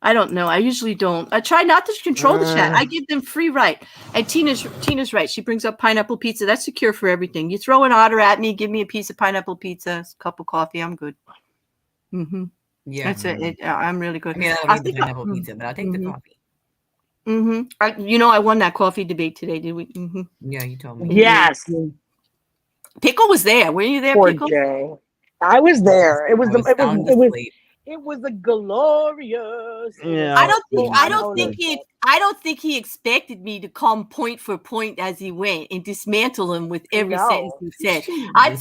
Speaker 3: I don't know. I usually don't. I try not to control the chat. I give them free right. And Tina's right. She brings up pineapple pizza. That's secure for everything. You throw an order at me, give me a piece of pineapple pizza, a cup of coffee. I'm good. Yeah, that's it. I'm really good.
Speaker 6: I mean, I don't need the pineapple pizza, but I'll take the coffee.
Speaker 3: I won that coffee debate today. Did we?
Speaker 6: Yeah, you told me.
Speaker 2: Yes.
Speaker 3: Pickle was there. Were you there,
Speaker 2: Poor
Speaker 3: Pickle?
Speaker 2: Jay. I was there. It was a glorious.
Speaker 5: Yeah.
Speaker 3: I don't think he expected me to come point for point as he went and dismantle him with every sentence he said. I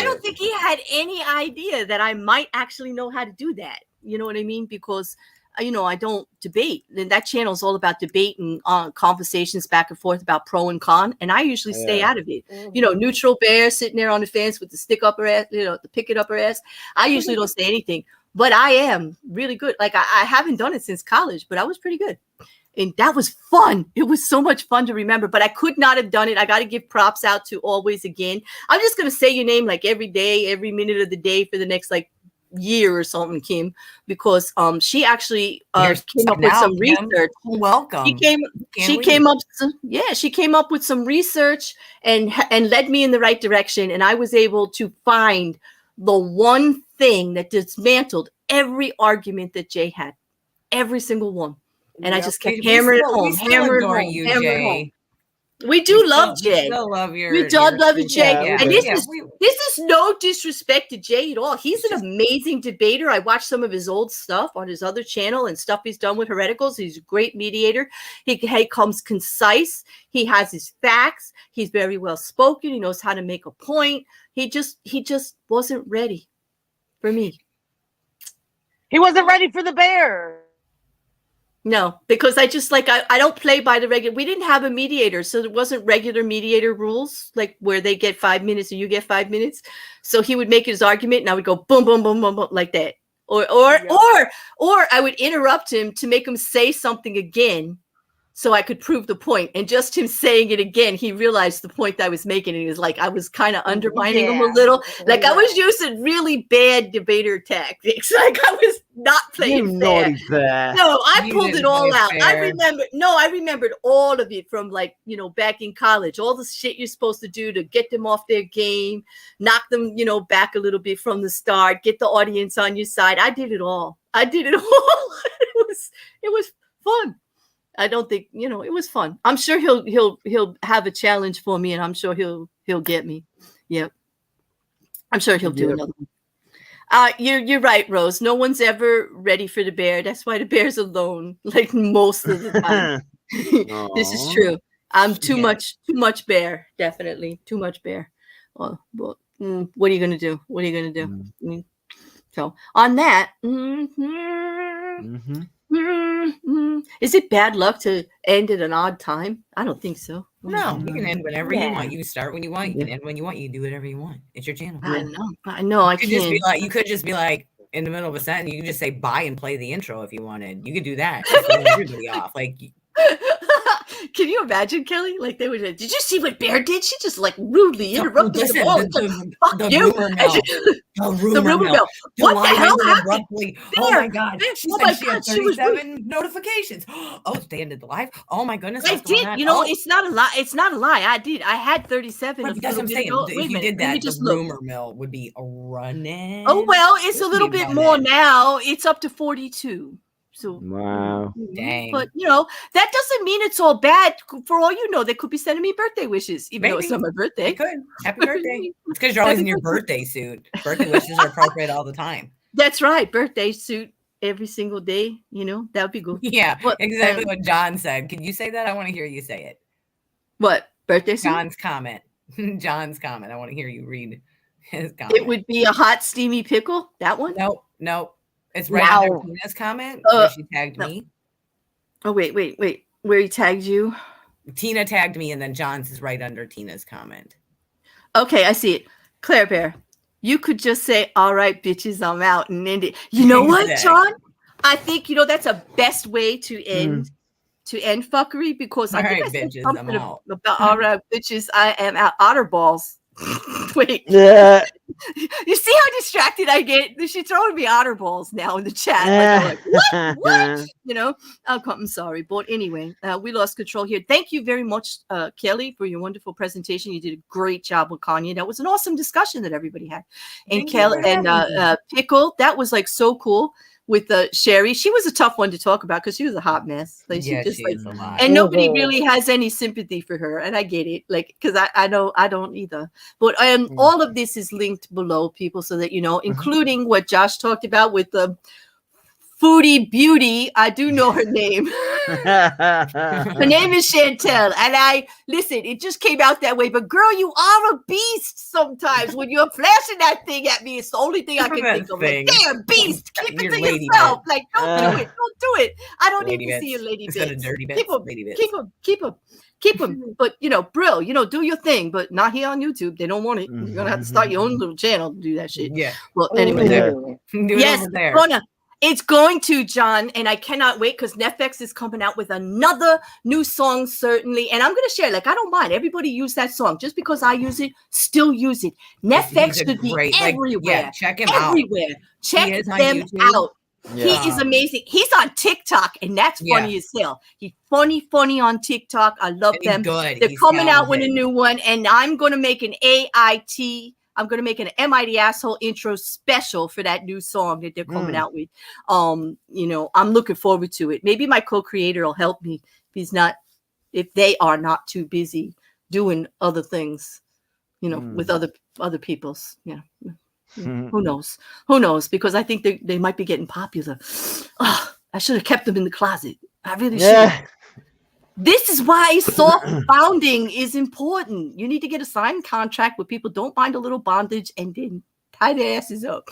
Speaker 3: don't think he had any idea that I might actually know how to do that. You know what I mean? Because I don't debate. And that channel is all about debate and conversations back and forth about pro and con. And I usually stay out of it. Neutral bear sitting there on the fence with the stick up her ass, the picket up her ass. I usually don't say anything, but I am really good. Like I haven't done it since college, but I was pretty good. And that was fun. It was so much fun to remember, but I could not have done it. I got to give props out to Always Again. I'm just going to say your name like every day, every minute of the day for the next year or something, Kim, because she actually came up with some research.
Speaker 6: Welcome.
Speaker 3: She came up with some research and led me in the right direction, and I was able to find the one thing that dismantled every argument that Jay had, every single one. And I just kept hammering it home. We do love Jay. We do love Jay.
Speaker 5: Yeah,
Speaker 3: and this is no disrespect to Jay at all. He's an amazing debater. I watched some of his old stuff on his other channel and stuff he's done with Hereticals. He's a great mediator. He comes concise. He has his facts. He's very well spoken. He knows how to make a point. He just wasn't ready for me.
Speaker 2: He wasn't ready for the bear.
Speaker 3: No, because I just like I don't play by the regular. We didn't have a mediator, so there wasn't regular mediator rules like where they get 5 minutes and you get 5 minutes. So he would make his argument, and I would go boom, boom, boom, boom, boom like that, or I would interrupt him to make him say something again, so I could prove the point. And just him saying it again, he realized the point I was making, and he was like, I was kind of undermining him a little, like I was using really bad debater tactics, like I was not playing fair. No, I pulled it all out. I remembered all of it from like, you know, back in college, all the shit you're supposed to do to get them off their game, knock them, you know, back a little bit from the start, get the audience on your side. I did it all. It was fun. I don't think, you know, it was fun. I'm sure he'll have a challenge for me, and I'm sure he'll get me. Yep. I'm sure he'll do another one. You're right, Rose. No one's ever ready for the bear. That's why the bear's alone, like most of the time. This is true. I'm too much bear. Definitely too much bear. Well, what are you gonna do? What are you gonna do? So on that. Is it bad luck to end at an odd time? I don't think so.
Speaker 6: No, you can end whenever you want. You start when you want. You can end when you want. You can do whatever you want. It's your channel.
Speaker 3: I know.
Speaker 6: You could just be like in the middle of a sentence. You can just say bye and play the intro if you wanted. You could do that. Just throw everybody off. Like.
Speaker 3: Can you imagine, Kelly? Like they would. Did you see what Bear did? She just like rudely interrupted them all. Fuck you. The rumor mill. What the hell happened?
Speaker 6: Oh my god! She had 37 notifications. Oh, they ended the live. Oh my goodness!
Speaker 3: I did. You know, it's not a lie. It's not a lie. I did. I had 37.
Speaker 6: That's what I'm saying. If you did that, the rumor mill would be running.
Speaker 3: Oh well, it's a little bit more now. It's up to 42. So
Speaker 5: wow,
Speaker 6: dang!
Speaker 3: But you know that doesn't mean it's all bad. For all you know, they could be sending me birthday wishes, even though it's not my birthday.
Speaker 6: They could. Happy birthday! It's because you're always in your birthday suit. Birthday wishes are appropriate all the time.
Speaker 3: That's right, birthday suit every single day. You know that would be good.
Speaker 6: Yeah, exactly what John said. Can you say that? I want to hear you say it.
Speaker 3: What birthday suit?
Speaker 6: John's comment. John's comment. I want to hear you read his comment.
Speaker 3: It would be a hot steamy pickle. That one?
Speaker 6: Nope. It's right under Tina's comment where she tagged me.
Speaker 3: Oh, wait. Where he tagged you?
Speaker 6: Tina tagged me, and then John's is right under Tina's comment.
Speaker 3: Okay, I see it. Claire Bear, you could just say, all right, bitches, I'm out, and end it. You know what, John? I think, you know, that's a best way to end fuckery, because I think I said something about, all right, bitches, I am out. Otter balls. Wait.
Speaker 5: Yeah.
Speaker 3: You see how distracted I get? She's throwing me otter balls now in the chat. Like, what? You know, I'm sorry. But anyway, we lost control here. Thank you very much, Kelly, for your wonderful presentation. You did a great job with Kanye. That was an awesome discussion that everybody had. And Kelly and Pickle, that was like so cool. With Sherri, she was a tough one to talk about because she was a hot mess. Like she just like, a lot. And nobody really has any sympathy for her, and I get it. Like because I don't either. But all of this is linked below, people, so that you know, including what Josh talked about with the Foodie Beauty. I do know her name. Her name is Chantel, and listen. It just came out that way, but girl, you are a beast. Sometimes when you're flashing that thing at me, it's the only thing I can think of. Like, damn beast, keep it to yourself. Like, don't do it. I don't need to see a lady bits. Keep them. But you know, Brill, you know, do your thing, but not here on YouTube. They don't want it. You're gonna have to start your own little channel to do that shit.
Speaker 6: Yeah.
Speaker 3: Well, anyway,
Speaker 6: yes,
Speaker 3: it's going to, John, and I cannot wait because F&ck is coming out with another new song, certainly. And I'm going to share, like, I don't mind. Everybody use that song. Just because I use it, still use it. F&ck should be everywhere.
Speaker 6: Like, check him out.
Speaker 3: Check them out. Yeah. He is amazing. He's on TikTok, and that's funny as hell. He's funny on TikTok. I love them. They're coming out with a new one, and I'm going to make an I'm going to make an Mighty Asshole intro special for that new song that they're coming out with. You know, I'm looking forward to it. Maybe my co-creator will help me if they are not too busy doing other things, you know, with other people's, who knows? Because I think they might be getting popular. Oh, I should have kept them in the closet. I really should. This is why soft bounding is important. You need to get a signed contract where people don't mind a little bondage and then tie their asses up.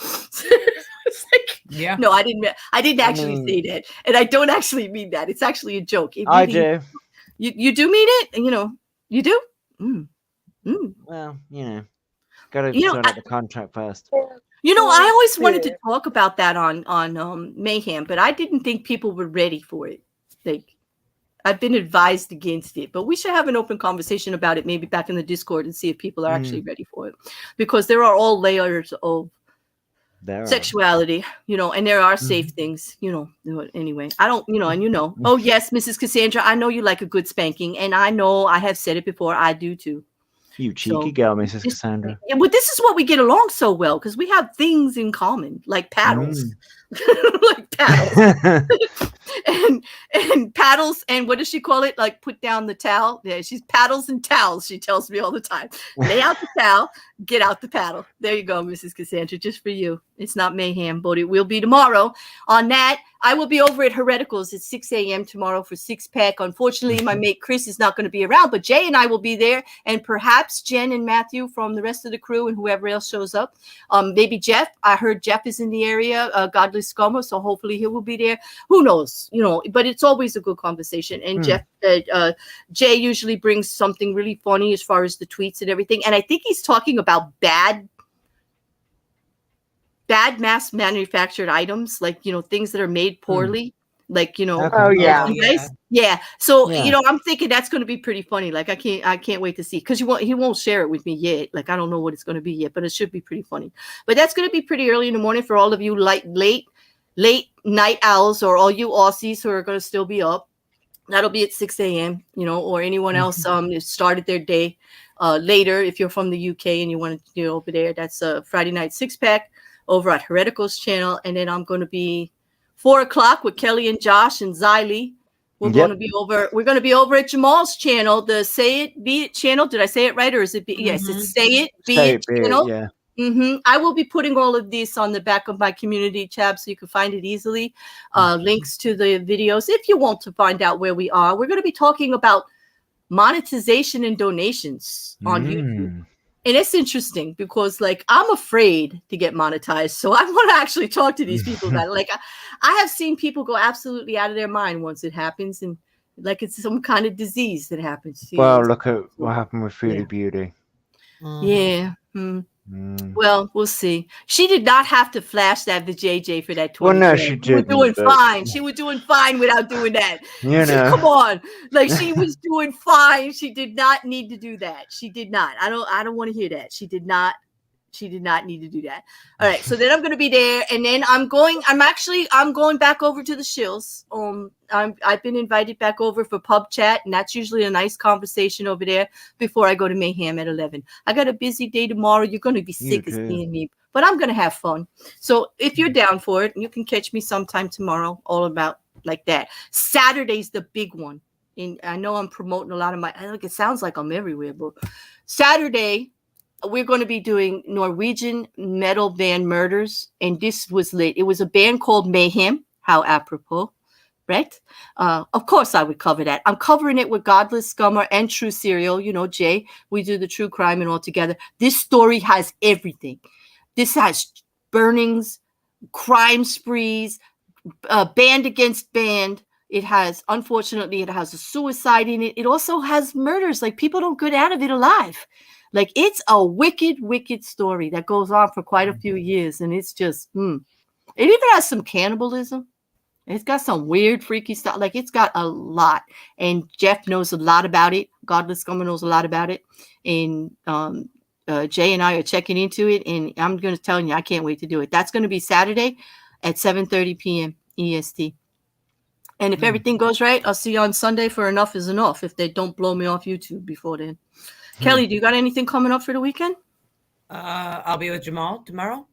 Speaker 3: It's like,
Speaker 6: Yeah.
Speaker 3: no, I didn't actually
Speaker 5: mean-
Speaker 3: say that, and I don't actually mean that. It's actually a joke. It
Speaker 5: I
Speaker 3: really-
Speaker 5: do.
Speaker 3: You do mean it? You know, you do.
Speaker 5: Well, gotta
Speaker 3: You know,
Speaker 5: sort out the contract first.
Speaker 3: You know, I always wanted to
Speaker 2: Yeah.
Speaker 3: talk about that on Mayhem, but I didn't think people were ready for it. Like, I've been advised against it, but we should have an open conversation about it, maybe back in the Discord, and see if people are actually ready for it, because there are all layers of sexuality, and there are safe things, anyway. I don't, and oh yes, Mrs. Cassandra, I know you like a good spanking, and I know I have said it before, I do too.
Speaker 5: You cheeky girl, Mrs. Cassandra.
Speaker 3: Yeah, but this is what we get along so well, because we have things in common, like paddles. Like paddles. and paddles, and what does she call it? Like, put down the towel. Yeah, she's paddles and towels, she tells me all the time. Lay out the towel, get out the paddle. There you go, Mrs. Cassandra, just for you. It's not Mayhem, but it will be tomorrow. On that, I will be over at Hereticals at 6 a.m. tomorrow for F&ck. Unfortunately, my mate Chris is not going to be around, but Jay and I will be there, and perhaps Jen and Matthew from the rest of the crew and whoever else shows up. Maybe Jeff. I heard Jeff is in the area, Godless Scummer, so hopefully he will be there. Who knows? But it's always a good conversation. And Jay usually brings something really funny as far as the tweets and everything. And I think he's talking about bad mass manufactured items, like, things that are made poorly. Like,
Speaker 2: Oh yeah.
Speaker 3: Yeah. So,
Speaker 5: Yeah.
Speaker 3: I'm thinking that's going to be pretty funny. Like, I can't wait to see, because he won't share it with me yet. Like, I don't know what it's going to be yet, but it should be pretty funny. But that's going to be pretty early in the morning for all of you late night owls, or all you Aussies who are going to still be up. That'll be at 6 a.m., or anyone else started their day later. If you're from the UK and you want to get over there, that's Friday night F&ck over at Hereticals channel. And then I'm going to be 4 o'clock with Kelly and Josh and Xylee. We're going to be over at Jamal's channel, the Say It Be It channel. Did I say it right, or is it yes, it's Say It Be It channel.
Speaker 5: Yeah.
Speaker 3: I will be putting all of this on the back of my community tab so you can find it easily. Links to the videos if you want to find out where we are. We're going to be talking about monetization and donations on YouTube. And it's interesting because, like, I'm afraid to get monetized. So I want to actually talk to these people about it. Like, I have seen people go absolutely out of their mind once it happens. And like, it's some kind of disease that happens.
Speaker 5: Well, look at what happened with Foodie Beauty.
Speaker 3: Yeah. Well, we'll see. She did not have to flash that JJ for that 20.
Speaker 5: Well, no, she didn't.
Speaker 3: She was doing fine. She was doing fine without doing that. Come on, like, she was doing fine. She did not need to do that. She did not. I don't want to hear that. She did not need to do that. All right. So then I'm going to be there, and then I'm going back over to the Shills. I've been invited back over for pub chat, and that's usually a nice conversation over there before I go to Mayhem at 11. I got a busy day tomorrow. You're going to be sick of seeing me, but I'm going to have fun. So if you're down for it, you can catch me sometime tomorrow, all about like that. Saturday's the big one. And I know I'm promoting a lot of it sounds like I'm everywhere, but Saturday, we're going to be doing Norwegian metal band Murders, and this was lit. It was a band called Mayhem. How apropos, right? Of course, I would cover that. I'm covering it with Godless Scummer and True Serial. Jay, we do the true crime and all together. This story has everything. This has burnings, crime sprees, band against band. Unfortunately, it has a suicide in it. It also has murders. Like, people don't get out of it alive. Like, it's a wicked, wicked story that goes on for quite a few years. And it's just, it even has some cannibalism. It's got some weird, freaky stuff. Like, it's got a lot. And Jeff knows a lot about it. Godless Scummer knows a lot about it. And Jay and I are checking into it. And I'm going to tell you, I can't wait to do it. That's going to be Saturday at 7:30 p.m. EST. And if everything goes right, I'll see you on Sunday for Enough is Enough, if they don't blow me off YouTube before then. Kelly, do you got anything coming up for the weekend?
Speaker 6: I'll be with Jamal tomorrow.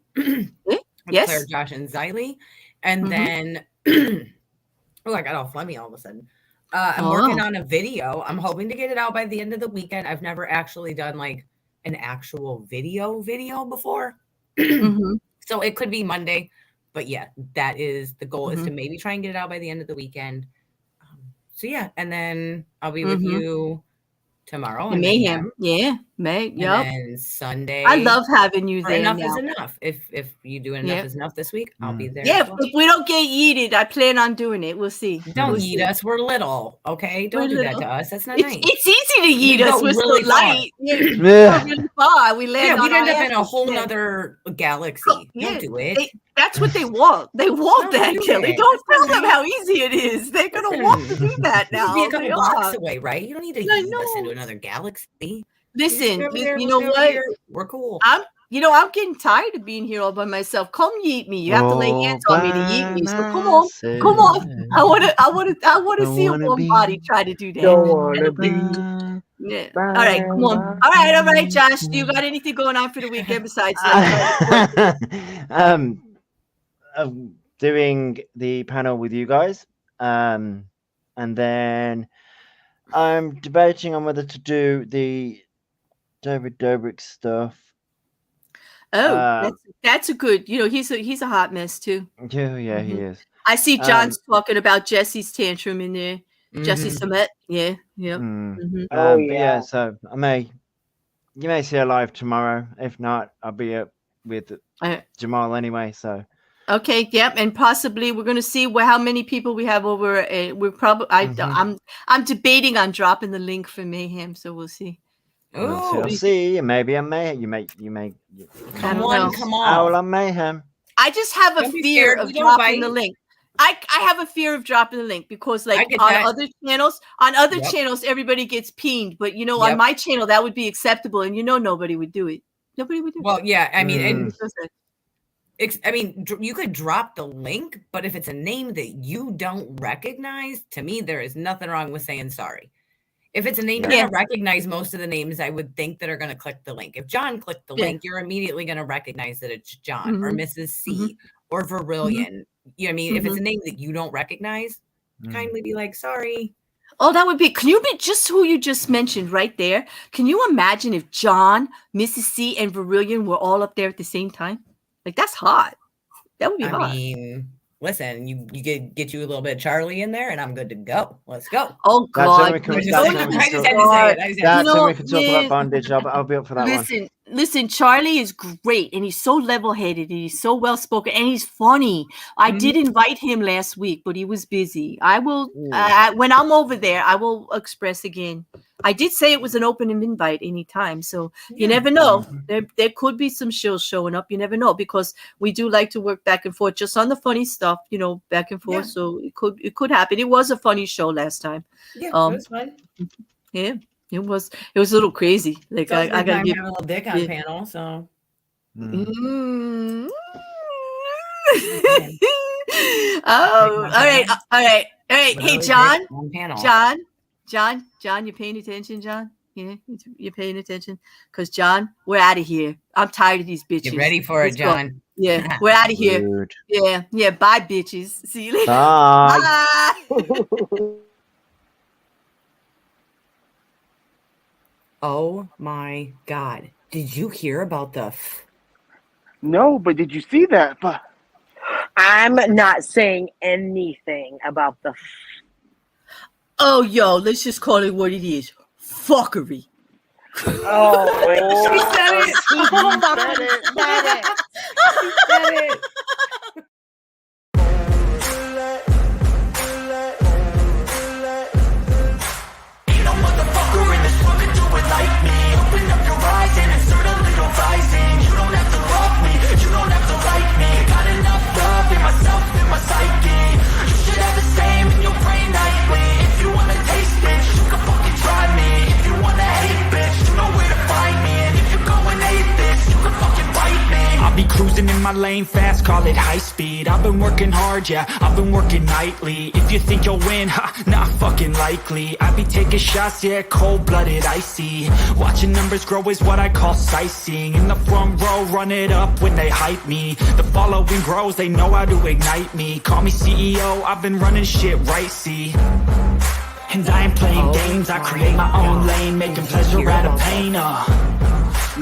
Speaker 3: Yes.
Speaker 6: Claire, Josh, and Xylee. And then, I got all phlegmy all of a sudden. I'm working on a video. I'm hoping to get it out by the end of the weekend. I've never actually done like an actual video before. So it could be Monday. But yeah, that is the goal, is to maybe try and get it out by the end of the weekend. So yeah, and then I'll be with you tomorrow.
Speaker 3: Mayhem. Yeah. May,
Speaker 6: yep. And Sunday.
Speaker 3: I love having you there.
Speaker 6: Enough
Speaker 3: now.
Speaker 6: is enough. If you do enough is enough this week, I'll be there.
Speaker 3: Yeah, if we don't get yeeted, I plan on doing it. We'll see.
Speaker 6: Don't yeet us. We're little, okay? Don't do that to us. That's not nice.
Speaker 3: It's easy to yeet us. We're
Speaker 6: really
Speaker 3: so light.
Speaker 6: Yeah.
Speaker 3: We're really far. We land
Speaker 6: we'd end up in a whole nother galaxy. Don't do it.
Speaker 3: That's what they want. They want that, Kelly. Don't tell them how easy it is. They're gonna want to do that now.
Speaker 6: Be a couple blocks away, right? You don't need to yeet us into another galaxy.
Speaker 3: Listen, you know what?
Speaker 6: We're cool.
Speaker 3: I'm getting tired of being here all by myself. Come yeet me. You have to lay hands on me to yeet me. So come on. I want to see a warm body try to do that.
Speaker 1: Don't wanna be.
Speaker 3: Yeah. All right, come on. All right, Josh. Do you got anything going on for the weekend besides that?
Speaker 5: Doing the panel with you guys, and then I'm debating on whether to do the David Dobrik stuff.
Speaker 3: Oh, that's a good. He's a hot mess too.
Speaker 5: Yeah, he is.
Speaker 3: I see John's talking about Jesse's tantrum in there. Jesse Summit, yeah.
Speaker 5: Yeah, so you may see her live tomorrow. If not, I'll be up with Jamal anyway. So
Speaker 3: okay, yep, and possibly we're gonna see how many people we have over. We're probably I'm debating on dropping the link for Mayhem, so we'll see.
Speaker 5: We'll see. Maybe I may. You may.
Speaker 6: Come on.
Speaker 5: Owl on Mayhem.
Speaker 3: I just have a fear of dropping the link. I have a fear of dropping the link because other channels everybody gets pinged, but on my channel that would be acceptable, and nobody would do it. Nobody would do it.
Speaker 6: Well, yeah, I mean, you could drop the link, but if it's a name that you don't recognize, to me there is nothing wrong with saying sorry. If it's a name you don't recognize, most of the names I would think that are going to click the link. If John clicked the link, you're immediately going to recognize that it's John or Mrs. C or Verillion. You know what I mean? If it's a name that you don't recognize, kindly be like, sorry.
Speaker 3: Oh, that would be, can you be just who you just mentioned right there? Can you imagine if John, Mrs. C, and Verillion were all up there at the same time? Like, that's hot. That would be hot.
Speaker 6: I mean, listen, you get you a little bit of Charlie in there, and I'm good to go. Let's go.
Speaker 3: Oh, God.
Speaker 5: We can talk about bondage. I'll be up for that one.
Speaker 3: Listen, Charlie is great, and he's so level-headed, and he's so well-spoken, and he's funny. I did invite him last week, but he was busy. I will, when I'm over there, I will express again. I did say it was an open invite anytime, so you never know. There could be some shows showing up. You never know, because we do like to work back and forth just on the funny stuff, back and forth. So it could happen. It was a funny show last time. Yeah, it was fun. Yeah. It was a little crazy. Like I gotta give
Speaker 6: a little dick on panel. So.
Speaker 3: All right. Hey, John. You paying attention, John? Yeah, you're paying attention, because John, we're out of here. I'm tired of these bitches.
Speaker 6: You ready for it, John?
Speaker 3: Yeah, we're out of here.
Speaker 5: Dude.
Speaker 3: Yeah. Bye, bitches. See you later.
Speaker 5: Bye.
Speaker 6: Oh my God. Did you hear about the
Speaker 1: No, but did you see that?
Speaker 2: I'm not saying anything about the
Speaker 3: Oh, yo, let's just call it what it is. Fuckery.
Speaker 2: Oh,
Speaker 6: she said it.
Speaker 2: He said it.
Speaker 4: Like me, open up your eyes and insert a little rising. You don't have to love me, you don't have to like me. Got enough love in myself, in my psyche. You should have the same in your brain nightly. If you wanna taste, bitch, you can fucking try me. If you wanna hate, bitch, you know where to find me. And if you're going hate this, you can fucking bite me. I'll be cruising in my lane fast, call it high speed. I've been working hard, yeah, I've been working nightly. If you think you'll win, not fucking likely. I be taking shots, yeah, cold-blooded, icy. Watching numbers grow is what I call sightseeing. In the front row, run it up when they hype me. The following grows, they know how to ignite me. Call me CEO, I've been running shit right, see. And I ain't playing games, I create my own lane, making pleasure out of pain,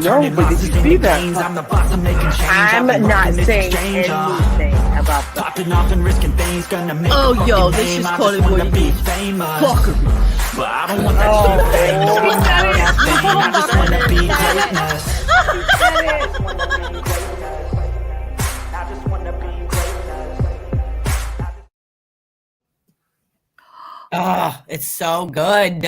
Speaker 1: No, but did you see that?
Speaker 4: I'm the boss, I'm making change.
Speaker 2: I'm not saying anything about that.
Speaker 4: Popping off and risking things, gonna make
Speaker 3: Oh,
Speaker 4: a
Speaker 3: yo,
Speaker 4: fucking
Speaker 3: this
Speaker 4: name.
Speaker 3: is
Speaker 4: I
Speaker 3: calling
Speaker 4: just wanna
Speaker 3: what
Speaker 4: be
Speaker 3: it is.
Speaker 4: famous.
Speaker 3: Fuckery.
Speaker 4: But I don't want that cheap fame. No, I'm not that fame. I just wanna be greatness. I just wanna be greatness.
Speaker 6: Oh, it's so good.